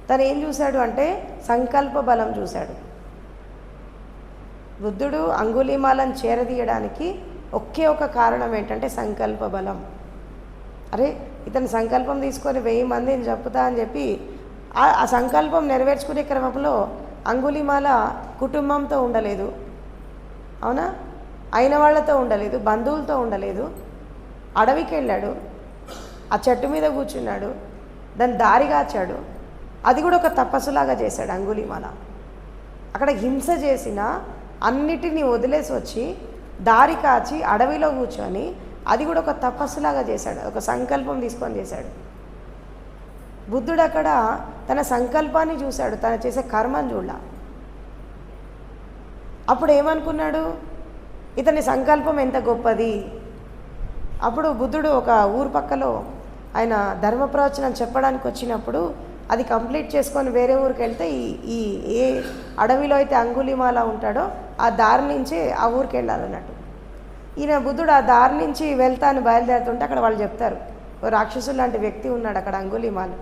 తను ఏం చూశాడు అంటే సంకల్ప బలం చూశాడు. బుద్ధుడు అంగుళీమాలను చేరదీయడానికి ఒకే ఒక కారణం ఏంటంటే సంకల్ప బలం. అరే ఇతను సంకల్పం తీసుకొని 1000 మందిని చెప్పుతా అని చెప్పి ఆ సంకల్పం నెరవేర్చుకునే క్రమంలో అంగుళీమాల కుటుంబంతో ఉండలేదు, అవునా, అయిన వాళ్ళతో ఉండలేదు, బంధువులతో ఉండలేదు, అడవికి వెళ్ళాడు, ఆ చెట్టు మీద కూర్చున్నాడు, దాన్ని దారి కాచాడు. అది కూడా ఒక తపస్సులాగా చేశాడు అంగుళీమాల. అక్కడ హింస చేసిన అన్నిటినీ వదిలేసి వచ్చి దారి కాచి అడవిలో కూర్చొని అది కూడా ఒక తపస్సులాగా చేశాడు, ఒక సంకల్పం తీసుకొని చేశాడు. బుద్ధుడు అక్కడ తన సంకల్పాన్ని చూశాడు, తను చేసే కర్మను చూడ. అప్పుడు ఏమనుకున్నాడు, ఇతని సంకల్పం ఎంత గొప్పది. అప్పుడు బుద్ధుడు ఒక ఊరు పక్కలో ఆయన ధర్మ ప్రవచనం చెప్పడానికి వచ్చినప్పుడు అది కంప్లీట్ చేసుకొని వేరే ఊరికి వెళ్తే ఈ ఏ అడవిలో అయితే అంగుళీమాల ఉంటాడో ఆ దారి నుంచే ఆ ఊరికి వెళ్ళాలన్నట్టు. ఈయన బుద్ధుడు ఆ దారి నుంచి వెళ్తాను బయలుదేరుతుంటే అక్కడ వాళ్ళు చెప్తారు, ఓ రాక్షసుడు లాంటి వ్యక్తి ఉన్నాడు అక్కడ అంగుళీమాల,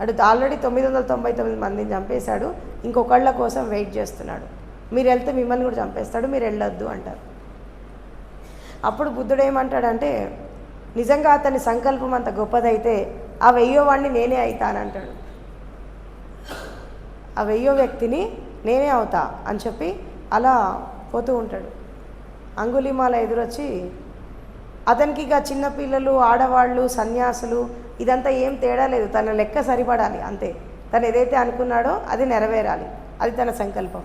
అటు ఆల్రెడీ 999 మందిని చంపేశాడు, ఇంకొకళ్ళ కోసం వెయిట్ చేస్తున్నాడు, మీరు వెళ్తే మిమ్మల్ని కూడా చంపేస్తాడు, మీరు వెళ్ళొద్దు అంటారు. అప్పుడు బుద్ధుడు ఏమంటాడంటే నిజంగా అతని సంకల్పం అంత గొప్పదైతే ఆ 1000వ వాడిని నేనే అవుతానంటాడు, ఆ 1000వ వ్యక్తిని నేనే అవుతా అని చెప్పి అలా పోతూ ఉంటాడు. అంగుళీమాల ఎదురొచ్చి అతనికి ఇక చిన్నపిల్లలు, ఆడవాళ్ళు, సన్యాసులు ఇదంతా ఏం తేడా లేదు, తన లెక్క సరిపడాలి అంతే, తను ఏదైతే అనుకున్నాడో అది నెరవేరాలి, అది తన సంకల్పం.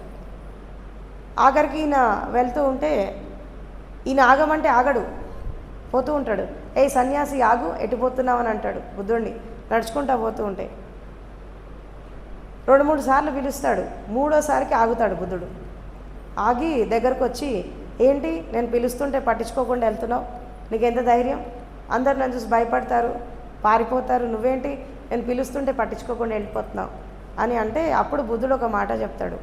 ఆఖరికి ఈయన వెళ్తూ ఉంటే ఈయన ఆగమంటే ఆగడు, పోతూ ఉంటాడు. ఏ సన్యాసి ఆగు, ఎటుపోతున్నావు అని అంటాడు బుద్ధుడిని, నడుచుకుంటా పోతూ ఉంటే 2-3 సార్లు పిలుస్తాడు, 3వసారికి ఆగుతాడు బుద్ధుడు. ఆగి దగ్గరకు వచ్చి, ఏంటి నేను పిలుస్తుంటే పట్టించుకోకుండా వెళ్తున్నావు, నీకెంత ధైర్యం, అందరు నన్ను చూసి భయపడతారు, పారిపోతారు, నువ్వేంటి నేను పిలుస్తుంటే పట్టించుకోకుండా వెళ్ళిపోతున్నావు అని అంటే అప్పుడు బుద్ధుడు ఒక మాట చెప్తాడు,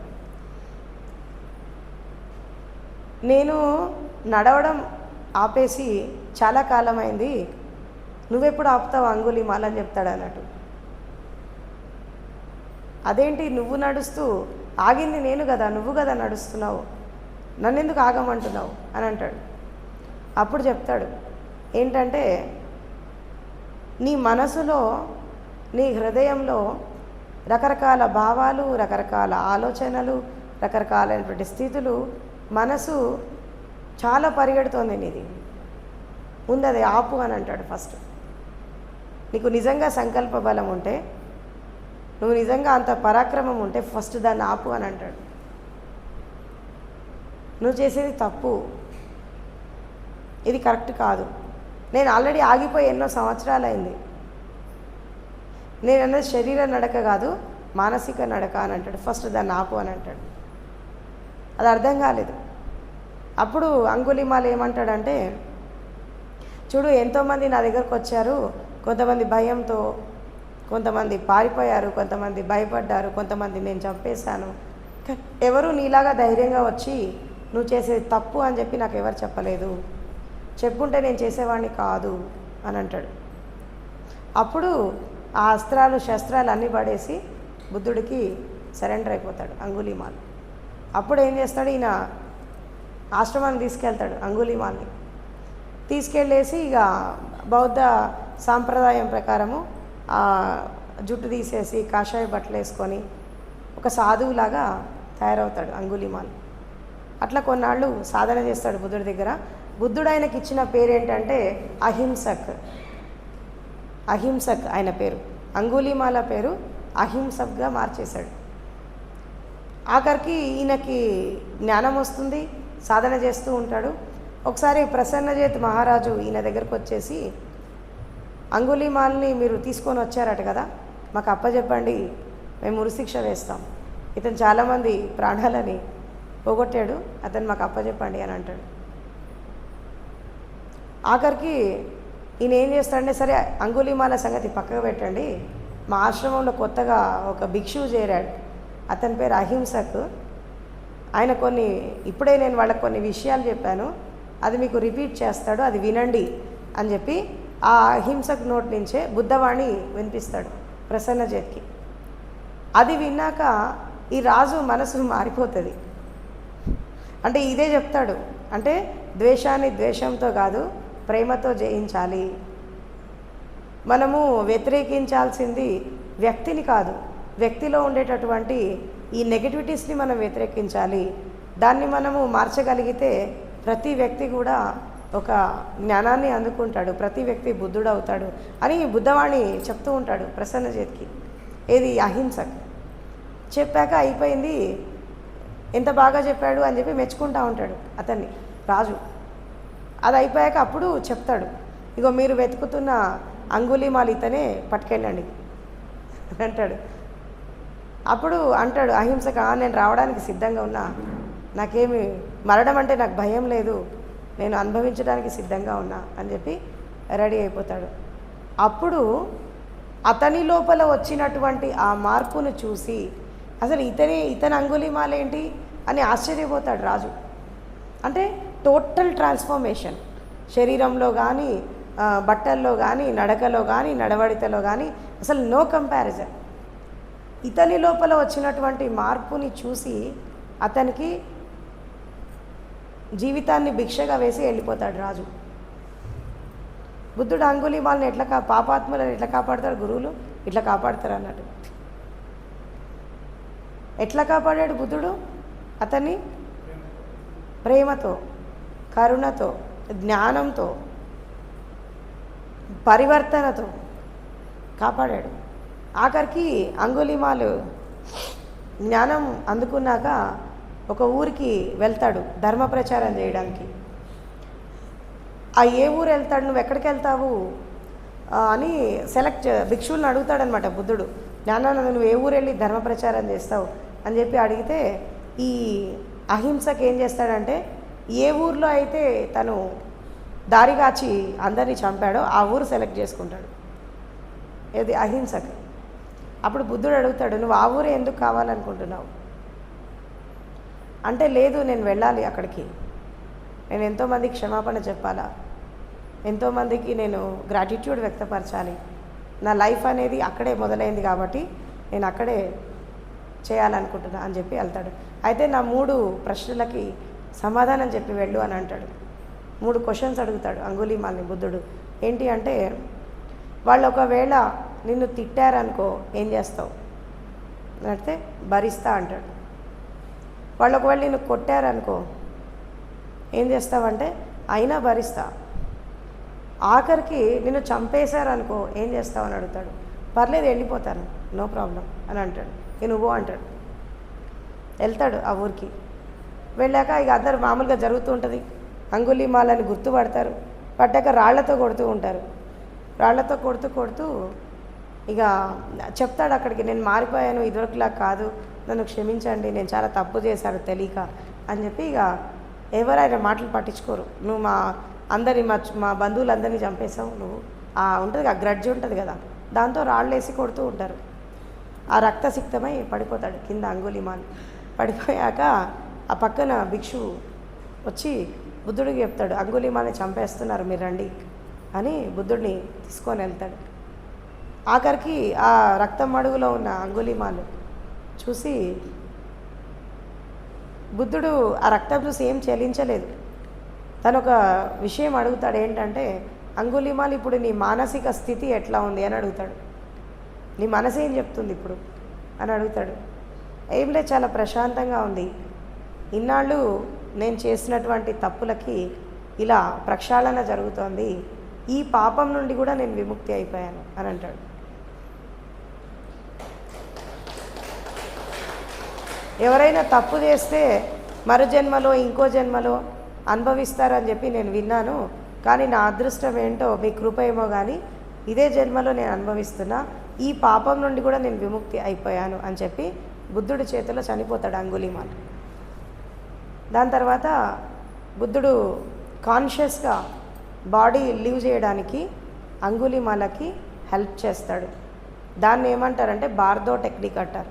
నేను నడవడం ఆపేసి చాలా కాలమైంది, నువ్వెప్పుడు ఆపుతావు అంగుళీమాల అని చెప్తాడు అన్నట్టు. అదేంటి నువ్వు నడుస్తూ, ఆగింది నేను కదా, నువ్వు కదా నడుస్తున్నావు, నన్నెందుకు ఆగమంటున్నావు అని అంటాడు. అప్పుడు చెప్తాడు ఏంటంటే నీ మనసులో, నీ హృదయంలో రకరకాల భావాలు, రకరకాల ఆలోచనలు, రకరకాలైనటువంటి స్థితులు, మనసు చాలా పరిగెడుతోంది నీది, ముందు అది ఆపు అని అంటాడు. ఫస్ట్ నీకు నిజంగా సంకల్ప బలం ఉంటే, నువ్వు నిజంగా అంత పరాక్రమం ఉంటే ఫస్ట్ దాన్ని ఆపు అని అంటాడు. నువ్వు చేసేది తప్పు, ఇది కరెక్ట్ కాదు. నేను ఆల్రెడీ ఆగిపోయి ఎన్నో సంవత్సరాలైంది. నేను అన్నది శరీర నడక కాదు, మానసిక నడక అని అంటాడు. ఫస్ట్ దాన్ని ఆపు అని అంటాడు. అది అర్థం కాలేదు. అప్పుడు అంగుళిమాల ఏమంటాడంటే, చూడు ఎంతోమంది నా దగ్గరకు వచ్చారు, కొంతమంది భయంతో, కొంతమంది పారిపోయారు, కొంతమంది భయపడ్డారు, కొంతమంది నేను చంపేశాను. ఎవరు నీలాగా ధైర్యంగా వచ్చి నువ్వు చేసేది తప్పు అని చెప్పి నాకు ఎవరు చెప్పలేదు, చెప్పుంటే నేను చేసేవాడిని కాదు అని అంటాడు. అప్పుడు ఆ అస్త్రాలు శస్త్రాలు అన్నీ పడేసి బుద్ధుడికి సరెండర్ అయిపోతాడు అంగుళిమాల్. అప్పుడు ఏం చేస్తాడు, ఈయన ఆశ్రమాన్ని తీసుకెళ్తాడు అంగుళిమాల్ని. తీసుకెళ్ళేసి ఇక బౌద్ధ సాంప్రదాయం ప్రకారము జుట్టు తీసేసి కాషాయ బట్టలు వేసుకొని ఒక సాధువులాగా తయారవుతాడు అంగుళిమాల్. అట్లా కొన్నాళ్ళు సాధన చేస్తాడు బుద్ధుడి దగ్గర. బుద్ధుడు ఆయనకి ఇచ్చిన పేరు ఏంటంటే అహింసక్. అహింసక్ ఆయన పేరు. అంగుళిమాల పేరు అహింసక్గా మార్చేశాడు. ఆఖరికి ఈయనకి జ్ఞానం వస్తుంది, సాధన చేస్తూ ఉంటాడు. ఒకసారి ప్రసన్నజిత్ మహారాజు ఈయన దగ్గరకు వచ్చేసి, అంగుళిమాల్ని మీరు తీసుకొని వచ్చారట కదా, మాకు అప్పచెప్పండి, మేము ఉరిశిక్ష వేస్తాం. ఇతను చాలామంది ప్రాణాలని పోగొట్టాడు, అతను మాకు అప్పచెప్పండి అని అంటాడు. ఆఖరికి ఈయన ఏం చేస్తాడంటే, సరే అంగుళిమాల సంగతి పక్కకు పెట్టండి, మా ఆశ్రమంలో కొత్తగా ఒక భిక్షువు చేరాడు, అతని పేరు అహింసక్. ఆయన ఇప్పుడే నేను వాళ్ళకి కొన్ని విషయాలు చెప్పాను, అది మీకు రిపీట్ చేస్తాడు, అది వినండి అని చెప్పి ఆ అహింసక్ నోట్ నుంచే బుద్ధవాణి వినిపిస్తాడు ప్రసన్నజిత్కి. అది విన్నాక ఈ రాజు మనసు మారిపోతుంది. అంటే ఇదే చెప్తాడు, అంటే ద్వేషాన్ని ద్వేషంతో కాదు ప్రేమతో జయించాలి. మనము వ్యతిరేకించాల్సింది వ్యక్తిని కాదు, వ్యక్తిలో ఉండేటటువంటి ఈ నెగటివిటీస్ని మనం వ్యతిరేకించాలి. దాన్ని మనము మార్చగలిగితే ప్రతి వ్యక్తి కూడా ఒక జ్ఞానాన్ని అందుకుంటాడు, ప్రతి వ్యక్తి బుద్ధుడు అవుతాడు అని బుద్ధవాణి చెప్తూ ఉంటాడు ప్రసన్నజిత్కి. ఏది అహింసక్. చెప్పాక అయిపోయింది, ఎంత బాగా చెప్పాడు అని చెప్పి మెచ్చుకుంటూ ఉంటాడు అతన్ని రాజు. అది అయిపోయాక అప్పుడు చెప్తాడు, ఇగో మీరు వెతుకుతున్న అంగుళిమాల్ ఇతనే, పట్టుకెళ్ళండి అంటాడు. అప్పుడు అంటాడు అహింసక, నేను రావడానికి సిద్ధంగా ఉన్నా, నాకేమి మరణం అంటే నాకు భయం లేదు, నేను అనుభవించడానికి సిద్ధంగా ఉన్నా అని చెప్పి రెడీ అయిపోతాడు. అప్పుడు అతని లోపల వచ్చినటువంటి ఆ మార్పును చూసి అసలు ఇతని అంగుళిమాల ఏంటి అని ఆశ్చర్యపోతాడు రాజు. అంటే టోటల్ ట్రాన్స్ఫర్మేషన్, శరీరంలో కానీ, బట్టల్లో కానీ, నడకలో కానీ, నడవడితలో కానీ అసలు నో కంపారిజన్. ఇతని లోపల వచ్చినటువంటి మార్పుని చూసి అతనికి జీవితాన్ని భిక్షగా వేసి వెళ్ళిపోతాడు రాజు. బుద్ధుడు అంగుళిమాలని పాపాత్ములను ఎట్లా కాపాడతాడు, గురువులు ఇట్లా కాపాడతారు అన్నట్టు. ఎట్లా కాపాడాడు బుద్ధుడు అతన్ని? ప్రేమతో, కరుణతో, జ్ఞానంతో, పరివర్తనతో కాపాడాడు. ఆఖరికి అంగుళిమాలు జ్ఞానం అందుకున్నాక ఒక ఊరికి వెళ్తాడు ధర్మ ప్రచారం చేయడానికి. ఆ ఏ ఊరు వెళ్తాడు, నువ్వు ఎక్కడికి వెళ్తావు అని భిక్షువులను అడుగుతాడనమాట బుద్ధుడు. జ్ఞానానంద, నువ్వు ఏ ఊరు వెళ్ళి ధర్మ ప్రచారం చేస్తావు అని చెప్పి అడిగితే ఈ అహింసకు ఏం చేస్తాడంటే, ఏ ఊర్లో అయితే తను దారిగాచి అందరినీ చంపాడో ఆ ఊరు సెలెక్ట్ చేసుకుంటాడు. ఇది అహింసకు. అప్పుడు బుద్ధుడు అడుగుతాడు, నువ్వు ఆ ఊరే ఎందుకు కావాలనుకుంటున్నావు అంటే, లేదు నేను వెళ్ళాలి అక్కడికి, నేను ఎంతోమందికి క్షమాపణ చెప్పాలా, ఎంతోమందికి నేను గ్రాటిట్యూడ్ వ్యక్తపరచాలి, నా లైఫ్ అనేది అక్కడే మొదలైంది కాబట్టి నేను అక్కడే చేయాలనుకుంటున్నా అని చెప్పి వెళ్తాడు. అయితే నా 3 ప్రశ్నలకి సమాధానం చెప్పి వెళ్ళు అని అంటాడు. 3 క్వశ్చన్స్ అడుగుతాడు అంగుళిమాల్ని బుద్ధుడు. ఏంటి అంటే, వాళ్ళు ఒకవేళ నిన్ను తిట్టారనుకో ఏం చేస్తావు అంటే, భరిస్తా అంటాడు. వాళ్ళు ఒకవేళ నిన్ను కొట్టారనుకో ఏం చేస్తావంటే, అయినా భరిస్తా. ఆఖరికి నిన్ను చంపేశారనుకో ఏం చేస్తావు అని అడుగుతాడు. పర్లేదు వెళ్ళిపోతాను, నో ప్రాబ్లం అని అంటాడు. నువ్వు అంటాడు. వెళ్తాడు ఆ ఊరికి. వెళ్ళాక ఇక అందరు మామూలుగా జరుగుతూ ఉంటుంది, అంగుళీమాలని గుర్తుపడతారు. పడ్డాక రాళ్లతో కొడుతూ ఉంటారు. రాళ్లతో కొడుతూ కొడుతూ ఇక చెప్తాడు అక్కడికి, నేను మారిపోయాను, ఇదివరకులా కాదు, నన్ను క్షమించండి, నేను చాలా తప్పు చేశాను తెలియక అని చెప్పి ఇక ఎవరైనా మాటలు పట్టించుకోరు. నువ్వు మా బంధువులందరినీ చంపేశావు, నువ్వు ఉంటుంది ఆ గ్రడ్జ్ ఉంటుంది కదా, దాంతో రాళ్ళు వేసి కొడుతూ ఉంటారు. ఆ రక్తసిక్తమై పడిపోతాడు కింద అంగుళీమాల్. పడిపోయాక ఆ పక్కన భిక్షువు వచ్చి బుద్ధుడికి చెప్తాడు, అంగుళీమాల్ని చంపేస్తున్నారు, మీరు రండి అని బుద్ధుడిని తీసుకొని వెళ్తాడు. ఆఖరికి ఆ రక్తం అడుగులో ఉన్న అంగుళీమాలు చూసి బుద్ధుడు ఆ రక్తం చూసి ఏం చెలించలేదు. తను ఒక విషయం అడుగుతాడు, ఏంటంటే అంగుళీమాల్ ఇప్పుడు నీ మానసిక స్థితి ఎట్లా ఉంది అని అడుగుతాడు. నీ మనసు ఏం చెప్తుంది ఇప్పుడు అని అడుగుతాడు. ఏం లేదు, చాలా ప్రశాంతంగా ఉంది, ఇన్నాళ్ళు నేను చేసినటువంటి తప్పులకి ఇలా ప్రక్షాళన జరుగుతోంది, ఈ పాపం నుండి కూడా నేను విముక్తి అయిపోయాను అని అంటాడు. ఎవరైనా తప్పు చేస్తే మరు జన్మలో ఇంకో జన్మలో అనుభవిస్తారని చెప్పి నేను విన్నాను, కానీ నా అదృష్టం ఏంటో మీ కృప ఏమో కానీ ఇదే జన్మలో నేను అనుభవిస్తున్నా, ఈ పాపం నుండి కూడా నేను విముక్తి అయిపోయాను అని చెప్పి బుద్ధుడి చేతిలో చనిపోతాడు అంగుళీమాల్. దాని తర్వాత బుద్ధుడు కాన్షియస్గా బాడీ లివ్ చేయడానికి అంగుళీమాలకి హెల్ప్ చేస్తాడు. దాన్ని ఏమంటారంటే బార్దో టెక్నిక్ అంటారు.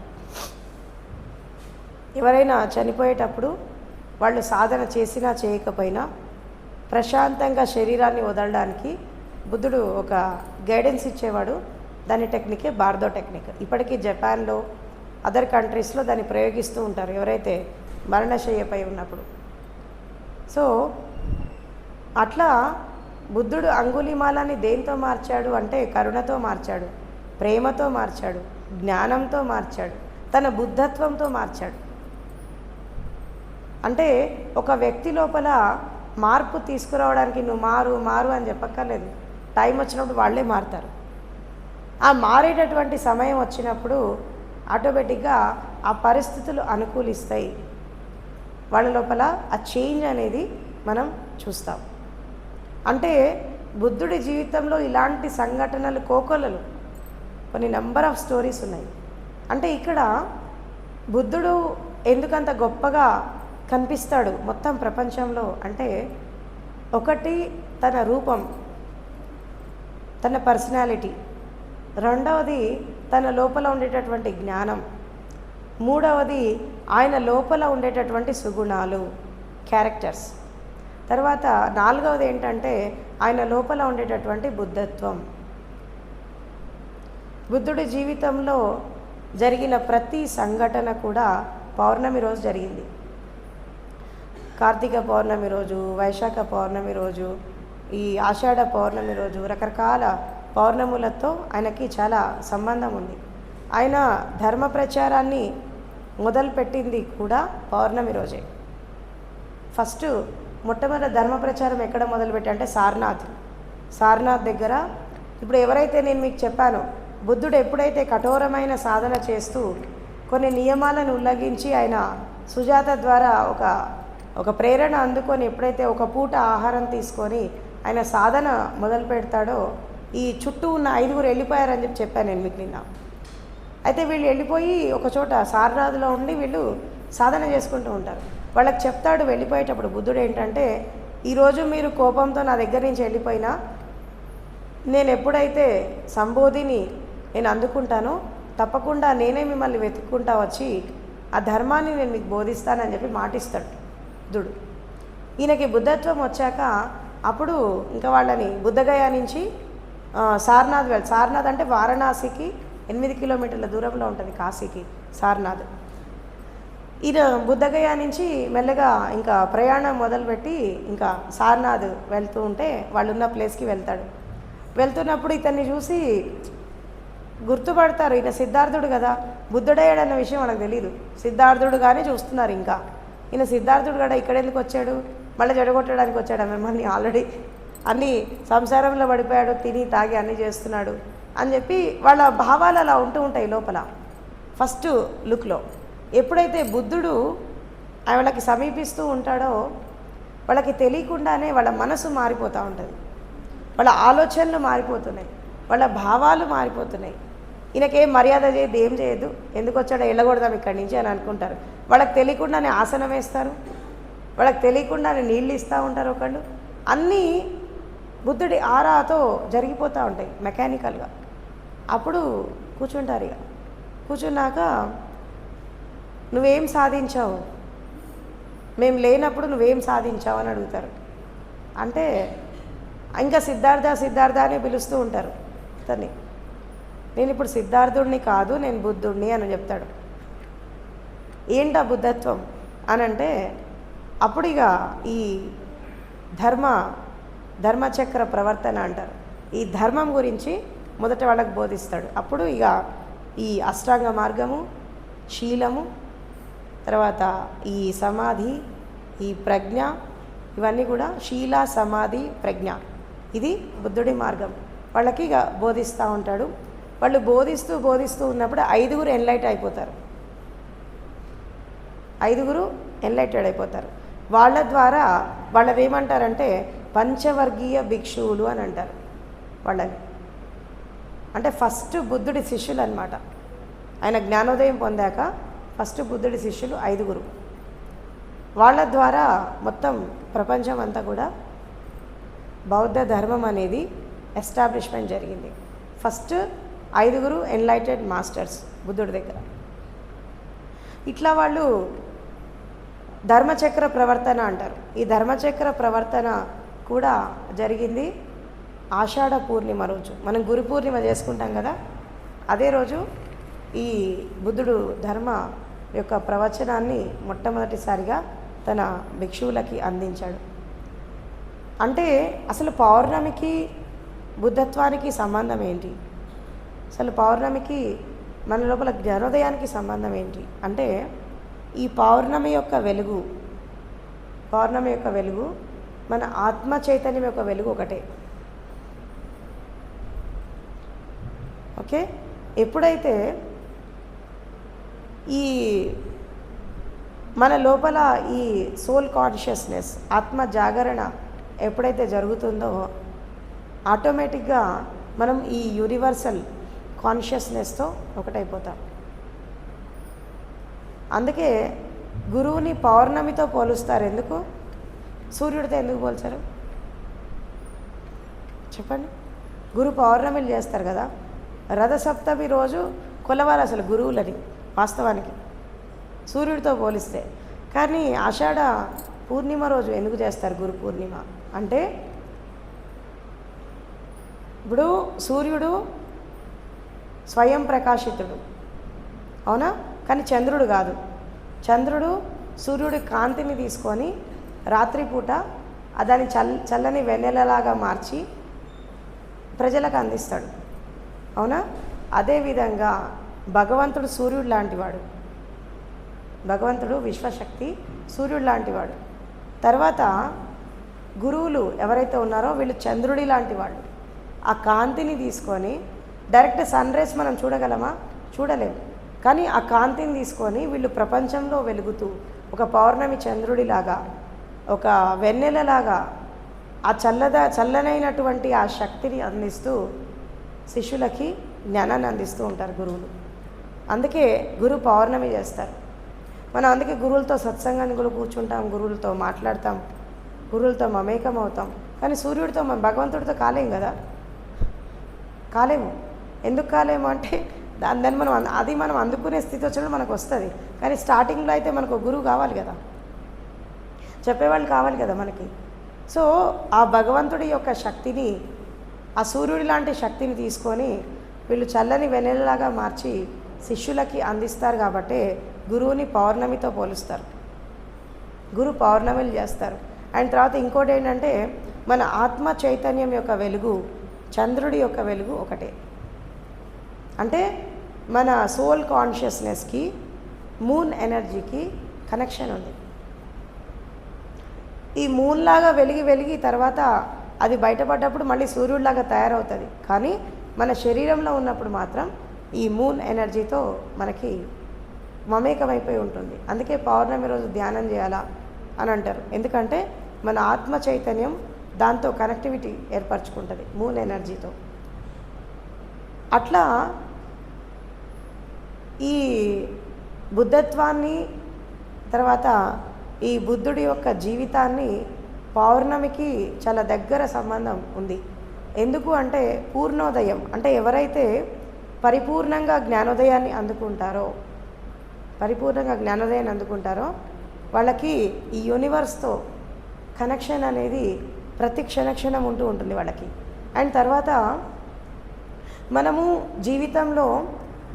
ఎవరైనా చనిపోయేటప్పుడు వాళ్ళు సాధన చేసినా చేయకపోయినా ప్రశాంతంగా శరీరాన్ని వదలడానికి బుద్ధుడు ఒక గైడెన్స్ ఇచ్చేవాడు. దాని టెక్నికే బార్దో టెక్నిక్. ఇప్పటికీ జపాన్లో అదర్ కంట్రీస్లో దాన్ని ప్రయోగిస్తూ ఉంటారు ఎవరైతే మరణశయ్యపై ఉన్నప్పుడు. సో అట్లా బుద్ధుడు అంగుళీమాలని దేంతో మార్చాడు అంటే కరుణతో మార్చాడు, ప్రేమతో మార్చాడు, జ్ఞానంతో మార్చాడు, తన బుద్ధత్వంతో మార్చాడు. అంటే ఒక వ్యక్తి లోపల మార్పు తీసుకురావడానికి నువ్వు మారు మారు అని చెప్పక్కర్లేదు, టైం వచ్చినప్పుడు వాళ్ళే మారుతారు. ఆ మారేటటువంటి సమయం వచ్చినప్పుడు ఆటోమేటిక్గా ఆ పరిస్థితులు అనుకూలిస్తాయి, వాళ్ళ లోపల ఆ చేంజ్ అనేది మనం చూస్తాం. అంటే బుద్ధుడి జీవితంలో ఇలాంటి సంఘటనలు కోకొల్లలు, కొన్ని నెంబర్ ఆఫ్ స్టోరీస్ ఉన్నాయి. అంటే ఇక్కడ బుద్ధుడు ఎందుకంత గొప్పగా కనిపిస్తాడు మొత్తం ప్రపంచంలో అంటే, ఒకటి తన రూపం, తన పర్సనాలిటీ, రెండవది తన లోపల ఉండేటటువంటి జ్ఞానం, మూడవది ఆయన లోపల ఉండేటటువంటి సుగుణాలు, క్యారెక్టర్స్, తర్వాత నాలుగవది ఏంటంటే ఆయన లోపల ఉండేటటువంటి బుద్ధత్వం. బుద్ధుడి జీవితంలో జరిగిన ప్రతి సంఘటన కూడా పౌర్ణమి రోజు జరిగింది. కార్తీక పౌర్ణమి రోజు, వైశాఖ పౌర్ణమి రోజు, ఈ ఆషాఢ పౌర్ణమి రోజు, రకరకాల పౌర్ణములతో ఆయనకి చాలా సంబంధం ఉంది. ఆయన ధర్మ ప్రచారాన్ని మొదలుపెట్టింది కూడా పౌర్ణమి రోజే. ఫస్ట్ మొట్టమొదటి ధర్మ ప్రచారం ఎక్కడ మొదలుపెట్టా అంటే సారనాథ్ దగ్గర. ఇప్పుడు ఎవరైతే నేను మీకు చెప్పానో బుద్ధుడు ఎప్పుడైతే కఠోరమైన సాధన చేస్తూ కొన్ని నియమాలను ఉల్లంఘించి ఆయన సుజాత ద్వారా ఒక ప్రేరణ అందుకొని ఎప్పుడైతే ఒక పూట ఆహారం తీసుకొని ఆయన సాధన మొదలు పెడతాడో, ఈ చుట్టూ ఉన్న 5 వెళ్ళిపోయారని చెప్పాను నేను మీకు నిన్న. అయితే వీళ్ళు వెళ్ళిపోయి ఒక చోట సారనాథ్లో ఉండి వీళ్ళు సాధన చేసుకుంటూ ఉంటారు. వాళ్ళకి చెప్తాడు వెళ్ళిపోయేటప్పుడు బుద్ధుడు ఏంటంటే, ఈరోజు మీరు కోపంతో నా దగ్గర నుంచి వెళ్ళిపోయినా నేను ఎప్పుడైతే సంబోధిని నేను అందుకుంటానో తప్పకుండా నేనే మిమ్మల్ని వెతుక్కుంటా వచ్చి ఆ ధర్మాన్ని నేను మీకు బోధిస్తానని చెప్పి మాటిస్తాడు బుద్ధుడు. ఈయనకి బుద్ధత్వం వచ్చాక అప్పుడు ఇంకా వాళ్ళని బుద్ధగయ నుంచి సారనాథ్ అంటే వారణాసికి 8 కిలోమీటర్ల దూరంలో ఉంటుంది కాశీకి సారనాథ్. ఈయన బుద్ధగయ నుంచి మెల్లగా ఇంకా ప్రయాణం మొదలుపెట్టి ఇంకా సారనాథ్ వెళ్తూ ఉంటే వాళ్ళు ఉన్న ప్లేస్కి వెళ్తాడు. వెళ్తున్నప్పుడు ఇతన్ని చూసి గుర్తుపడతారు, ఈయన సిద్ధార్థుడు కదా, బుద్ధుడయ్యాడన్న విషయం వాళ్ళకి తెలీదు. సిద్ధార్థుడుగానే చూస్తున్నారు. ఇంకా ఈయన సిద్ధార్థుడు కదా ఇక్కడ ఎందుకు వచ్చాడు, మళ్ళీ జడగొట్టడానికి వచ్చాడు మిమ్మల్ని, ఆల్రెడీ అన్నీ సంసారంలో పడిపోయాడు, తిని తాగి అన్నీ చేస్తున్నాడు అని చెప్పి వాళ్ళ భావాలు అలా ఉంటూ ఉంటాయి లోపల ఫస్ట్ లుక్లో. ఎప్పుడైతే బుద్ధుడు వాళ్ళకి సమీపిస్తూ ఉంటాడో వాళ్ళకి తెలియకుండానే వాళ్ళ మనసు మారిపోతూ ఉంటుంది, వాళ్ళ ఆలోచనలు మారిపోతున్నాయి, వాళ్ళ భావాలు మారిపోతున్నాయి. ఈయనకేం మర్యాద చేయదు, ఏం చేయదు, ఎందుకు వచ్చాడో వెళ్ళకూడదాం ఇక్కడి నుంచి అని అనుకుంటారు. వాళ్ళకి తెలియకుండానే ఆసనం వేస్తారు, వాళ్ళకి తెలియకుండానే నీళ్ళు ఇస్తూ ఉంటారు ఒకళ్ళు. అన్నీ బుద్ధుడి ఆరాతో జరిగిపోతూ ఉంటాయి మెకానికల్గా. అప్పుడు కూర్చుంటారు. ఇక కూర్చున్నాక నువ్వేం సాధించావు, మేము లేనప్పుడు నువ్వేం సాధించావు అని అడుగుతారు. అంటే ఇంకా సిద్ధార్థ అనే పిలుస్తూ ఉంటారు అతన్ని. నేను ఇప్పుడు సిద్ధార్థుడిని కాదు, నేను బుద్ధుడిని అని చెప్తాడు. ఏంటా బుద్ధత్వం అని అంటే అప్పుడు ఇక ఈ ధర్మచక్ర ప్రవర్తన అంటారు. ఈ ధర్మం గురించి మొదట వాళ్ళకి బోధిస్తాడు. అప్పుడు ఇక ఈ అష్టాంగ మార్గము, శీలము, తర్వాత ఈ సమాధి, ఈ ప్రజ్ఞ, ఇవన్నీ కూడా శీల, సమాధి, ప్రజ్ఞ, ఇది బుద్ధుడి మార్గం. వాళ్ళకి ఇక బోధిస్తూ ఉంటాడు. వాళ్ళు బోధిస్తూ ఉన్నప్పుడు 5 ఎన్లైట్ అయిపోతారు. 5 ఎన్లైటెడ్ అయిపోతారు. వాళ్ళ ద్వారా వాళ్ళని ఏమంటారంటే పంచవర్గీయ భిక్షువులు అని అంటారు వాళ్ళని. అంటే ఫస్ట్ బుద్ధుడి శిష్యులు అన్నమాట. ఆయన జ్ఞానోదయం పొందాక ఫస్ట్ బుద్ధుడి శిష్యులు 5. వాళ్ళ ద్వారా మొత్తం ప్రపంచం అంతా కూడా బౌద్ధ ధర్మం అనేది ఎస్టాబ్లిష్మెంట్ జరిగింది. ఫస్ట్ 5 ఎన్లైటెడ్ మాస్టర్స్ బుద్ధుడి దగ్గర. ఇట్లా వాళ్ళు ధర్మచక్ర ప్రవర్తన అంటారు. ఈ ధర్మచక్ర ప్రవర్తన కూడా జరిగింది ఆషాఢ పూర్ణిమ రోజు. మనం గురు పూర్ణిమ చేసుకుంటాం కదా, అదే రోజు ఈ బుద్ధుడు ధర్మ యొక్క ప్రవచనాన్ని మొట్టమొదటిసారిగా తన భిక్షువులకి అందించాడు. అంటే అసలు పౌర్ణమికి బుద్ధత్వానికి సంబంధం ఏంటి, అసలు పౌర్ణమికి మన లోపల జ్ఞానోదయానికి సంబంధం ఏంటి అంటే ఈ పౌర్ణమి యొక్క వెలుగు మన ఆత్మ చైతన్యం యొక్క వెలుగు ఒకటే. ఓకే, ఎప్పుడైతే ఈ మన లోపల ఈ సోల్ కాన్షియస్నెస్, ఆత్మ జాగరణ ఎప్పుడైతే జరుగుతుందో ఆటోమేటిక్గా మనం ఈ యూనివర్సల్ కాన్షియస్నెస్తో ఒకటైపోతాం. అందుకే గురువుని పౌర్ణమితో పోలుస్తారు. ఎందుకు? సూర్యుడితో ఎందుకు పోల్చారు చెప్పండి? గురు పౌర్ణమిలు చేస్తారు కదా, రథసప్తమి రోజు కొలవాలి అసలు గురువులని వాస్తవానికి సూర్యుడితో పోలిస్తే. కానీ ఆషాఢ పూర్ణిమ రోజు ఎందుకు చేస్తారు గురు పూర్ణిమ అంటే ఇప్పుడు సూర్యుడు స్వయం ప్రకాశితుడు, అవునా? కానీ చంద్రుడు కాదు. చంద్రుడు సూర్యుడి కాంతిని తీసుకొని రాత్రిపూట దాన్ని చల్లని వెన్నెలలాగా మార్చి ప్రజలకు అందిస్తాడు, అవునా? అదేవిధంగా భగవంతుడు సూర్యుడు లాంటివాడు. భగవంతుడు విశ్వశక్తి సూర్యుడు లాంటివాడు. తర్వాత గురువులు ఎవరైతే ఉన్నారో వీళ్ళు చంద్రుడి లాంటి వాళ్ళు. ఆ కాంతిని తీసుకొని డైరెక్ట్ సన్ రైజ్ మనం చూడగలమా? చూడలేము. కానీ ఆ కాంతిని తీసుకొని వీళ్ళు ప్రపంచంలో వెలుగుతూ ఒక పౌర్ణమి చంద్రుడిలాగా, ఒక వెన్నెలలాగా ఆ చల్లనైనటువంటి ఆ శక్తిని అందిస్తూ శిష్యులకి జ్ఞానాన్ని అందిస్తూ ఉంటారు గురువులు. అందుకే గురు పౌర్ణమి చేస్తారు. మనం అందుకే గురువులతో సత్సంగాన్ని కూడా కూర్చుంటాం, గురువులతో మాట్లాడతాం, గురువులతో మమేకం అవుతాం. కానీ సూర్యుడితో మనం భగవంతుడితో కాలేం కదా, కాలేము. ఎందుకు కాలేము అంటే దాన్ని మనం అందుకునే స్థితి వచ్చినప్పుడు మనకు వస్తుంది. కానీ స్టార్టింగ్లో అయితే మనకు గురువు కావాలి కదా, చెప్పేవాళ్ళు కావాలి కదా మనకి. సో ఆ భగవంతుడి యొక్క శక్తిని, ఆ సూర్యుడి లాంటి శక్తిని తీసుకొని వీళ్ళు చల్లని వెన్నెలలాగా మార్చి శిష్యులకి అందిస్తారు. కాబట్టి గురువుని పౌర్ణమితో పోలుస్తారు, గురు పౌర్ణమిలు చేస్తారు. అండ్ తర్వాత ఇంకోటి ఏంటంటే మన ఆత్మ చైతన్యం యొక్క వెలుగు, చంద్రుడి యొక్క వెలుగు ఒకటే. అంటే మన సోల్ కాన్షియస్నెస్కి మూన్ ఎనర్జీకి కనెక్షన్ ఉంది. ఈ మూన్ లాగా వెలిగి తర్వాత అది బయటపడ్డప్పుడు మళ్ళీ సూర్యుడిలాగా తయారవుతుంది. కానీ మన శరీరంలో ఉన్నప్పుడు మాత్రం ఈ మూన్ ఎనర్జీతో మనకి మమేకమైపోయి ఉంటుంది. అందుకే పౌర్ణమి రోజు ధ్యానం చేయాలా అని అంటారు. ఎందుకంటే మన ఆత్మ చైతన్యం దాంతో కనెక్టివిటీ ఏర్పరచుకుంటుంది మూన్ ఎనర్జీతో. అట్లా ఈ బుద్ధత్వాన్ని తర్వాత ఈ బుద్ధుడి యొక్క జీవితాన్ని పౌర్ణమికి చాలా దగ్గర సంబంధం ఉంది. ఎందుకు అంటే పూర్ణోదయం అంటే ఎవరైతే పరిపూర్ణంగా జ్ఞానోదయాన్ని అందుకుంటారో వాళ్ళకి ఈ యూనివర్స్తో కనెక్షన్ అనేది ప్రతి క్షణక్షణం ఉంటూ ఉంటుంది వాళ్ళకి. అండ్ తర్వాత మనము జీవితంలో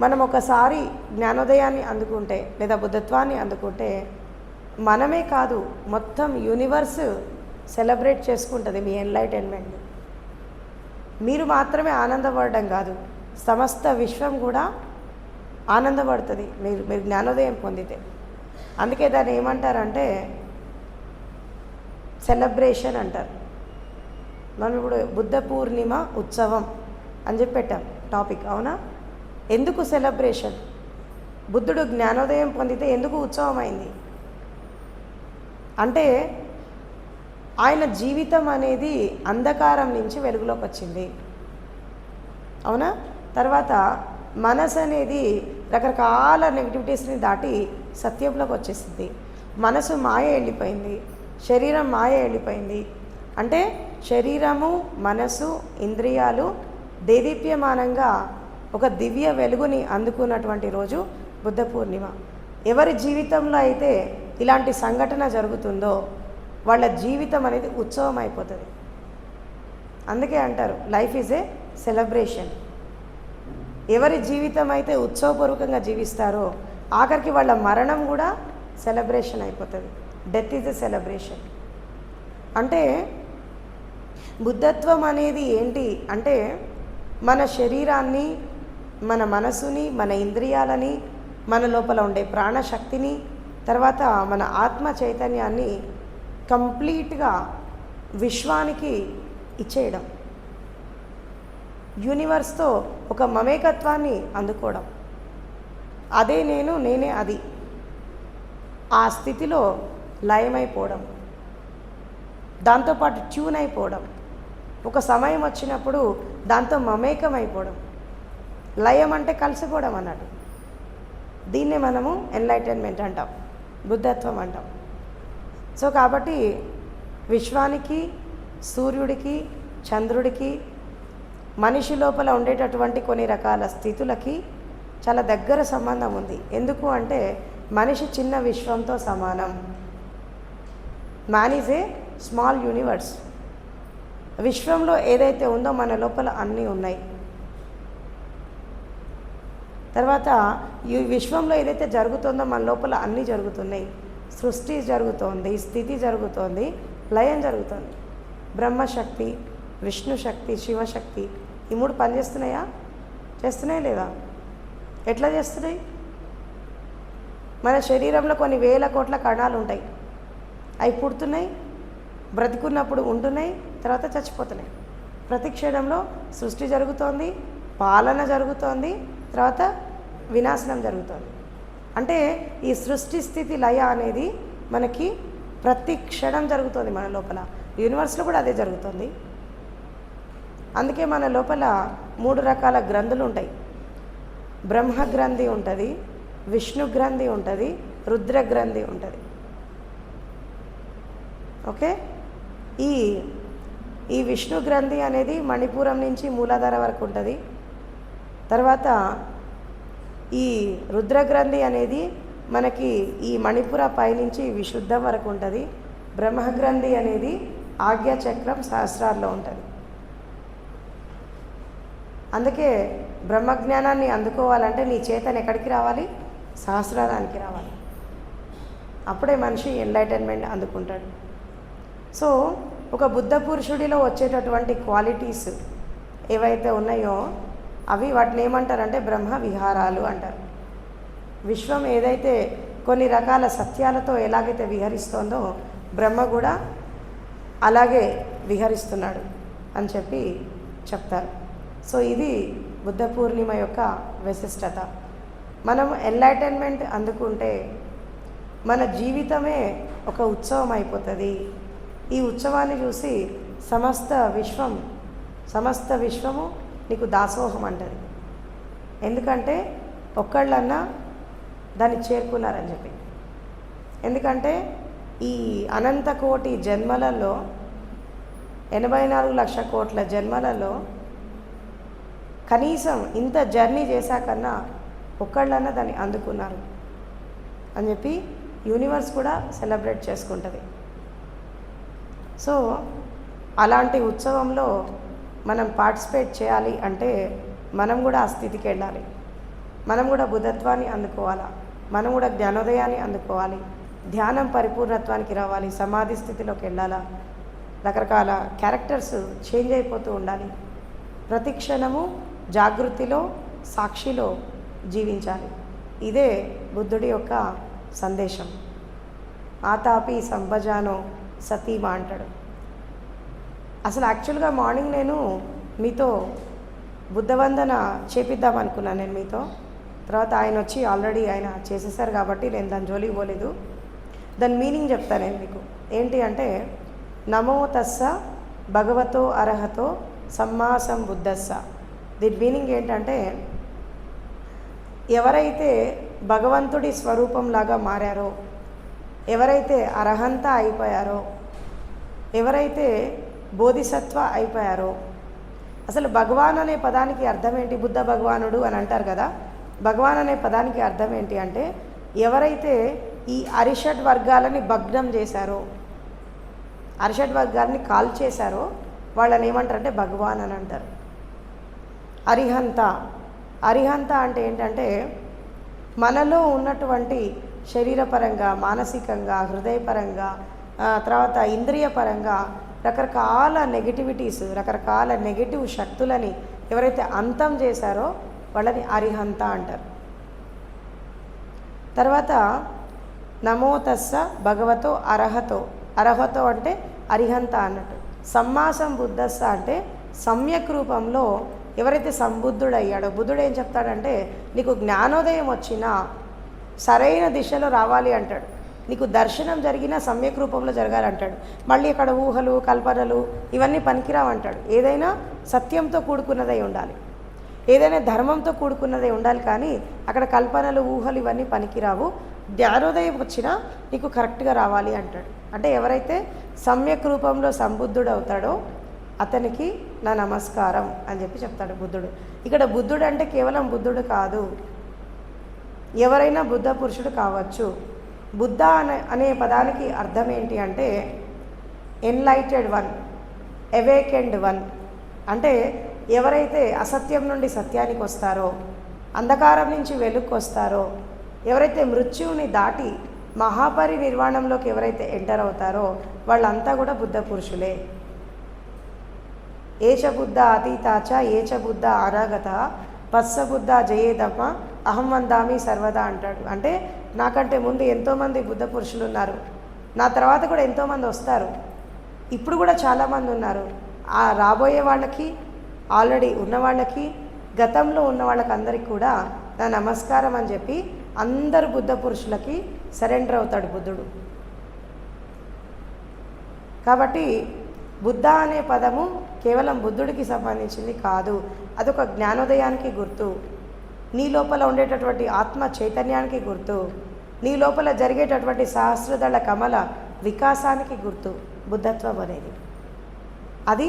మనం ఒకసారి జ్ఞానోదయాన్ని అందుకుంటే లేదా బుద్ధత్వాన్ని అందుకుంటే మనమే కాదు మొత్తం యూనివర్స్ సెలబ్రేట్ చేసుకుంటుంది మీ ఎన్లైటైన్మెంట్. మీరు మాత్రమే ఆనందపడడం కాదు, సమస్త విశ్వం కూడా ఆనందపడుతుంది మీరు జ్ఞానోదయం పొందితే. అందుకే దాన్ని ఏమంటారంటే సెలబ్రేషన్ అంటారు. మనం ఇప్పుడు బుద్ధ పూర్ణిమ ఉత్సవం అని చెప్పి పెట్టాం టాపిక్, అవునా? ఎందుకు సెలబ్రేషన్? బుద్ధుడు జ్ఞానోదయం పొందితే ఎందుకు ఉత్సవం అయింది అంటే ఆయన జీవితం అనేది అంధకారం నుంచి వెలుగులోకి వచ్చింది, అవునా? తర్వాత మనసు అనేది రకరకాల నెగిటివిటీస్ని దాటి సత్యంలోకి వచ్చేసింది. మనసు మాయ వెళ్ళిపోయింది, శరీరం మాయ వెళ్ళిపోయింది. అంటే శరీరము, మనసు, ఇంద్రియాలు దేదీప్యమానంగా ఒక దివ్య వెలుగుని అందుకున్నటువంటి రోజు బుద్ధ పూర్ణిమ. ఎవరి జీవితంలో అయితే ఇలాంటి సంఘటన జరుగుతుందో వాళ్ళ జీవితం అనేది ఉత్సవం అయిపోతుంది. అందుకే అంటారు లైఫ్ ఈజ్ ఏ సెలబ్రేషన్. ఎవరి జీవితం అయితే ఉత్సవపూర్వకంగా జీవిస్తారో ఆఖరికి వాళ్ళ మరణం కూడా సెలబ్రేషన్ అయిపోతుంది. Death is a celebration. అంటే బుద్ధత్వం అనేది ఏంటి అంటే మన శరీరాన్ని, మన మనసుని, మన ఇంద్రియాలని, మన లోపల ఉండే ప్రాణశక్తిని, తర్వాత మన ఆత్మ చైతన్యాన్ని కంప్లీట్గా విశ్వానికి ఇచ్చేయడం, యూనివర్స్తో ఒక మమేకత్వాన్ని అందుకోవడం. అదే నేను, నేనే అది. ఆ స్థితిలో లయమైపోవడం, దాంతోపాటు ట్యూన్ అయిపోవడం, ఒక సమయం వచ్చినప్పుడు దాంతో మమేకం అయిపోవడం. లయం అంటే కలిసిపోవడం అన్నట్టు. దీన్నే మనము ఎన్లైటైన్మెంట్ అంటాం, బుద్ధత్వం అంటాం. సో కాబట్టి విశ్వానికి, సూర్యుడికి, చంద్రుడికి, మనిషి లోపల ఉండేటటువంటి కొన్ని రకాల స్థితులకి చాలా దగ్గర సంబంధం ఉంది. ఎందుకు అంటే మనిషి చిన్న విశ్వంతో సమానం. Man is a small universe. విశ్వంలో ఏదైతే ఉందో మన లోపల అన్నీ ఉన్నాయి. తర్వాత ఈ విశ్వంలో ఏదైతే జరుగుతుందో మన లోపల అన్నీ జరుగుతున్నాయి. సృష్టి జరుగుతోంది, స్థితి జరుగుతోంది, లయం జరుగుతుంది. బ్రహ్మశక్తి, విష్ణుశక్తి, శివశక్తి ఈ మూడు పనిచేస్తున్నాయా? చేస్తున్నాయా లేదా? ఎట్లా చేస్తున్నాయి? మన శరీరంలో కొన్ని వేల కోట్ల కణాలు ఉంటాయి. అవి పుడుతున్నాయి, బ్రతికున్నప్పుడు ఉంటున్నాయి, తర్వాత చచ్చిపోతున్నాయి. ప్రతి క్షణంలో సృష్టి జరుగుతోంది, పాలన జరుగుతోంది, తర్వాత వినాశనం జరుగుతోంది. అంటే ఈ సృష్టి స్థితి లయ అనేది మనకి ప్రతి క్షణం జరుగుతుంది మన లోపల. యూనివర్స్లో కూడా అదే జరుగుతుంది. అందుకే మన లోపల 3 రకాల గ్రంథులు ఉంటాయి. బ్రహ్మ గ్రంథి ఉంటుంది, విష్ణు గ్రంథి ఉంటుంది, రుద్ర గ్రంథి ఉంటుంది. ఓకే, ఈ విష్ణు గ్రంథి అనేది మణిపురం నుంచి మూలాధార వరకు ఉంటుంది. తర్వాత ఈ రుద్ర గ్రంథి అనేది మనకి ఈ మణిపుర పైనుంచి విశుద్ధం వరకు ఉంటుంది. బ్రహ్మ గ్రంథి అనేది ఆజ్ఞాచక్రం సహస్రాల్లో ఉంటుంది. అందుకే బ్రహ్మజ్ఞానాన్ని అందుకోవాలంటే నీ చేతన ఎక్కడికి రావాలి? సహస్రారానికి రావాలి. అప్పుడే మనిషి ఎన్లైటైన్మెంట్ అందుకుంటాడు. సో ఒక బుద్ధ పురుషుడిలో వచ్చేటటువంటి క్వాలిటీస్ ఏవైతే ఉన్నాయో అవి వాటిని ఏమంటారంటే బ్రహ్మ విహారాలు అంటారు. విశ్వం ఏదైతే కొన్ని రకాల సత్యాలతో ఎలాగైతే విహరిస్తోందో బ్రహ్మ కూడా అలాగే విహరిస్తున్నాడు అని చెప్పి చెప్తారు. సో ఇది బుద్ధ పూర్ణిమ యొక్క విశిష్టత. మనం ఎన్లైటైన్మెంట్ అందుకుంటే మన జీవితమే ఒక ఉత్సవం అయిపోతుంది. ఈ ఉత్సవాన్ని చూసి సమస్త విశ్వము నీకు దాసోహం అంటది. ఎందుకంటే ఒక్కళ్ళన్నా దాన్ని చేరుకున్నారని చెప్పి. ఎందుకంటే ఈ అనంత కోటి జన్మలలో 84 లక్షల కోట్ల జన్మలలో కనీసం ఇంత జర్నీ చేశాకన్నా ఒక్కళ్ళన్నా దాన్ని అందుకున్నారు అని చెప్పి యూనివర్స్ కూడా సెలబ్రేట్ చేసుకుంటుంది. సో అలాంటి ఉత్సవంలో మనం పార్టిసిపేట్ చేయాలి అంటే మనం కూడా ఆ స్థితికి వెళ్ళాలి. మనం కూడా బుద్ధత్వాన్ని అందుకోవాలా, మనం కూడా జ్ఞానోదయాన్ని అందుకోవాలి, ధ్యానం పరిపూర్ణత్వానికి రావాలి, సమాధి స్థితిలోకి వెళ్ళాలా, రకరకాల క్యారెక్టర్స్ చేంజ్ అయిపోతూ ఉండాలి. ప్రతి క్షణము జాగృతిలో సాక్షిలో జీవించాలి. ఇదే బుద్ధుడి యొక్క సందేశం. ఆతాపి సంభజానో సతీమా అంటాడు. అసలు యాక్చువల్గా మార్నింగ్ నేను మీతో బుద్ధవందన చేపిద్దాం అనుకున్నాను నేను మీతో. తర్వాత ఆయన వచ్చి ఆల్రెడీ ఆయన చేసేసారు కాబట్టి నేను దాని జోలికి పోలేదు. దాని మీనింగ్ చెప్తాను నేను మీకు. ఏంటి అంటే నమో తస్స భగవతో అర్హతో సమ్మా సంబుద్ధస్స. దీని మీనింగ్ ఏంటంటే ఎవరైతే భగవంతుడి స్వరూపంలాగా మారారో, ఎవరైతే అర్హంత అయిపోయారో, ఎవరైతే బోధిసత్వ అయిపోయారో. అసలు భగవాన్ అనే పదానికి అర్థం ఏంటి? బుద్ధ భగవానుడు అని అంటారు కదా. భగవాన్ అనే పదానికి అర్థం ఏంటి అంటే ఎవరైతే ఈ అరిషడ్ వర్గాలని భగ్నం చేశారో, అరిషడ్ వర్గాలని కాల్ చేశారో వాళ్ళని ఏమంటారంటే భగవాన్ అని అంటారు. అరిహంత అంటే ఏంటంటే మనలో ఉన్నటువంటి శరీరపరంగా, మానసికంగా, హృదయపరంగా, తర్వాత ఇంద్రియపరంగా రకరకాల నెగటివిటీస్, రకరకాల నెగటివ్ శక్తులని ఎవరైతే అంతం చేశారో వాళ్ళని అరిహంత అంటారు. తర్వాత నమో తస్స భగవతో అర్హతో అంటే అరిహంత అన్నట్టు. సమ్మాసం బుద్ధస్స అంటే సమ్యక్ రూపంలో ఎవరైతే సంబుద్ధుడు అయ్యాడో. బుద్ధుడు ఏం చెప్తాడంటే నీకు జ్ఞానోదయం వచ్చినా సరైన దిశలో రావాలి అంటాడు. నీకు దర్శనం జరిగినా సమ్యక్ రూపంలో జరగాలంటాడు. మళ్ళీ అక్కడ ఊహలు, కల్పనలు ఇవన్నీ పనికిరావంటాడు. ఏదైనా సత్యంతో కూడుకున్నదై ఉండాలి, ఏదైనా ధర్మంతో కూడుకున్నదై ఉండాలి. కానీ అక్కడ కల్పనలు, ఊహలు ఇవన్నీ పనికిరావు. జ్ఞానోదయం వచ్చినా నీకు కరెక్ట్గా రావాలి అంటాడు. అంటే ఎవరైతే సమ్యక్ రూపంలో సంబుద్ధుడు అవుతాడో అతనికి నా నమస్కారం అని చెప్పి చెప్తాడు బుద్ధుడు. ఇక్కడ బుద్ధుడు అంటే కేవలం బుద్ధుడు కాదు, ఎవరైనా బుద్ధ పురుషుడు కావచ్చు. బుద్ధ అనే పదానికి అర్థం ఏంటి అంటే ఎన్లైటెడ్ వన్, అవేకెండ్ వన్. అంటే ఎవరైతే అసత్యం నుండి సత్యానికి వస్తారో, అంధకారం నుంచి వెలుగుకు వస్తారో, ఎవరైతే మృత్యువుని దాటి మహాపరినిర్వాణంలోకి ఎవరైతే ఎంటర్ అవుతారో వాళ్ళంతా కూడా బుద్ధ పురుషులే. ఏచ బుద్ధ అతీతాచ ఏచ బుద్ధ అనాగత పస్స బుద్ధ జయేదమ్మ అహం వందామి సర్వదా అంటాడు. అంటే నాకంటే ముందు ఎంతోమంది బుద్ధ పురుషులు ఉన్నారు, నా తర్వాత కూడా ఎంతోమంది వస్తారు, ఇప్పుడు కూడా చాలామంది ఉన్నారు. ఆ రాబోయే వాళ్ళకి, ఆల్రెడీ ఉన్న వాళ్ళకి, గతంలో ఉన్న వాళ్ళకి అందరికీ కూడా నా నమస్కారం అని చెప్పి అందరు బుద్ధ పురుషులకి సరెండర్ అవుతాడు బుద్ధుడు. కాబట్టి బుద్ధ అనే పదము కేవలం బుద్ధుడికి సంబంధించింది కాదు, అదొక జ్ఞానోదయానికి గుర్తు, నీ లోపల ఉండేటటువంటి ఆత్మ చైతన్యానికి గుర్తు, నీ లోపల జరిగేటటువంటి సహస్రదళ కమల వికాసానికి గుర్తు బుద్ధత్వం అనేది. అది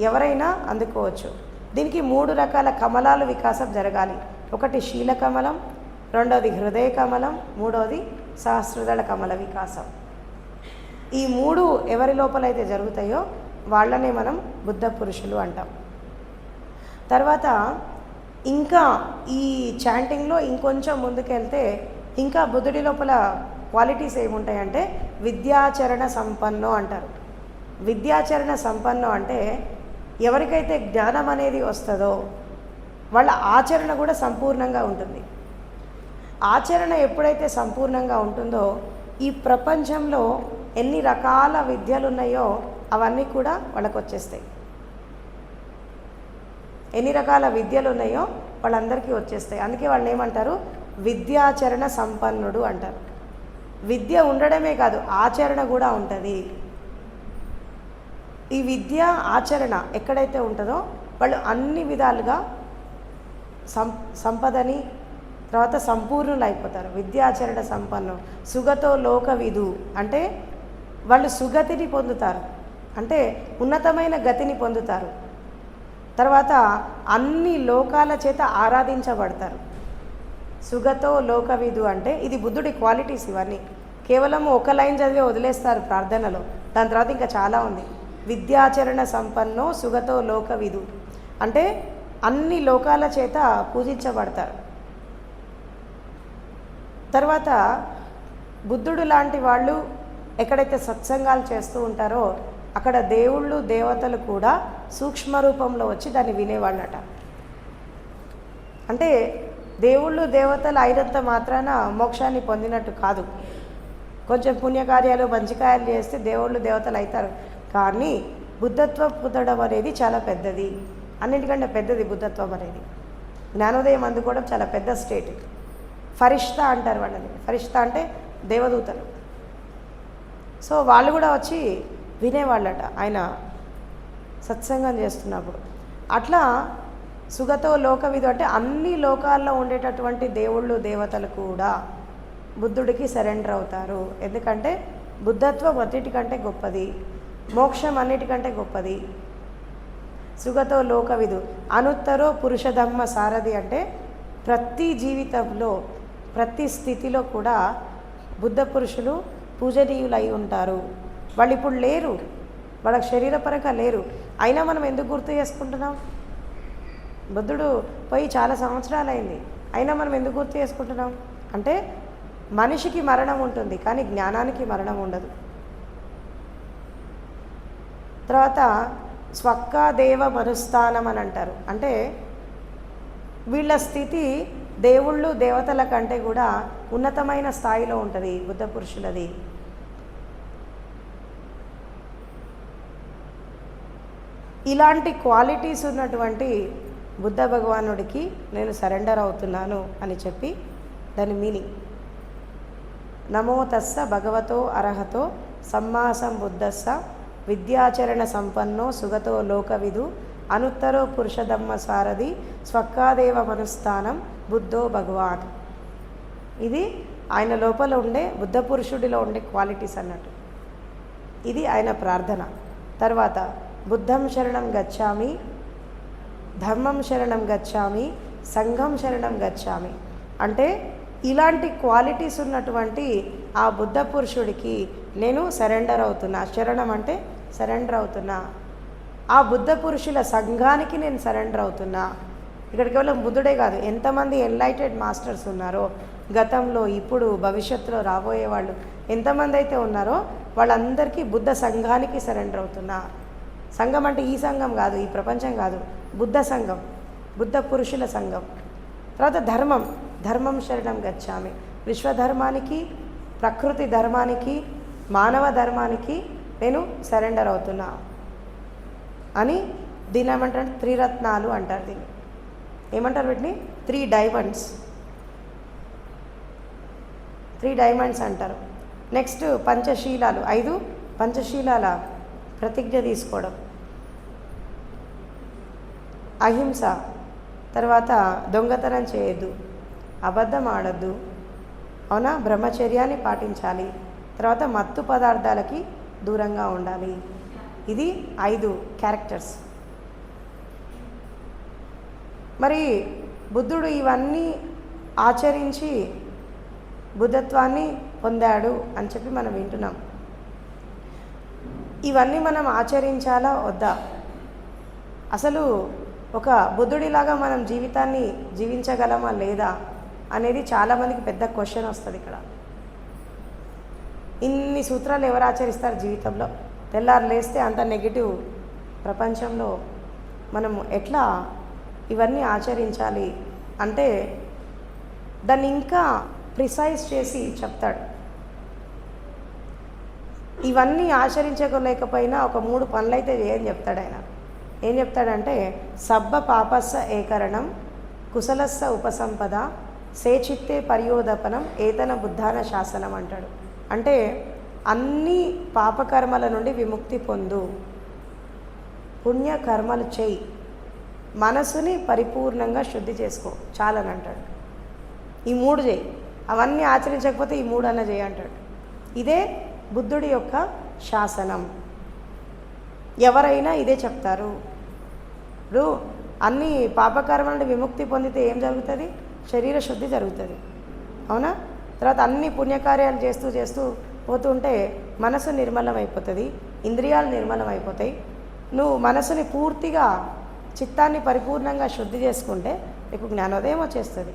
ఎవరైనా అందుకోవచ్చు. దీనికి 3 రకాల కమలాలు వికాసం జరగాలి. ఒకటి శీల కమలం, రెండవది హృదయ కమలం, మూడవది సహస్రదళ కమల వికాసం. ఈ 3 ఎవరి లోపలైతే జరుగుతాయో వాళ్ళనే మనం బుద్ధ పురుషులు అంటాం. తర్వాత ఇంకా ఈ చాంటింగ్లో ఇంకొంచెం ముందుకెళ్తే ఇంకా బుద్ధుడి లోపల క్వాలిటీస్ ఏముంటాయంటే విద్యాచరణ సంపన్నో అంటారు. విద్యాచరణ సంపన్నో అంటే ఎవరికైతే జ్ఞానం అనేది వస్తుందో వాళ్ళ ఆచరణ కూడా సంపూర్ణంగా ఉంటుంది. ఆచరణ ఎప్పుడైతే సంపూర్ణంగా ఉంటుందో ఈ ప్రపంచంలో ఎన్ని రకాల విద్యలు ఉన్నాయో అవన్నీ కూడా వాళ్ళకు వచ్చేస్తాయి. ఎన్ని రకాల విద్యలు ఉన్నాయో వాళ్ళందరికీ వచ్చేస్తాయి. అందుకే వాళ్ళు ఏమంటారు, విద్యాచరణ సంపన్నుడు అంటారు. విద్య ఉండడమే కాదు, ఆచరణ కూడా ఉంటుంది. ఈ విద్య ఆచరణ ఎక్కడైతే ఉంటుందో వాళ్ళు అన్ని విధాలుగా సంపదని, తర్వాత సంపూర్ణులు అయిపోతారు. విద్యాచరణ సంపన్నం సుగతో లోక విదు అంటే వాళ్ళు సుగతిని పొందుతారు, అంటే ఉన్నతమైన గతిని పొందుతారు. తర్వాత అన్ని లోకాల చేత ఆరాధించబడతారు. సుగతో లోకవిదు అంటే ఇది బుద్ధుడి క్వాలిటీస్. ఇవన్నీ కేవలం ఒక లైన్ చదివి వదిలేస్తారు ప్రార్థనలో, దాని తర్వాత ఇంకా చాలా ఉంది. విద్యాచరణ సంపన్నో సుగతో లోకవిదు అంటే అన్ని లోకాల చేత పూజించబడతారు. తర్వాత బుద్ధుడు లాంటి వాళ్ళు ఎక్కడైతే సత్సంగాలు చేస్తూ ఉంటారో అక్కడ దేవుళ్ళు దేవతలు కూడా సూక్ష్మ రూపంలో వచ్చి దాన్ని వినేవాళ్ళట. అంటే దేవుళ్ళు దేవతలు అయినంత మాత్రాన మోక్షాన్ని పొందినట్టు కాదు. కొంచెం పుణ్యకార్యాలు మంచి కార్యాలు చేస్తే దేవుళ్ళు దేవతలు అవుతారు, కానీ బుద్ధత్వం పొందడం అనేది చాలా పెద్దది. అన్నిటికంటే పెద్దది బుద్ధత్వం అనేది. జ్ఞానోదయం అందుకోవడం చాలా పెద్ద స్టేట్. ఫరిష్తా అంటారు వాళ్ళని. ఫరిష్తా అంటే దేవదూతలు. సో వాళ్ళు కూడా వచ్చి వినేవాళ్ళట ఆయన సత్సంగం చేస్తున్నప్పుడు. అట్లా సుగతో లోకవిదు అంటే అన్ని లోకాల్లో ఉండేటటువంటి దేవుళ్ళు దేవతలు కూడా బుద్ధుడికి సరెండర్ అవుతారు. ఎందుకంటే బుద్ధత్వం అన్నిటికంటే గొప్పది, మోక్షం అన్నిటికంటే గొప్పది. సుగతో లోకవిదు అనుత్తరో పురుషధమ్మ సారథి అంటే ప్రతి జీవితంలో ప్రతి స్థితిలో కూడా బుద్ధ పురుషులు పూజనీయులు అయి ఉంటారు. వాళ్ళు ఇప్పుడు లేరు, వాళ్ళకి శరీరపరంగా లేరు, అయినా మనం ఎందుకు గుర్తు చేసుకుంటున్నాం? బుద్ధుడు పోయి చాలా సంవత్సరాలు అయింది, అయినా మనం ఎందుకు గుర్తు చేసుకుంటున్నాం అంటే మనిషికి మరణం ఉంటుంది కానీ జ్ఞానానికి మరణం ఉండదు. తర్వాత స్వక్కాదేవ మనుస్థానం అని అంటారు. అంటే వీళ్ళ స్థితి దేవుళ్ళు దేవతల కంటే కూడా ఉన్నతమైన స్థాయిలో ఉంటుంది బుద్ధ పురుషులది. ఇలాంటి క్వాలిటీస్ ఉన్నటువంటి బుద్ధ భగవానుడికి నేను సరెండర్ అవుతున్నాను అని చెప్పి దాని మీనింగ్. నమో తస్స భగవతో అర్హతో సమ్మా సంబుద్ధస్స విద్యాచరణ సంపన్నో సుగతో లోకవిదు అనుత్తరో పురుషధమ్మ సారథి స్వక్కాదేవ మనుస్థానం బుద్ధో భగవాన్. ఇది ఆయన లోపల ఉండే బుద్ధ పురుషుడిలో ఉండే క్వాలిటీస్ అన్నట్టు. ఇది ఆయన ప్రార్థన. తర్వాత బుద్ధం శరణం గచ్చామి, ధర్మం శరణం గచ్చామి, సంఘం శరణం గచ్చామి అంటే ఇలాంటి క్వాలిటీస్ ఉన్నటువంటి ఆ బుద్ధ పురుషుడికి నేను సరెండర్ అవుతున్నా. శరణం అంటే సరెండర్ అవుతున్నా. ఆ బుద్ధ పురుషుల సంఘానికి నేను సరెండర్ అవుతున్నా. ఇక్కడ కేవలం బుద్ధుడే కాదు, ఎంతమంది ఎన్లైటెడ్ మాస్టర్స్ ఉన్నారో గతంలో, ఇప్పుడు, భవిష్యత్తులో రాబోయే వాళ్ళు ఎంతమంది అయితే ఉన్నారో వాళ్ళందరికీ బుద్ధ సంఘానికి సరెండర్ అవుతున్నా. సంఘం అంటే ఈ సంఘం కాదు, ఈ ప్రపంచం కాదు, బుద్ధ సంఘం, బుద్ధ పురుషుల సంఘం. తర్వాత ధర్మం, ధర్మం శరణం గచ్చామి, విశ్వధర్మానికి, ప్రకృతి ధర్మానికి, మానవ ధర్మానికి నేను సరెండర్ అవుతున్నా అని దీన్ని ఏమంటారు? త్రిరత్నాలు అంటారు. దీన్ని ఏమంటారు? వీటిని 3 డైమండ్స్, 3 డైమండ్స్ అంటారు. నెక్స్ట్ పంచశీలాలు, 5 పంచశీలాల ప్రతిజ్ఞ తీసుకోవడం, అహింస, తర్వాత దొంగతనం చేయొద్దు, అబద్ధం ఆడద్దు, అవునా, బ్రహ్మచర్యాన్ని పాటించాలి, తర్వాత మత్తు పదార్థాలకి దూరంగా ఉండాలి. ఇది 5 క్యారెక్టర్స్. మరి బుద్ధుడు ఇవన్నీ ఆచరించి బుద్ధత్వాన్ని పొందాడు అని చెప్పి మనం వింటున్నాం. ఇవన్నీ మనం ఆచరించాలా వద్దా? అసలు ఒక బుద్ధుడిలాగా మనం జీవితాన్ని జీవించగలమా లేదా అనేది చాలామందికి పెద్ద క్వశ్చన్ వస్తుంది ఇక్కడ. ఇన్ని సూత్రాలు ఎవరు ఆచరిస్తారు జీవితంలో? తెల్లారు లేస్తే అంత నెగిటివ్ ప్రపంచంలో మనం ఎట్లా ఇవన్నీ ఆచరించాలి అంటే దాన్ని ఇంకా ప్రిసైజ్ చేసి చెప్తాడు. ఇవన్నీ ఆచరించలేకపోయినా ఒక 3 పనులైతే చేయని చెప్తాడు ఆయన. ఏం చెప్తాడంటే సబ్బ పాపస్స ఏకరణం, కుశలస్స ఉపసంపద, సేచిత్తే పర్యోదపనం, ఏతన బుద్ధాన శాసనం అంటాడు. అంటే అన్ని పాపకర్మల నుండి విముక్తి పొందు, పుణ్యకర్మలు చేయి, మనసుని పరిపూర్ణంగా శుద్ధి చేసుకో చాలని అంటాడు. ఈ 3 చేయి, అవన్నీ ఆచరించకపోతే ఈ 3 అన్న చేయి అంటాడు. ఇదే బుద్ధుడి యొక్క శాసనం. ఎవరైనా ఇదే చెప్తారు. ఇప్పుడు అన్ని పాపకర్మల నుండి విముక్తి పొందితే ఏం జరుగుతుంది? శరీర శుద్ధి జరుగుతుంది, అవునా? తర్వాత అన్ని పుణ్యకార్యాలు చేస్తూ చేస్తూ పోతుంటే మనసు నిర్మలం అయిపోతుంది, ఇంద్రియాలు నిర్మలం అయిపోతాయి. నువ్వు మనసుని పూర్తిగా, చిత్తాన్ని పరిపూర్ణంగా శుద్ధి చేసుకుంటే నీకు జ్ఞానోదయం వచ్చేస్తుంది.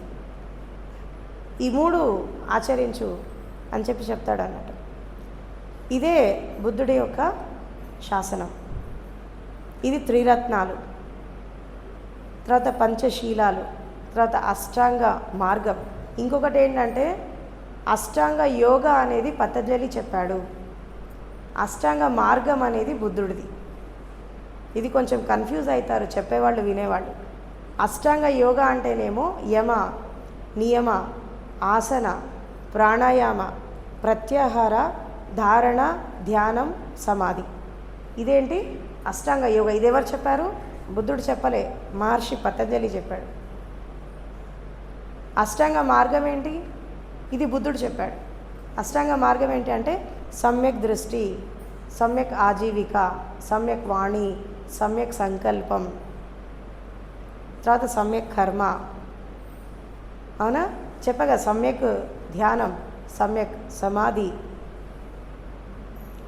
ఈ 3 ఆచరించు అని చెప్తాడు అన్నట్టు. ఇదే బుద్ధుడి యొక్క శాసనం. ఇది త్రిరత్నాలు, తర్వాత పంచశీలాలు, తర్వాత అష్టాంగ మార్గం. ఇంకొకటి ఏంటంటే అష్టాంగ యోగా అనేది పతంజలి చెప్పాడు, అష్టాంగ మార్గం అనేది బుద్ధుడిది. ఇది కొంచెం కన్ఫ్యూజ్ అవుతారు చెప్పేవాళ్ళు వినేవాళ్ళు. అష్టాంగ యోగా అంటేనేమో యమ, నియమ, ఆసన, ప్రాణాయామ, ప్రత్యాహార, ధారణ, ధ్యానం, సమాధి. ఇదేంటి అష్టాంగ యోగా? ఇది ఎవరు చెప్పారు? బుద్ధుడు చెప్పలే, మహర్షి పతంజలి చెప్పాడు. అష్టాంగ మార్గం ఏంటి? ఇది బుద్ధుడు చెప్పాడు. అష్టాంగ మార్గం ఏంటి అంటే సమ్యక్ దృష్టి, సమ్యక్ ఆజీవిక, సమ్యక్ వాణి, సమ్యక్ సంకల్పం, తర్వాత సమ్యక్ కర్మ. అవునా? చెప్పగా సమ్యక్ ధ్యానం, సమ్యక్ సమాధి,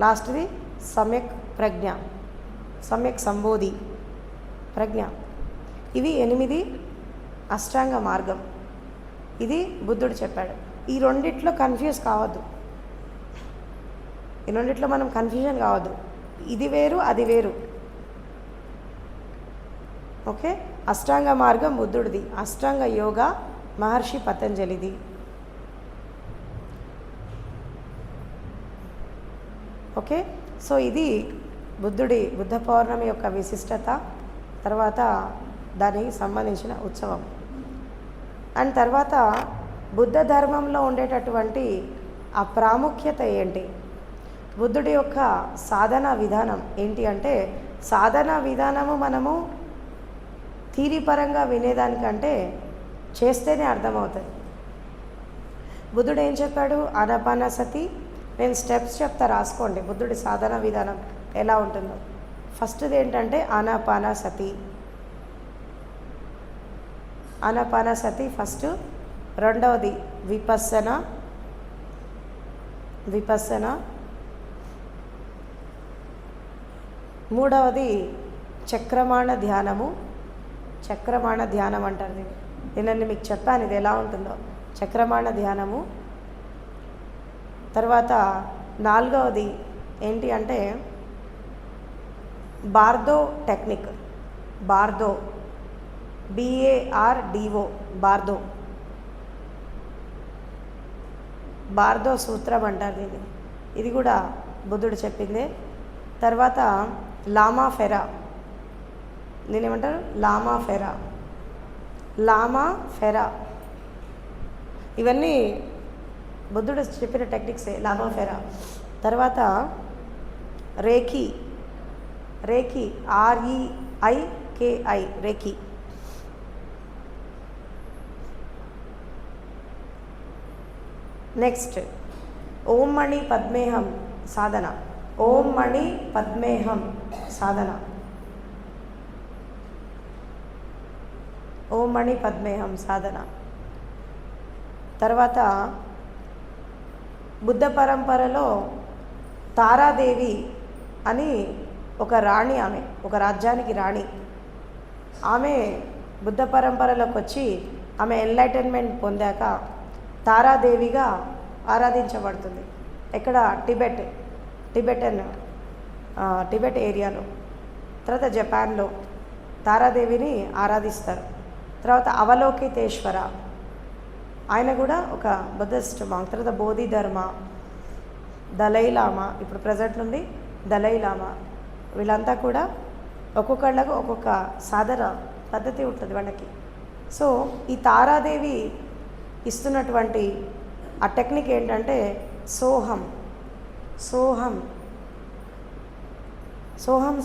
లాస్ట్ది సమ్యక్ ప్రజ్ఞ, సమ్యక్ సంబోధి, ప్రజ్ఞ. ఇవి 8 అష్టాంగ మార్గం. ఇది బుద్ధుడు చెప్పాడు. ఈ రెండిట్లో కన్ఫ్యూజ్ కావద్దు, ఈ రెండిట్లో మనం కన్ఫ్యూజన్ కావద్దు. ఇది వేరు, అది వేరు. ఓకే, అష్టాంగ మార్గం బుద్ధుడిది, అష్టాంగ యోగా మహర్షి పతంజలిది. ఓకే, సో ఇది బుద్ధ పౌర్ణమి యొక్క విశిష్టత, తర్వాత దానికి సంబంధించిన ఉత్సవం. అండ్ తర్వాత బుద్ధ ధర్మంలో ఉండేటటువంటి ఆ ప్రాముఖ్యత ఏంటి, బుద్ధుడి యొక్క సాధన విధానం ఏంటి అంటే, సాధన విధానము మనము థీరీపరంగా వినేదానికంటే చేస్తేనే అర్థమవుతుంది. బుద్ధుడు ఏం చెప్పాడు? ఆనాపానసతి. నేను స్టెప్స్ చెప్తా, రాసుకోండి బుద్ధుడి సాధన విధానం ఎలా ఉంటుందో. ఫస్ట్ది ఏంటంటే ఆనాపానసతి. ఆనాపానసతి ఫస్ట్. రెండవది విపස්සన. మూడవది చక్రమాణ ధ్యానము. చక్రమాణ ధ్యానం అంటారు దీన్ని. నేను మీకు చెప్పాను ఇది ఎలా ఉంటుందో. చక్రమాణ ధ్యానము. తర్వాత నాలుగవది ఏంటి అంటే బార్దో టెక్నిక్. బార్దో, BARDO, బార్దో సూత్రం అంటారు దీన్ని. ఇది కూడా బుద్ధుడు చెప్పిందే. తర్వాత లామా ఫెరా. నేనేమంటారు? లామా ఫెరా. ఇవన్నీ బుద్ధుడు చెప్పిన టెక్నిక్సే, లామా ఫెరా. తర్వాత రేఖీ, REIKI, రేఖీ. నెక్స్ట్ ఓం మణి పద్మేహం సాధన. ఓం మణి పద్మేహం సాధన. ఓం మణి పద్మేహం సాధన. తర్వాత బుద్ధ పరంపరలో తారాదేవి అని ఒక రాణి, ఆమె ఒక రాజ్యానికి రాణి. ఆమె బుద్ధ పరంపరలోకి వచ్చి ఆమె ఎన్లైటన్మెంట్ పొందాక తారాదేవిగా ఆరాధించబడుతుంది. ఎక్కడ? టిబెట్ ఏరియాలో. తర్వాత జపాన్లో తారాదేవిని ఆరాధిస్తారు. తర్వాత అవలోకితేశ్వర, ఆయన కూడా ఒక బుద్ధిస్ట్ మాంక్. తర్వాత బోధిధర్మ, దలైలామా, ఇప్పుడు ప్రజెంట్ ఉంది దలైలామా. వీళ్ళంతా కూడా ఒక్కొక్కళ్ళకు ఒక్కొక్క సాధన పద్ధతి ఉంటుంది వాళ్ళకి. సో ఈ తారాదేవి ఇస్తున్నటువంటి ఆ టెక్నిక్ ఏంటంటే సోహం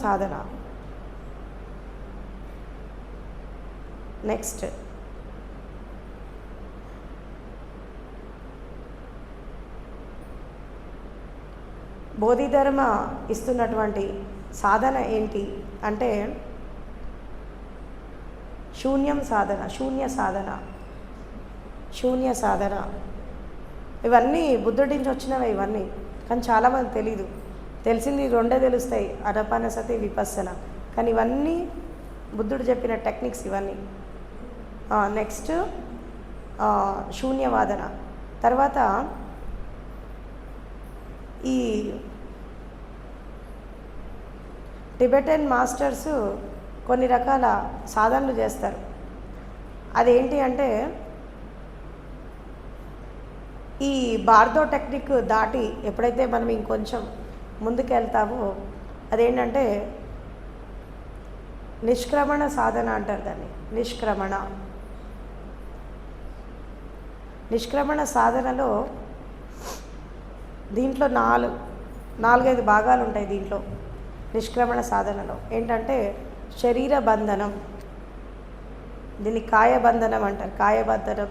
సాధన. నెక్స్ట్ బోధిధర్మ ఇస్తున్నటువంటి సాధన ఏంటి అంటే శూన్య సాధన. ఇవన్నీ బుద్ధుడి నుంచి వచ్చినవి ఇవన్నీ, కానీ చాలామంది తెలీదు. తెలిసింది రెండే తెలుస్తాయి, ఆనాపానసతి, విపස්සన. కానీ ఇవన్నీ బుద్ధుడు చెప్పిన టెక్నిక్స్ ఇవన్నీ. నెక్స్ట్ శూన్యవాదన. తర్వాత ఈ టిబెటన్ మాస్టర్స్ కొన్ని రకాల సాధనలు చేస్తారు. అదేంటి అంటే ఈ బార్దో టెక్నిక్ దాటి ఎప్పుడైతే మనం ఇంకొంచెం ముందుకు వెళ్తామో అదేంటంటే నిష్క్రమణ సాధన అంటారు దాన్ని. నిష్క్రమణ సాధనలో దీంట్లో 4-5 భాగాలు ఉంటాయి. దీంట్లో నిష్క్రమణ సాధనలో ఏంటంటే శరీర బంధనం, దీన్ని కాయబంధనం అంటారు, కాయబంధనం,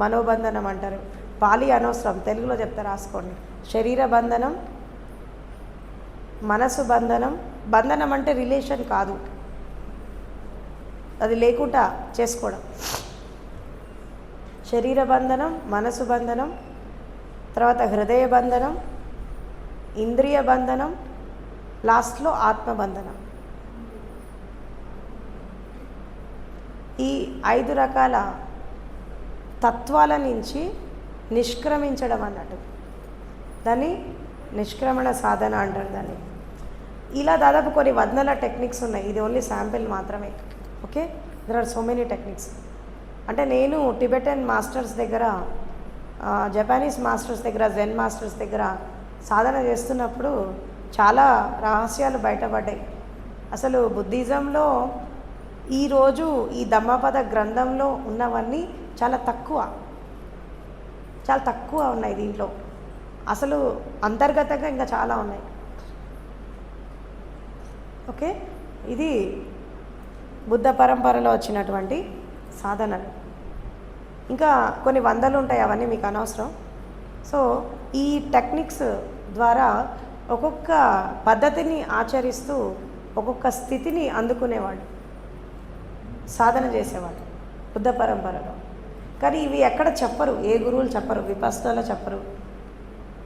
మనోబంధనం అంటారు. పాలి అనవసరం, తెలుగులో చెప్తా, రాసుకోండి. శరీర బంధనం, మనసు బంధనం. బంధనం అంటే రిలేషన్ కాదు, అది లేకుండా చేసుకోవడం. శరీర బంధనం, మనసు బంధనం, తర్వాత హృదయ బంధనం, ఇంద్రియ బంధనం, లాస్ట్లో ఆత్మబంధనం. ఈ 5 రకాల తత్వాల నుంచి నిష్క్రమించడం అన్నట్టు, దాన్ని నిష్క్రమణ సాధన అంటారు దాన్ని. ఇలా దాదాపు కొన్ని వందల టెక్నిక్స్ ఉన్నాయి. ఇది ఓన్లీ శాంపిల్ మాత్రమే. Okay, there are so many techniques. అంటే నేను టిబెటన్ మాస్టర్స్ దగ్గర, జపానీస్ మాస్టర్స్ దగ్గర, జెన్ మాస్టర్స్ దగ్గర సాధన చేస్తున్నప్పుడు చాలా రహస్యాలు బయటపడ్డాయి. అసలు బుద్ధిజంలో ఈరోజు ఈ ధమ్మపద గ్రంథంలో ఉన్నవన్నీ చాలా తక్కువ ఉన్నాయి. దీంట్లో అసలు అంతర్గతంగా ఇంకా చాలా ఉన్నాయి. ఓకే, ఇది బుద్ధ పరంపరలో వచ్చినటువంటి సాధనలు. ఇంకా కొన్ని వందలు ఉంటాయి, అవన్నీ మీకు అనవసరం. సో ఈ టెక్నిక్స్ ద్వారా ఒక్కొక్క పద్ధతిని ఆచరిస్తూ ఒక్కొక్క స్థితిని అందుకునేవాళ్ళు, సాధన చేసేవాళ్ళు బుద్ధ పరంపరలో. కానీ ఇవి ఎక్కడ చెప్పరు, ఏ గురువులు చెప్పరు. విపස්සనలో చెప్పరు,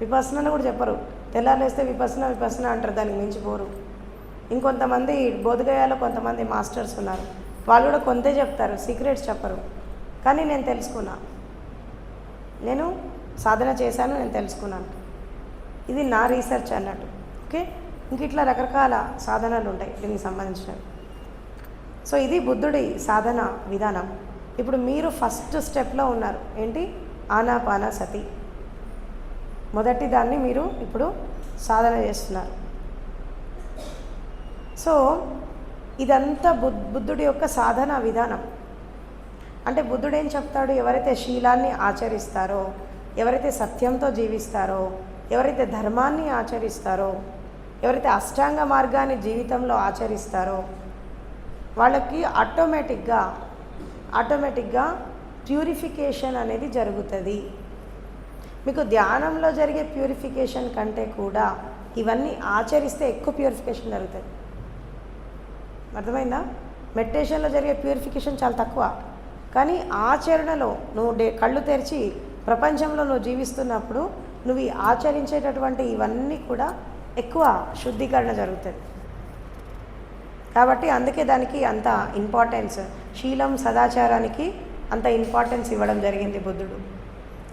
విపස්සనలో కూడా చెప్పరు. తెల్లారేస్తే విపස්සన అంటారు, దానికి మించిపోరు. ఇంకొంతమంది బోధగయాలో కొంతమంది మాస్టర్స్ ఉన్నారు, వాళ్ళు కూడా కొంతే చెప్తారు, సీక్రెట్స్ చెప్పరు. కానీ నేను తెలుసుకున్నా, నేను సాధన చేశాను, నేను తెలుసుకున్నాను. ఇది నా రీసెర్చ్ అన్నట్టు. ఓకే, ఇంక ఇట్లా రకరకాల సాధనలు ఉంటాయి దీనికి సంబంధించినవి. సో ఇది బుద్ధుడి సాధన విధానం. ఇప్పుడు మీరు ఫస్ట్ స్టెప్లో ఉన్నారు, ఏంటి? ఆనాపానసతి. మొదటి దాన్ని మీరు ఇప్పుడు సాధన చేస్తున్నారు. సో ఇదంతా బుద్ధుడి యొక్క సాధన విధానం. అంటే బుద్ధుడు ఏం చెప్తాడు? ఎవరైతే శీలాన్ని ఆచరిస్తారో, ఎవరైతే సత్యంతో జీవిస్తారో, ఎవరైతే ధర్మాన్ని ఆచరిస్తారో, ఎవరైతే అష్టాంగ మార్గాన్ని జీవితంలో ఆచరిస్తారో వాళ్ళకి ఆటోమేటిక్గా ప్యూరిఫికేషన్ అనేది జరుగుతుంది. మీకు ధ్యానంలో జరిగే ప్యూరిఫికేషన్ కంటే కూడా ఇవన్నీ ఆచరిస్తే ఎక్కువ ప్యూరిఫికేషన్ జరుగుతుంది. అర్థమైందా? మెడిటేషన్లో జరిగే ప్యూరిఫికేషన్ చాలా తక్కువ, కానీ ఆచరణలో నువ్వు కళ్ళు తెరిచి ప్రపంచంలో నువ్వు జీవిస్తున్నప్పుడు నువ్వు ఆచరించేటటువంటి ఇవన్నీ కూడా ఎక్కువ శుద్ధీకరణ జరుగుతుంది. కాబట్టి అందుకే దానికి అంత ఇంపార్టెన్స్, శీలం సదాచారానికి అంత ఇంపార్టెన్స్ ఇవ్వడం జరిగింది బుద్ధుడు.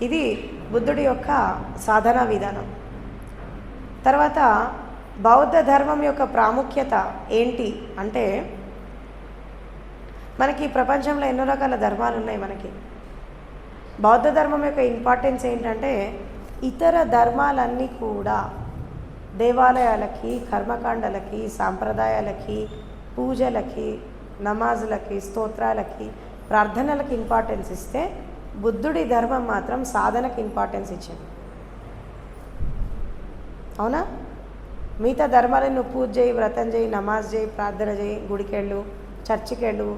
ఇది బుద్ధుడి యొక్క సాధనా విధానం. తర్వాత బౌద్ధ ధర్మం యొక్క ప్రాముఖ్యత ఏంటి అంటే, మనకి ప్రపంచంలో ఎన్నో రకాల ధర్మాలు ఉన్నాయి. మనకి బౌద్ధ ధర్మం యొక్క ఇంపార్టెన్స్ ఏంటంటే, ఇతర ధర్మాలన్నీ కూడా దేవాలయాలకి, కర్మకాండలకి, సాంప్రదాయాలకి, పూజలకి, నమాజులకి, స్తోత్రాలకి, ప్రార్థనలకు ఇంపార్టెన్స్ ఇస్తే, బుద్ధుడి ధర్మం మాత్రం సాధనకి ఇంపార్టెన్స్ ఇచ్చింది. అవునా? మిగతా ధర్మాలను నువ్వు పూజ చేయి, వ్రతం చేయి, నమాజ్ చేయి, ప్రార్థన చేయి, గుడికెళ్ళు, చర్చికెళ్ళు,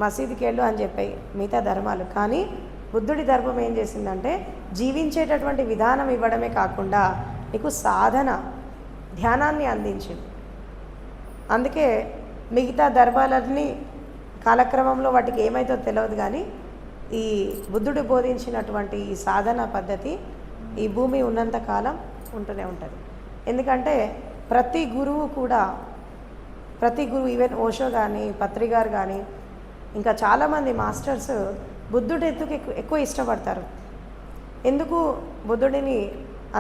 మసీదుకి వెళ్ళు అని చెప్పాయి మిగతా ధర్మాలు. కానీ బుద్ధుడి ధర్మం ఏం చేసిందంటే జీవించేటటువంటి విధానం ఇవ్వడమే కాకుండా నీకు సాధన ధ్యానాన్ని అందించింది. అందుకే మిగతా ధర్మాలన్నీ కాలక్రమంలో వాటికి ఏమైతే తెలియదు, కానీ ఈ బుద్ధుడు బోధించినటువంటి ఈ సాధన పద్ధతి ఈ భూమి ఉన్నంత కాలం ఉంటూనే ఉంటుంది. ఎందుకంటే ప్రతి గురువు ఈవెన్ ఓషో కానీ పత్రి గారు కానీ ఇంకా చాలామంది మాస్టర్స్ బుద్ధుడు ఎక్కువ ఇష్టపడతారు. ఎందుకు బుద్ధుడిని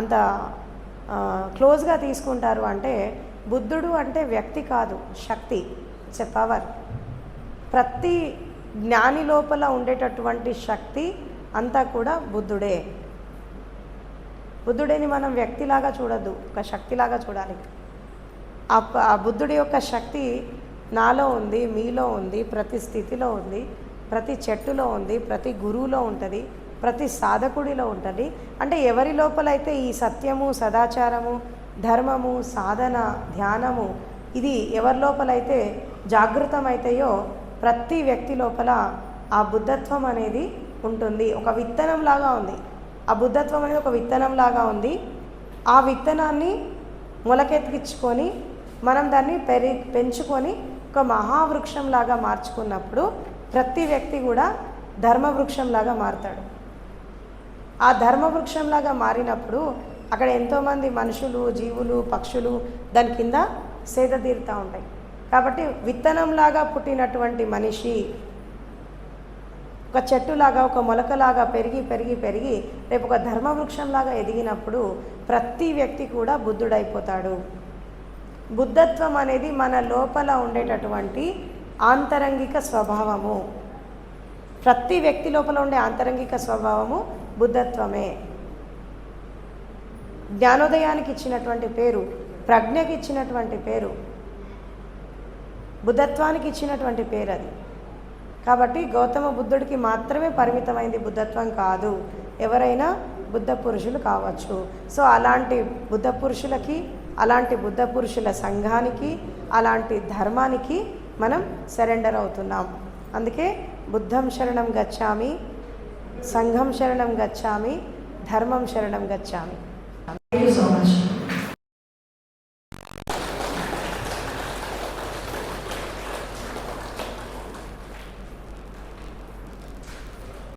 అంత క్లోజ్గా తీసుకుంటారు అంటే బుద్ధుడు అంటే వ్యక్తి కాదు, శక్తి, ఇట్స్ ఎ పవర్. ప్రతి జ్ఞాని లోపల ఉండేటటువంటి శక్తి అంతా కూడా బుద్ధుడే. బుద్ధుడిని మనం వ్యక్తిలాగా చూడొద్దు, ఒక శక్తిలాగా చూడాలి. ఆ బుద్ధుడి యొక్క శక్తి నాలో ఉంది, మీలో ఉంది, ప్రతి స్థితిలో ఉంది, ప్రతి చెట్టులో ఉంది, ప్రతి గురువులో ఉంటుంది, ప్రతి సాధకుడిలో ఉంటుంది. అంటే ఎవరి లోపలైతే ఈ సత్యము, సదాచారము, ధర్మము, సాధన, ధ్యానము ఇది ఎవరి లోపలైతే జాగృతమైతాయో ప్రతి వ్యక్తి లోపల ఆ బుద్ధత్వం అనేది ఉంటుంది. ఒక విత్తనంలాగా ఉంది. ఆ బుద్ధత్వం అనేది ఒక విత్తనంలాగా ఉంది. ఆ విత్తనాన్ని మొలకెత్తించుకొని మనం దాన్ని పెంచుకొని ఒక మహావృక్షంలాగా మార్చుకున్నప్పుడు ప్రతి వ్యక్తి కూడా ధర్మవృక్షంలాగా మారుతాడు. ఆ ధర్మవృక్షంలాగా మారినప్పుడు అక్కడ ఎంతోమంది మనుషులు, జీవులు, పక్షులు దాని కింద సేద తీరుతూ ఉంటాయి. కాబట్టి విత్తనంలాగా పుట్టినటువంటి మనిషి ఒక చెట్టులాగా, ఒక మొలకలాగా పెరిగి పెరిగి పెరిగి రేపు ఒక ధర్మవృక్షంలాగా ఎదిగినప్పుడు ప్రతి వ్యక్తి కూడా బుద్ధుడైపోతాడు. బుద్ధత్వం అనేది మన లోపల ఉండేటటువంటి ఆంతరంగిక స్వభావము. ప్రతి వ్యక్తి లోపల ఉండే ఆంతరంగిక స్వభావము బుద్ధత్వమే. జ్ఞానోదయానికి ఇచ్చినటువంటి పేరు, ప్రజ్ఞకి ఇచ్చినటువంటి పేరు, బుద్ధత్వానికి ఇచ్చినటువంటి పేరు అది. కాబట్టి గౌతమ బుద్ధుడికి మాత్రమే పరిమితమైంది బుద్ధత్వం కాదు, ఎవరైనా బుద్ధ పురుషులు కావచ్చు. సో అలాంటి బుద్ధ పురుషులకి, అలాంటి బుద్ధ పురుషుల సంఘానికి, అలాంటి ధర్మానికి మనం సరెండర్ అవుతున్నాం. అందుకే బుద్ధం శరణం గచ్చామి, సంఘం శరణం గచ్చామి, ధర్మం శరణం గచ్చామి.